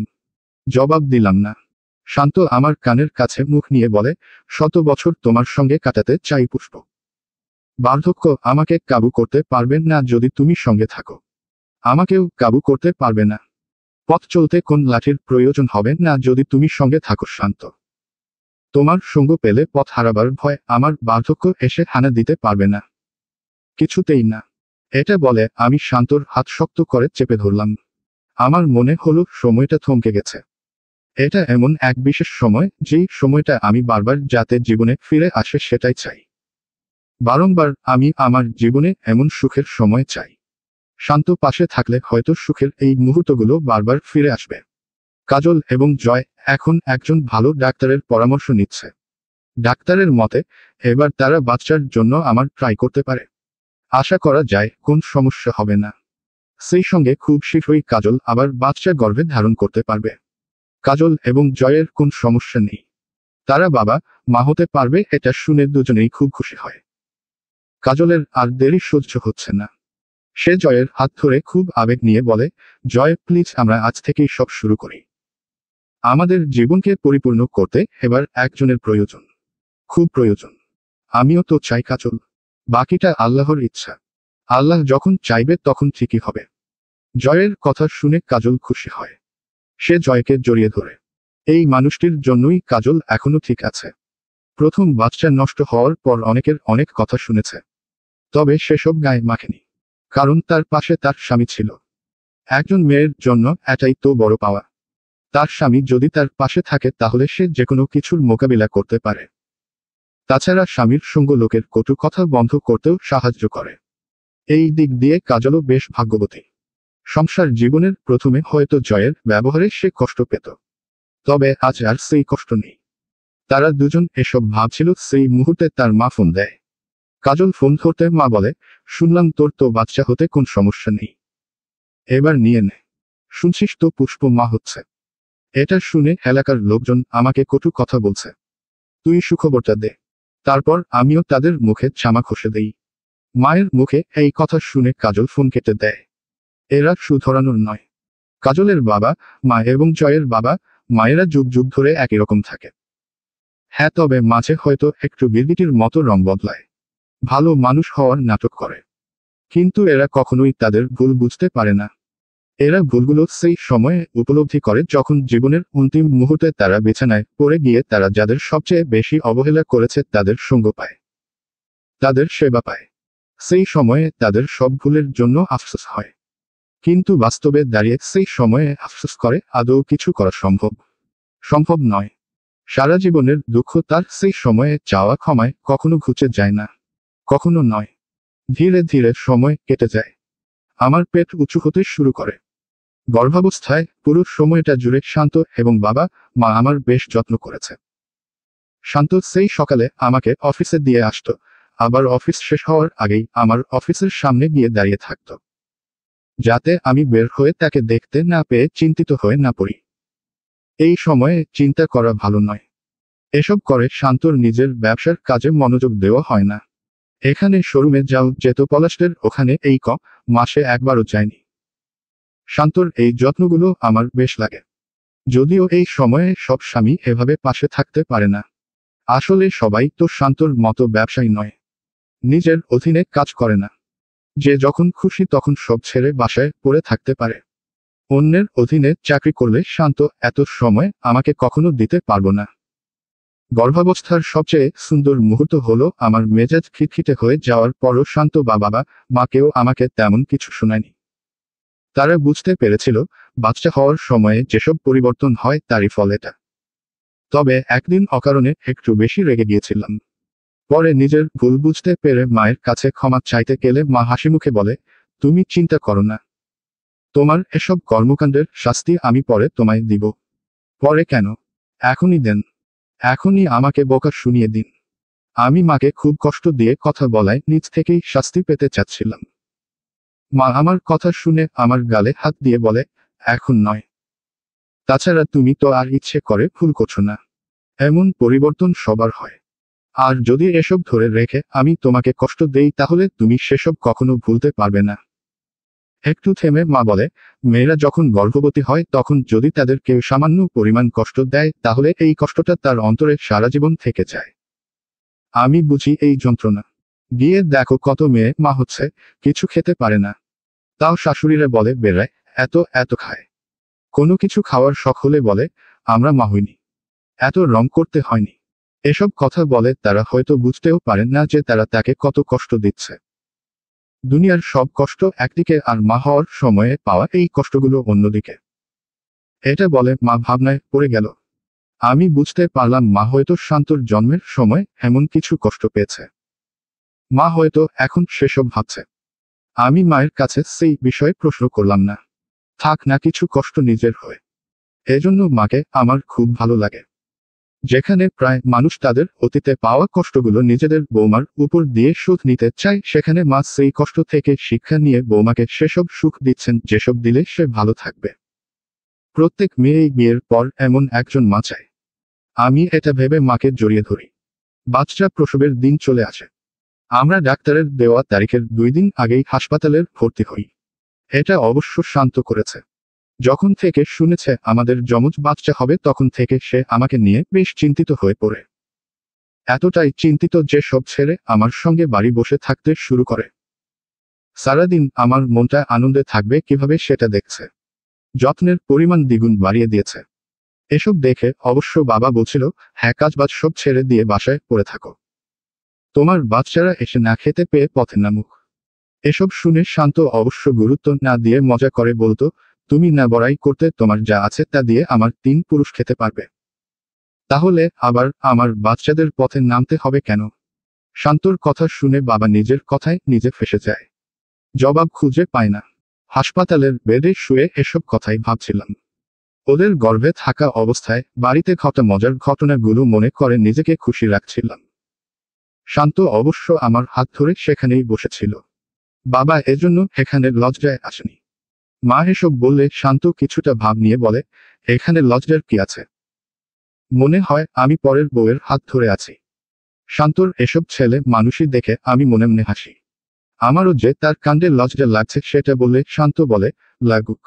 Speaker 1: জবাব দিলাম না। শান্ত আমার কানের কাছে মুখ নিয়ে বলে, 100 বছর তোমার সঙ্গে কাটাতে চাই পুষ্প। বার্ধক্য আমাকে কাবু করতে পারবে না যদি তুমি সঙ্গে থাকো। আমাকেও কাবু করতে পারবে না। পথ চলতে কোন লাঠির প্রয়োজন হবে না যদি তুমি সঙ্গে থাকো শান্ত। তোমার সঙ্গ পেলে পথ হারাবার ভয় আমার বার্ধক্য এসে হানা দিতে পারবে না। কিছুতেই না। এটা বলে আমি শান্তর হাত শক্ত করে চেপে ধরলাম। আমার মনে হলো সময়টা থমকে গেছে। এটা এমন এক বিশেষ সময় যেই সময়টা আমি বারবার যাতে জীবনে ফিরে আসে সেটাই চাই। বারংবার আমি আমার জীবনে এমন সুখের সময় চাই। শান্ত পাশে থাকলে হয়তো সুখের এই মুহূর্তগুলো বারবার ফিরে আসবে। কাজল এবং জয় এখন একজন ভালো ডাক্তারের পরামর্শ নিচ্ছে। ডাক্তারের মতে এবার তারা বাচ্চার জন্য আমার ট্রাই করতে পারে। আশা করা যায় কোন সমস্যা হবে না। সেই সঙ্গে খুব শীঘ্রই কাজল আবার বাচ্চা গর্ভে ধারণ করতে পারবে। কাজল এবং জয়ের কোন সমস্যা নেই, তারা বাবা মা হতে পারবে, এটা শুনে দুজনেই খুব খুশি হয়। কাজলের আর দেরি সহ্য হচ্ছে না। সে জয়ের হাত ধরে খুব আবেগ নিয়ে বলে, জয় প্লিজ আমরা আজ থেকেই সব শুরু করি। আমাদের জীবনকে পরিপূর্ণ করতে এবার একজনের প্রয়োজন, খুব প্রয়োজন। আমিও তো চাই কাজল, বাকিটা আল্লাহর ইচ্ছা, আল্লাহ যখন চাইবে তখন ঠিকই হবে। জয়ের কথা শুনে কাজল খুশি হয়। সে জয়কে জড়িয়ে ধরে। এই মানুষটির জন্যই কাজল এখনো ঠিক আছে। প্রথম বাচ্চা নষ্ট হওয়ার পর অনেকের অনেক কথা শুনেছে, তবে সেসব গায়ে মাখেনি, কারণ তার পাশে তার স্বামী ছিল। একজন মেয়ের জন্য এটাই তো বড় পাওয়া। তার স্বামী যদি তার পাশে থাকে তাহলে সে যেকোনো কিছুর মোকাবিলা করতে পারে। তাছাড়া স্বামীর সঙ্গ লোকের কটু কথা বন্ধ করতেও সাহায্য করে। এই দিক দিয়ে কাজলও বেশ ভাগ্যবতী। সংসার জীবনের প্রথমে হয়তো জয়ের ব্যবহারে সে কষ্ট পেত, তবে আজ আর সেই কষ্ট নেই। তারা দুজন এসব ভাবছিল সেই মুহূর্তে তার মা ফোন দেয়। কাজল ফোন ধরতে মা বলে, শুনলাম তোর তো বাচ্চা হতে কোন সমস্যা নেই, এবার নিয়ে নে। শুনছিস তো পুষ্প মা হচ্ছে। এটা শুনে এলাকার লোকজন আমাকে কটু কথা বলছে, তুই সুখবরটা দে। তারপর আমিও তাদের মুখে জামা ঘষে দেই। মায়ের মুখে এই কথা শুনে কাজল ফোন কেটে দেয়। এরা সুধরানোর নয়। কাজলের বাবা মা এবং জয়ের বাবা মায়েরা যুগ যুগ ধরে একই রকম থাকে। হ্যাঁ, তবে মাঝে হয়তো একটু গিরগিটির মতো রং বদলায়, ভালো মানুষ হওয়ার নাটক করে, কিন্তু এরা কখনোই তাদের ভুল বুঝতে পারে না। এরা ভুলগুলো সেই সময়ে উপলব্ধি করে যখন জীবনের অন্তিম মুহূর্তে তারা বিছানায় পড়ে গিয়ে তারা যাদের সবচেয়ে বেশি অবহেলা করেছে তাদের সঙ্গ পায়, তাদের সেবা পায়। সেই সময়ে তাদের সব ভুলের জন্য আফসোস হয়, কিন্তু বাস্তবে দাঁড়িয়ে সেই সময়ে আফসোস করে আদৌ কিছু করা সম্ভব নয়। সারা জীবনের দুঃখ তার সেই সময়ে চাওয়া ক্ষমায় কখনো ঘুচে যায় না, কখনো নয়। ধীরে ধীরে সময় কেটে যায়। আমার পেট উঁচু হতে শুরু করে। গর্ভাবস্থায় পুরো সময়টা জুড়ে শান্ত এবং বাবা মা আমার বেশ যত্ন করেছে। শান্ত সেই সকালে আমাকে অফিসে দিয়ে আসতো, আবার অফিস শেষ হওয়ার আগেই আমার অফিসের সামনে গিয়ে দাঁড়িয়ে থাকতো, যাতে আমি বের হয়ে তাকে দেখতে না পেয়ে চিন্তিত হয়ে না পড়ি। এই সময়ে চিন্তা করা ভালো নয়। এসব করে শান্তর নিজের ব্যবসার কাজে মনোযোগ দেওয়া হয় না। এখানে শোরুমে যাও যেত পলাশের, ওখানে এই মাসে একবারও যায়নি। শান্তর এই যত্নগুলো আমার বেশ লাগে, যদিও এই সময়ে সব স্বামী এভাবে পাশে থাকতে পারে না। আসলে সবাই তো শান্তর মতো ব্যবসায়ী নয়, নিজের অধীনে কাজ করে না, যে যখন খুশি তখন সব ছেড়ে বাসায় পড়ে থাকতে পারে। অন্যের অধীনে চাকরি করলে শান্ত এত সময় আমাকে কখনো দিতে পারবো না। গর্ভাবস্থার সবচেয়ে সুন্দর মুহূর্ত হলো আমার মেজাজ খিটখিটে হয়ে যাওয়ার পরও শান্ত বা বাবা মাকেও আমাকে তেমন কিছু শোনায়নি। তারা বুঝতে পেরেছিল বাচ্চা হওয়ার সময়ে যেসব পরিবর্তন হয় তারই ফল এটা। তবে একদিন অকারণে একটু বেশি রেগে গিয়েছিলাম। পরে নিজের ভুল বুঝতে পেরে মায়ের কাছে ক্ষমা চাইতে গেলে মা হাসিমুখে বলে, তুমি চিন্তা করো না, তোমার এসব কর্মকাণ্ডের শাস্তি আমি পরে তোমায় দিব। পরে কেন, এখনই দেন, এখনই আমাকে বকা শুনিয়ে দিন। আমি মাকে খুব কষ্ট দিয়ে কথা বলায় নিজ থেকেই শাস্তি পেতে চাচ্ছিলাম। মা আমার কথা শুনে আমার গালে হাত দিয়ে বলে, এখন নয়, তাছাড়া তুমি তো আর ইচ্ছে করে ভুল করছো না। এমন পরিবর্তন সবার হয়, আর যদি এসব ধরে রেখে আমি তোমাকে কষ্ট দেই তাহলে তুমি সেসব কখনো ভুলতে পারবে না। একটু থেমে মা বলে, মেয়েরা যখন গর্ভবতী হয় তখন যদি তাদের কেউ সামান্য পরিমাণ কষ্ট দেয় তাহলে এই কষ্টটা তার অন্তরে সারা জীবন থেকে যায়। আমি বুঝি এই যন্ত্রণা। গিয়ে দেখো কত মেয়ে মা হচ্ছে, কিছু খেতে পারে না, তাও শাশুড়িরা বলে বেড়ায় এত এত খায়। কোনো কিছু খাওয়ার শখ হলে বলে আমরা মা হইনি, এত রং করতে হয়নি। এসব কথা বলে তারা হয়তো বুঝতেও পারেন না যে তারা তাকে কত কষ্ট দিচ্ছে। দুনিয়ার সব কষ্ট একদিকে আর মা হওয়ার সময়ে পাওয়া এই কষ্টগুলো অন্যদিকে। এটা বলে মা ভাবনায় পড়ে গেল। আমি বুঝতে পারলাম মা হয়তো শান্তর জন্মের সময় এমন কিছু কষ্ট পেয়েছে। মা হয়তো এখন সেসব ভাবছে। আমি মায়ের কাছে সেই বিষয়ে প্রশ্ন করলাম না, থাক না কিছু কষ্ট নিজের হয়ে। এজন্য মাকে আমার খুব ভালো লাগে। যেখানে প্রায় মানুষ তাদের অতীতে পাওয়া কষ্টগুলো নিজেদের বৌমার উপর দিয়ে শোধ নিতে চায়, সেখানে মা সেই কষ্ট থেকে শিক্ষা নিয়ে বৌমাকে সেসব সুখ দিচ্ছেন যেসব দিলে সে ভালো থাকবে। প্রত্যেক মেয়েই বিয়ের পর এমন একজন মা চায়। আমি এটা ভেবে মাকে জড়িয়ে ধরি। বাচ্চা প্রসবের দিন চলে আসে। আমরা ডাক্তারের দেওয়া তারিখের 2 দিন আগেই হাসপাতালের ভর্তি হই। এটা অবশ্য শান্ত করেছে। যখন থেকে শুনেছে আমাদের যমজ বাচ্চা হবে তখন থেকে সে আমাকে নিয়ে বেশ চিন্তিত হয়ে পড়ে। এতটাই চিন্তিত যে সব ছেড়ে আমার সঙ্গে বাড়ি বসে থাকতে শুরু করে। সারাদিন আমার মনটা আনন্দে থাকবে কিভাবে সেটা দেখছে। যত্নের পরিমাণ দ্বিগুণ বাড়িয়ে দিয়েছে। এসব দেখে অবশ্য বাবা বলছিল, হ্যাঁ, কাজবাজ সব ছেড়ে দিয়ে বাসায় পড়ে থাকো। তোমার বাচ্চারা এসে না খেতে পেয়ে পথে নামুক। এসব শুনে শান্ত অবশ্য গুরুত্ব না দিয়ে মজা করে বলতো, তুমি না বড়াই করতে তোমার যা আছে তা দিয়ে আমার 3 পুরুষ খেতে পারবে। তাহলে আবার আমার বাচ্চাদের পথে নামতে হবে কেন? শান্তর কথা শুনে বাবা নিজের কথায় নিজে ফেঁসে যায়। জবাব খুঁজে পায় না। হাসপাতালের বেডে শুয়ে এসব কথাই ভাবছিলাম। ওদের গর্ভে থাকা অবস্থায় বাড়িতে ঘটা মজার ঘটনাগুলো মনে করে নিজেকে খুশি রাখছিলাম। শান্ত অবশ্য আমার হাত ধরে সেখানেই বসেছিল। বাবা এজন্য এখানে লজ্জায় আসেনি। মা এসব বললে শান্ত কিছুটা ভাব নিয়ে বলে, এখানে লজ্জার কি আছে? মনে হয় আমি পরের বউয়ের হাত ধরে আছি। শান্তর এসব ছেলে মানুষই দেখে আমি মনে মনে হাসি। আমারও যে তার কাণ্ডে লজ্জা লাগছে সেটা বলে শান্ত বলে, লাগুক।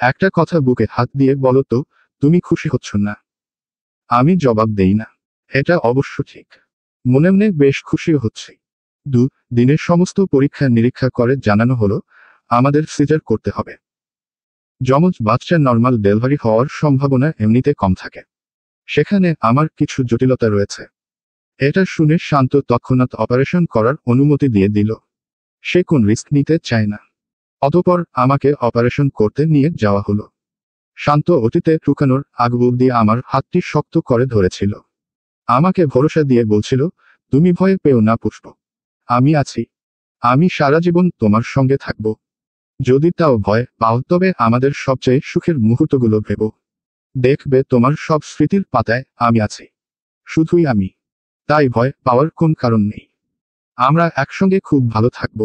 Speaker 1: একটা কথা বুকে হাত দিয়ে বলো তো, তুমি খুশি হচ্ছ না? আমি জবাব দেই না। এটা অবশ্য ঠিক। মনে মনে বেশ খুশি হচ্ছি। 2 দিনের সমস্ত পরীক্ষা নিরীক্ষা করে জানানো হলো, আমাদের সিজার করতে হবে। যমজ বাচ্চা নর্মাল ডেলিভারি হওয়ার সম্ভাবনা এমনিতে কম থাকে। সেখানে আমার কিছু জটিলতা রয়েছে। এটা শুনে শান্ত তৎক্ষণাৎ অপারেশন করার অনুমতি দিয়ে দিল। সে কোন রিস্ক নিতে চায় না। অতঃপর আমাকে অপারেশন করতে নিয়ে যাওয়া হলো। শান্ত অতীতে ঢুকানোর আগ অবধি আমার হাতটি শক্ত করে ধরেছিল। আমাকে ভরসা দিয়ে বলছিল, তুমি ভয় পেও না পুষ্প। আমি আছি। আমি সারা জীবন তোমার সঙ্গে থাকব। যদি তাও ভয় পাও তবে আমাদের সবচেয়ে সুখের মুহূর্তগুলো ভেবো। দেখবে তোমার সব স্মৃতির পাতায় আমি আছি। শুধুই আমি। তাই ভয় পাওয়ার কোন কারণ নেই। আমরা একসঙ্গে খুব ভালো থাকব।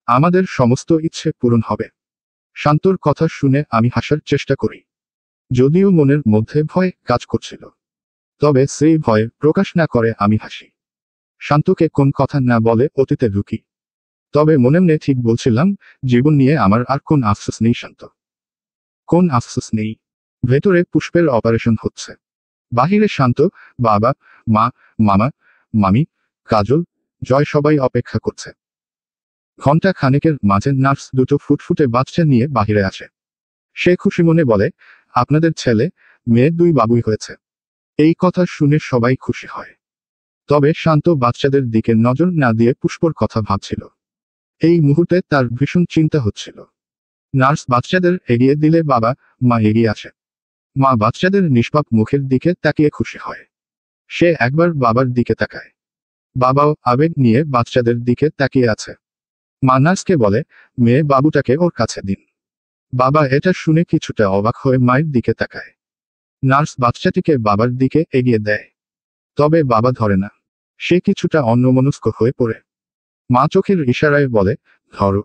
Speaker 1: আমাদের সমস্ত ইচ্ছে পূরণ হবে। শান্তর কথা শুনে আমি হাসার চেষ্টা করি। যদিও মনের মধ্যে ভয় কাজ করছিল, তবে সেই ভয় প্রকাশ না করে আমি হাসি। শান্তকে কোন কথা না বলে অতীতে ঢুকি। তবে মনে মনে ঠিক বলছিলাম, জীবন নিয়ে আমার আর কোন আফসোস নেই শান্ত। কোন আফসোস নেই। ভেতরে পুষ্পের অপারেশন হচ্ছে। বাহিরে শান্ত, বাবা, মা, মামা, মামি, কাজল, জয় সবাই অপেক্ষা করছে। ঘণ্টা খানেকের মাঝে নার্স দুটো ফুটফুটে বাচ্চা নিয়ে বাহিরে আসে। সে খুশি মনে বলে, আপনাদের ছেলে মেয়ে 2 বাবুই হয়েছে। এই কথা শুনে সবাই খুশি হয়। তবে শান্ত বাচ্চাদের দিকে নজর না দিয়ে পুষ্পর কথা ভাবছিল। এই মুহূর্তে তার ভীষণ চিন্তা হচ্ছিল। নার্স বাচ্চাদের এগিয়ে দিলে বাবা, মা এগিয়ে আসে। মা বাচ্চাদের নিষ্পাপ মুখের দিকে তাকিয়ে খুশি হয়। সে একবার বাবার দিকে তাকায়। বাবাও আবেগ নিয়ে বাচ্চাদের দিকে তাকিয়ে আছে। মা নার্সকে বলে, মেয়ে বাবুটাকে ওর কাছে দিন। বাবা এটা শুনে কিছুটা অবাক হয়ে মায়ের দিকে তাকায়। নার্স বাচ্চাটিকে বাবার দিকে এগিয়ে দেয়। তবে বাবা ধরে না। সে কিছুটা অন্যমনস্ক হয়ে পড়ে। মা চোখের ইশারায় বলে, ধরো।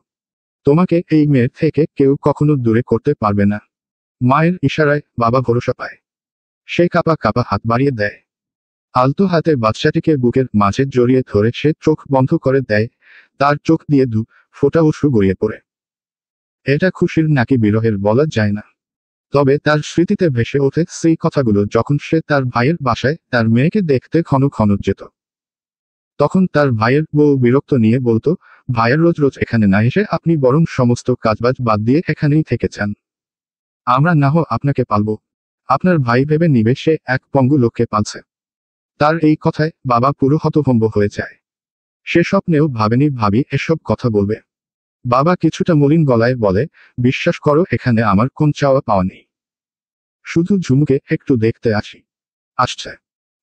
Speaker 1: তোমাকে এই মেয়ের থেকে কেউ কখনো দূরে করতে পারবে না। মায়ের ইশারায় বাবা ভরসা পায়। সে কাঁপা কাঁপা হাত বাড়িয়ে দেয়। আলতো হাতে বাচ্চাটিকে বুকের মাঝে জড়িয়ে ধরে সে চোখ বন্ধ করে দেয়। তার চোখ দিয়ে 2 ফোঁটা অশ্রু গড়িয়ে পড়ে। এটা খুশির নাকি বিরহের বলা যায় না। তবে তার স্মৃতিতে ভেসে ওঠে সেই কথাগুলো যখন সে তার ভাইয়ের বাসায় তার মেয়েকে দেখতে ক্ষণ ক্ষণ যেত। তখন তার ভাইয়ের বউ বিরক্ত নিয়ে বলতো, ভাইয়ের রোজ রোজ এখানে না এসে আপনি বরং সমস্ত কাজবাজ বাদ দিয়ে এখানেই থেকে যান। আমরা না হয় আপনাকে পালব। আপনার ভাই ভেবে নিবে সে এক পঙ্গু লোককে পালছে। তার এই কথায় বাবা পুরো হতভম্ব হয়ে যায়। সে স্বপ্নেও ভাবেনি ভাবি এসব কথা বলবে। বাবা কিছুটা মলিন গলায় বলে, বিশ্বাস করো এখানে আমার কোন চাওয়া পাওয়া নেই। শুধু ঝুমুকে একটু দেখতে আসছে।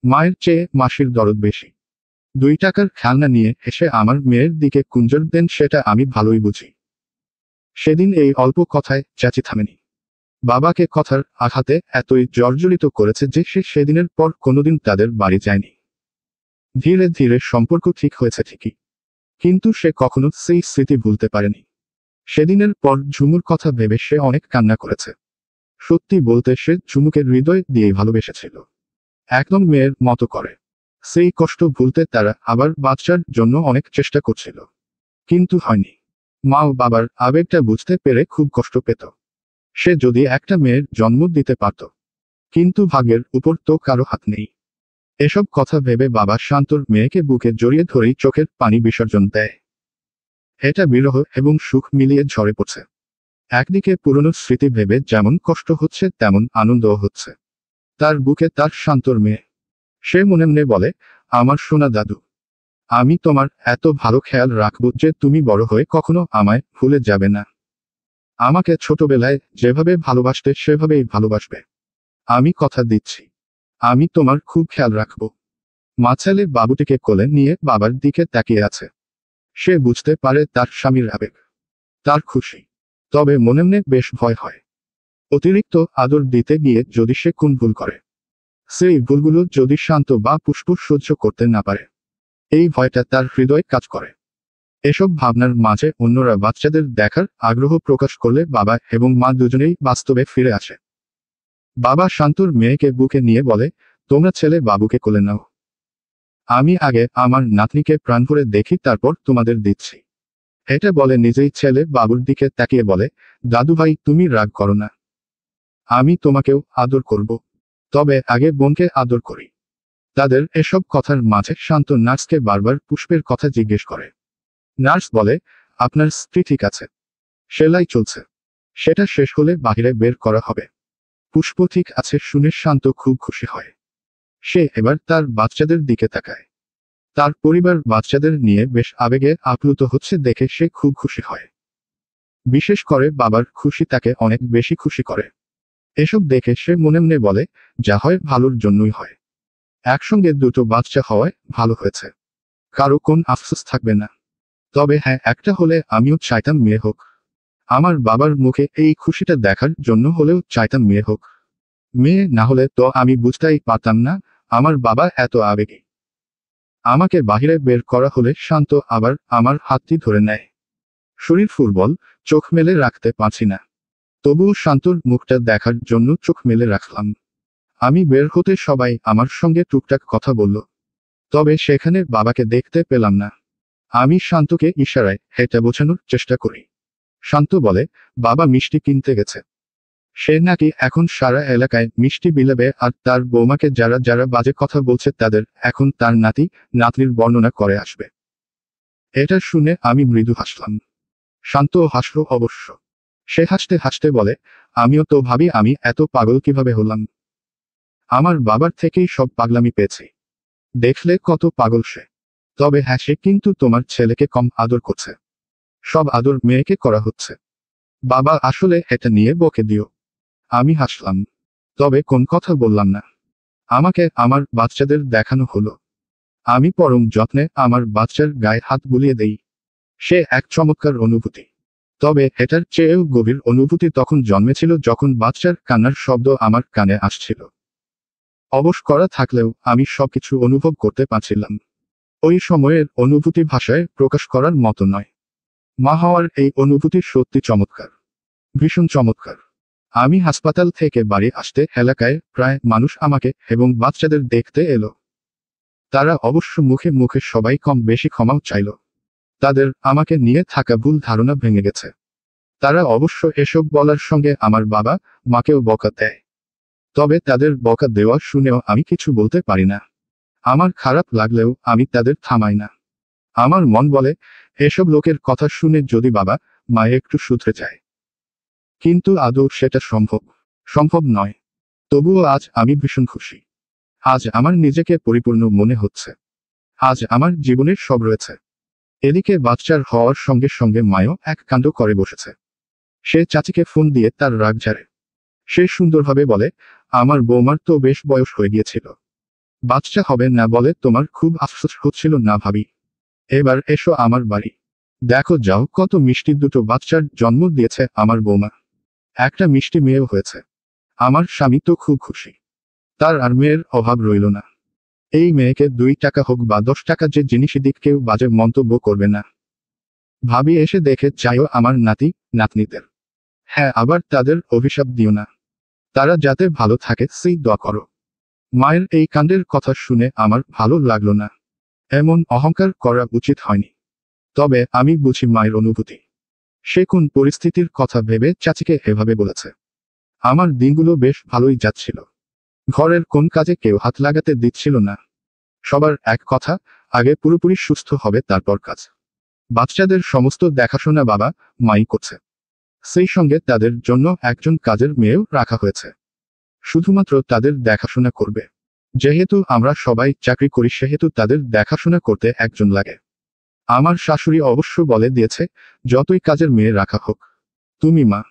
Speaker 1: মায়ের চেয়ে মাসির দরদ বেশি। 2 টাকার খেলনা নিয়ে এসে আমার মেয়ের দিকে কুঞ্জর দেন সেটা আমি ভালোই বুঝি। সেদিন এই অল্প কথায় চাচি থামেনি। বাবাকে কথার আঘাতে এতই জর্জরিত করেছে যে সে সেদিনের পর কোনোদিন তাদের বাড়ি যায়নি। ধীরে ধীরে সম্পর্ক ঠিক হয়েছে ঠিকই, কিন্তু সে কখনো সেই স্মৃতি ভুলতে পারেনি। সেদিনের পর ঝুমুর কথা ভেবে সে অনেক কান্না করেছে। সত্যি বলতে সে ঝুমুকে হৃদয় দিয়েই ভালোবেসেছিল, একদম মেয়ের মতো করে। সেই কষ্ট ভুলতে তারা আবার বাচ্চার জন্য অনেক চেষ্টা করছিল, কিন্তু হয়নি। মা ও বাবার আবেগটা বুঝতে পেরে খুব কষ্ট পেত। সে যদি একটা মেয়ের জন্ম দিতে পারত, কিন্তু ভাগ্যের উপর তো কারো হাত নেই। এসব কথা ভেবে বাবা শান্তর মেয়েকে বুকে জড়িয়ে ধরেই চোখের পানি বিসর্জন দেয়। এটা বিরহ এবং সুখ মিলিয়ে ঝরে পড়ছে। একদিকে পুরনো স্মৃতি ভেবে যেমন কষ্ট হচ্ছে তেমন আনন্দও হচ্ছে। তার বুকে তার শান্তর মেয়ে। সে মনে মনে বলে, আমার সোনা দাদু, আমি তোমার এত ভালো খেয়াল রাখব যে তুমি বড় হয়ে কখনো আমায় ভুলে যাবে না। আমাকে ছোটবেলায় যেভাবে ভালোবাসতে সেভাবেই ভালোবাসবে। আমি কথা দিচ্ছি, আমি তোমার খুব খেয়াল রাখব। মা ছেলে বাবুটিকে কোলে নিয়ে বাবার দিকে তাকিয়ে আছে। সে বুঝতে পারে তার স্বামীর আবেগ, তার খুশি, তবে মনে মনে বেশ ভয় হয়। অতিরিক্ত আদর দিতে গিয়ে যদি সে কোন ভুল করে, সেই ভুলগুলো যদি শান্ত বা পুষ্প সহ্য করতে না পারে, এই ভয়টা তার হৃদয়ে কাজ করে। এসব ভাবনার মাঝে অন্যরা বাচ্চাদের দেখার আগ্রহ প্রকাশ করলে বাবা এবং মা দুজনেই বাস্তবে ফিরে আসে। বাবা শান্তর মেয়েকে বুকে নিয়ে বলে, তোমরা ছেলে বাবুকে কোলে নাও। আমি আগে আমার নাতনিকে প্রাণ ভরে দেখি, তারপর তোমাদের দিচ্ছি। এটা বলে নিজেই ছেলে বাবুর দিকে তাকিয়ে বলে, দাদু ভাই তুমি রাগ করো না, আমি তোমাকেও আদর করব, তবে আগে বোনকে আদর করি। তাদের এসব কথার মাঝে শান্ত নার্সকে বারবার পুষ্পের কথা জিজ্ঞেস করে। নার্স বলে, আপনার স্ত্রী ঠিক আছে, সেলাই চলছে, সেটা শেষ হলে বাহিরে বের করা হবে। পুষ্প ঠিক আছে শুনে শান্ত খুব খুশি হয়। সে এবার তার বাচ্চাদের দিকে তাকায়। তার পরিবার বাচ্চাদের নিয়ে বেশ আবেগে আপ্লুত হচ্ছে দেখে সে খুব খুশি হয়। বিশেষ করে বাবার খুশি তাকে অনেক বেশি খুশি করে। এসব দেখে সে মনে মনে বলে, যা হয় ভালোর জন্যই হয়। একসঙ্গে দুটো বাচ্চা হওয়ায় ভালো হয়েছে, কারো কোন আফসোস থাকবে না। তবে হ্যাঁ, একটা হলে আমিও চাইতাম মেয়ে হোক। আমার বাবার মুখে এই খুশিটা দেখার জন্য হলেও চাইতাম মেয়ে হোক। মেয়ে না হলে তো আমি বুঝতেই পারতাম না আমার বাবা এত আবেগী। আমাকে বাহিরে বের করা হলে শান্ত আবার আমার হাতটি ধরে নেয়। শরীর ফুরবল, চোখ মেলে রাখতে পারছি না, তবুও শান্তর মুখটা দেখার জন্য চোখ মেলে রাখলাম। আমি বের হতে সবাই আমার সঙ্গে টুকটাক কথা বলল, তবে সেখানে বাবাকে দেখতে পেলাম না। আমি শান্তকে ইশারায় এটা বোঝানোর চেষ্টা করি। শান্ত বলে, বাবা মিষ্টি কিনতে গেছে। সে নাকি এখন সারা এলাকায় মিষ্টি বিলাবে, আর তার বৌমাকে যারা যারা বাজে কথা বলছে তাদের এখন তার নাতি নাতনির বর্ণনা করে আসবে। এটা শুনে আমি মৃদু হাসলাম। শান্তও হাসল অবশ্য। সে হাসতে হাসতে বলে, আমিও তো ভাবি আমি এত পাগল কিভাবে হলাম। আমার বাবার থেকেই সব পাগলামি পেয়েছি। দেখলে কত পাগল সে। তবে হ্যাঁ, সে কিন্তু তোমার ছেলেকে কম আদর করছে। সব আদর মেয়েকে করা হচ্ছে। বাবা আসলে এটা নিয়ে বকে দিও। আমি হাসলাম, তবে কোন কথা বললাম না। আমাকে আমার বাচ্চাদের দেখানো হলো। আমি পরম যত্নে আমার বাচ্চার গায়ে হাত বুলিয়ে দেই। সে এক চমৎকার অনুভূতি। তবে এটার চেয়েও গভীর অনুভূতি তখন জন্মেছিল যখন বাচ্চার কান্নার শব্দ আমার কানে আসছিল। অবশ করা থাকলেও আমি সবকিছু অনুভব করতে পারছিলাম। ওই সময়ের অনুভূতি ভাষায় প্রকাশ করার মতো নয়। মা হওয়ার এই অনুভূতি সত্যি চমৎকার, ভীষণ চমৎকার। আমি হাসপাতাল থেকে বাড়ি আসতে এলাকায় প্রায় মানুষ আমাকে এবং বাচ্চাদের দেখতে এলো। তারা অবশ্য মুখে মুখে সবাই কম বেশি ক্ষমাও চাইল। তাদের আমাকে নিয়ে থাকা ভুল ধারণা ভেঙে গেছে। তারা অবশ্য এসব বলার সঙ্গে আমার বাবা মাকেও বকা দেয়। তবে তাদের বকা দেওয়া শুনেও আমি কিছু বলতে পারি না। আমার খারাপ লাগলেও আমি তাদের থামাই না। আমার মন বলে, এসব লোকের কথা শুনে যদি বাবা মা একটু শুধরে যায়। কিন্তু আদৌ সেটা সম্ভব নয়। তবুও আজ আমি ভীষণ খুশি। আজ আমার নিজেকে পরিপূর্ণ মনে হচ্ছে। আজ আমার জীবনের সব রয়েছে। এদিকে বাচ্চার হওয়ার সঙ্গে সঙ্গে মায়ও এক কাণ্ড করে বসেছে। সে চাচিকে ফোন দিয়ে তার রাগ ঝাড়ে। সে সুন্দরভাবে বলে, আমার বৌমার তো বেশ বয়স হয়ে গিয়েছিল। বাচ্চা হবে না বলে তোমার খুব আফসোস হচ্ছিল না ভাবি? এবার এসো আমার বাড়ি, দেখো যাও কত মিষ্টি দুটো বাচ্চার জন্ম দিয়েছে আমার বৌমা। একটা মিষ্টি মেয়েও হয়েছে। আমার স্বামী তো খুব খুশি। তার আর মেয়ের অভাব রইল না। এই মেয়েকে 2 টাকা হোক বা 10 টাকা যে জিনিসই দিক কেউ বাজে মন্তব্য করবে না। ভাবি এসে দেখে চাইও আমার নাতি নাতনিদের। হ্যাঁ, আবার তাদের অভিশাপ দিও না। তারা যাতে ভালো থাকে সেই দোয়া করো। মায়ের এই কাণ্ডের কথা শুনে আমার ভালো লাগলো না। এমন অহংকার করা উচিত হয়নি। তবে আমি বুঝি মায়ের অনুভূতি। সে কোন পরিস্থিতির কথা ভেবে চাচিকে এভাবে বলেছে। আমার দিনগুলো বেশ ভালোই যাচ্ছিল। ঘরের কোন কাজে কেউ হাত লাগাতে দিচ্ছিল না। সবার এক কথা, আগে পুরোপুরি সুস্থ হবে তারপর কাজ। বাচ্চাদের সমস্ত দেখাশোনা বাবা মাই করছে। সেই সঙ্গে তাদের জন্য একজন কাজের মেয়েও রাখা হয়েছে, শুধুমাত্র তাদের দেখাশোনা করবে। যেহেতু আমরা সবাই চাকরি করি সেহেতু তাদের দেখাশোনা করতে একজন লাগে। আমার শাশুড়ি অবশ্য বলে দিয়েছে, যতই কাজের মেয়ে রাখা হোক, তুমি মা,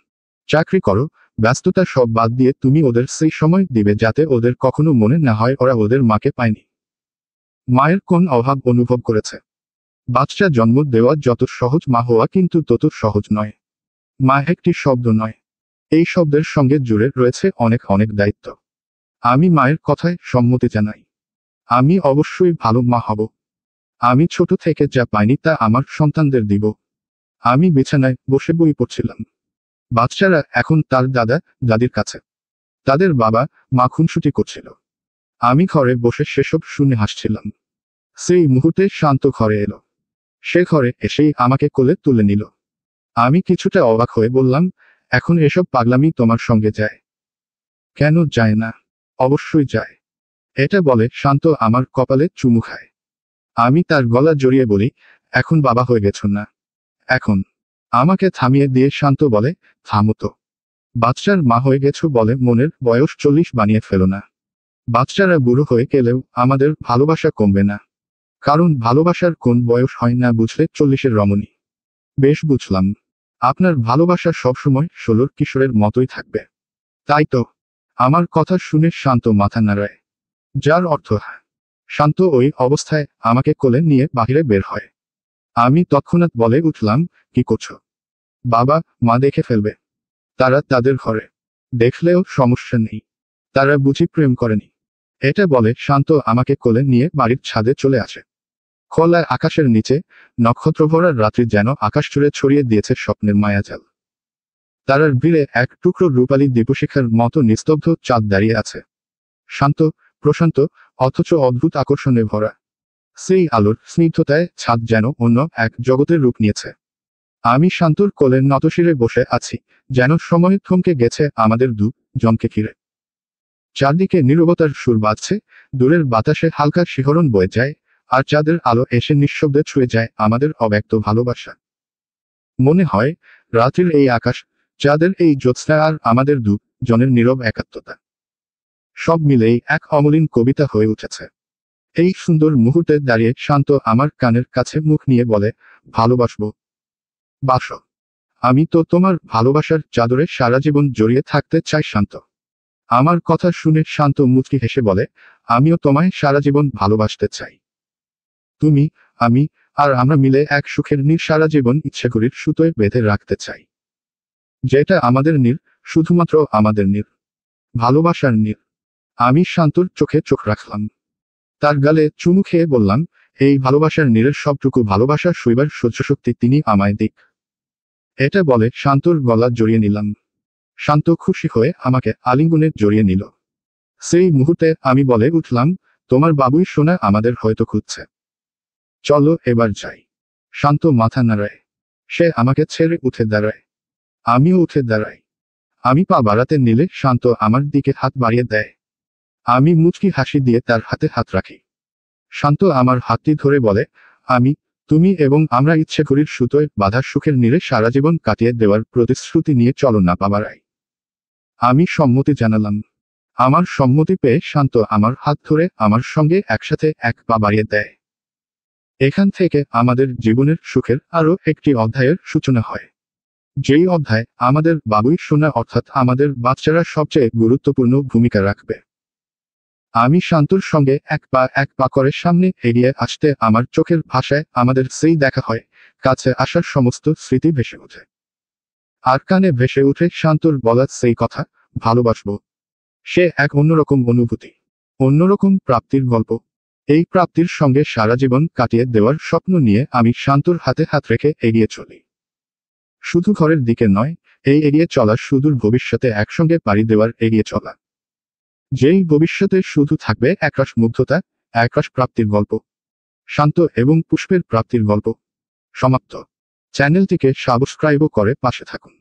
Speaker 1: চাকরি করো, ব্যস্ততা সব বাদ দিয়ে তুমি ওদের সেই সময় দিবে যাতে ওদের কখনো মনে না হয় ওরা ওদের মাকে পায়নি। মায়ের কোন অভাব অনুভব করেছে। বাচ্চা জন্ম দেওয়া যত সহজ, মা হওয়া কিন্তু তত সহজ নয়। মা একটি শব্দ নয়, এই শব্দের সঙ্গে জুড়ে রয়েছে অনেক অনেক দায়িত্ব। আমি মায়ের কথায় সম্মতি জানাই। আমি অবশ্যই ভালো মা হব। আমি ছোট থেকে যা পাইনি তা আমার সন্তানদের দিব। আমি বিছানায় বসে বই পড়ছিলাম। বাচ্চারা এখন তার দাদা দাদির কাছে। তাদের বাবা মা খুনসুটি করছিল। আমি ঘরে বসে সেসব শুনে হাসছিলাম। সেই মুহূর্তে শান্ত ঘরে এলো। সে ঘরে এসেই আমাকে কোলে তুলে নিল। আমি কিছুটা অবাক হয়ে বললাম, এখন এসব পাগলামি তোমার সঙ্গে যায়? কেন যায় না? অবশ্যই যায়। এটা বলে শান্ত আমার কপালে চুমু খায়। আমি তার গলা জড়িয়ে বলি, এখন বাবা হয়ে গেছ না? এখন? আমাকে থামিয়ে দিয়ে শান্ত বলে, থামো তো। বাচ্চার মা হয়ে গেছো বলে মনের বয়স 40 বানিয়ে ফেলো না। বাচ্চারা বুড়ো হয়ে গেলেও আমাদের ভালোবাসা কমবে না। কারণ ভালোবাসার কোন বয়স হয় না বুঝলে 40-এর রমণী। বেশ বুঝলাম। আপনার ভালোবাসা সবসময় 16-র কিশোরের মতোই থাকবে, তাই তো? আমার কথা শুনে শান্ত মাথা নাড়ায়, যার অর্থ হ্যাঁ। শান্ত ওই অবস্থায় আমাকে কোলে নিয়ে বাহিরে বের হয়। আমি তৎক্ষণাৎ বলে উঠলাম, কি করছো? বাবা মা দেখে ফেলবে। তারা তাদের ঘরে। দেখলেও সমস্যা নেই। তারা বুঝি প্রেম করেনি? এটা বলে শান্ত আমাকে কোলে নিয়ে বাড়ির ছাদে চলে আসে। খোলা আকাশের নিচে নক্ষত্রভরা রাত্রি যেন আকাশ জুড়ে ছড়িয়ে দিয়েছে স্বপ্নের মায়াজাল। তারার ভিড়ে এক টুকরো রূপালী দীপশিখার মতো নিস্তব্ধ চাঁদ দাঁড়িয়ে আছে। শান্ত, প্রশান্ত, অথচ অদ্ভুত আকর্ষণে ভরা। সেই আলোর স্নিগ্ধতায় ছাদ যেন অন্য এক জগতের রূপ নিয়েছে। আমি শান্তর কোলে নতশিরে বসে আছি, যেন সময় থমকে গেছে আমাদের জনকে ঘিরে। চারদিকে নীরবতার সুর বাজছে, দূরের বাতাসে হালকা শিহরণ বয়ে যায়, আর চাঁদের আলো এসে নিঃশব্দে ছুঁয়ে যায় আমাদের অব্যক্ত ভালোবাসা। মনে হয় রাত্রির এই আকাশ, চাঁদের এই জ্যোৎস্না আর আমাদের জনের নীরব একাত্মতা, সব মিলেই এক অমলিন কবিতা হয়ে উঠেছে। এই সুন্দর মুহূর্তে দাঁড়িয়ে শান্ত আমার কানের কাছে মুখ নিয়ে বলে, ভালোবাসবো। বাসো। আমি তো তোমার ভালোবাসার চাদরে সারা জীবন জড়িয়ে থাকতে চাই শান্ত। আমার কথা শুনে শান্ত মুচকি হেসে বলে, আমিও তোমায় সারা জীবন ভালোবাসতে চাই। তুমি, আমি, আর আমরা মিলে এক সুখের নীর সারা জীবন ইচ্ছেকরির সুতোয় বেঁধে রাখতে চাই। যেটা আমাদের নীর, শুধুমাত্র আমাদের নীর। ভালোবাসার নীর। আমি শান্তর চোখে চোখ রাখলাম। তার গালে চুমু খেয়ে বললাম, এই ভালোবাসার নীরের সবটুকু ভালোবাসা সইবার সহ্যশক্তি তিনি আমায় দিক। এটা বলে শান্তর গলা জড়িয়ে নিলাম। শান্ত খুশি হয়ে আমাকে আলিঙ্গনে জড়িয়ে নিল। সেই মুহূর্তে আমি বলে উঠলাম, তোমার বাবুই সোনা আমাদের হয়তো খুঁজছে। চলো এবার যাই। শান্ত মাথা নাড়ায়। সে আমাকে ছেড়ে উঠে দাঁড়ায়। আমিও উঠে দাঁড়াই। আমি পা বাড়াতে নিলে শান্ত আমার দিকে হাত বাড়িয়ে দেয়। আমি মুচকি হাসি দিয়ে তার হাতে হাত রাখি। শান্ত আমার হাতটি ধরে বলে, আমি, তুমি এবং আমরা ইচ্ছেকরির সুতোয় বাঁধা সুখের নীড়ে সারা জীবন কাটিয়ে দেওয়ার প্রতিশ্রুতি নিয়ে চলো না পাবারাই। আমি সম্মতি জানালাম। আমার সম্মতি পেয়ে শান্ত আমার হাত ধরে আমার সঙ্গে একসাথে এক পা বাড়িয়ে দেয়। এখান থেকে আমাদের জীবনের সুখের আরও একটি অধ্যায়ের সূচনা হয়। যেই অধ্যায় আমাদের বাবুই সোনা অর্থাৎ আমাদের বাচ্চারা সবচেয়ে গুরুত্বপূর্ণ ভূমিকা রাখবে। আমি শান্তর সঙ্গে এক পা করে সামনে এগিয়ে আসতে আমার চোখের ভাষায় আমাদের সেই দেখা হয়, কাছে আসার সমস্ত স্মৃতি ভেসে ওঠে। আর কানে ভেসে উঠে শান্তর বলা সেই কথা, ভালোবাসবো। সে এক অন্যরকম অনুভূতি, অন্যরকম প্রাপ্তির গল্প। এই প্রাপ্তির সঙ্গে সারা জীবন কাটিয়ে দেওয়ার স্বপ্ন নিয়ে আমি শান্তর হাতে হাত রেখে এগিয়ে চলি। শুধু ঘরের দিকে নয়, এই এগিয়ে চলা সুদূর ভবিষ্যতে একসঙ্গে পাড়ি দেওয়ার এগিয়ে চলা, যেই ভবিষ্যতে শুধু থাকবে একরাশ মুগ্ধতা, একরাশ প্রাপ্তির গল্প। শান্ত এবং পুষ্পের প্রাপ্তির গল্প সমাপ্ত। চ্যানেলটিকে সাবস্ক্রাইবও করে পাশে থাকুন।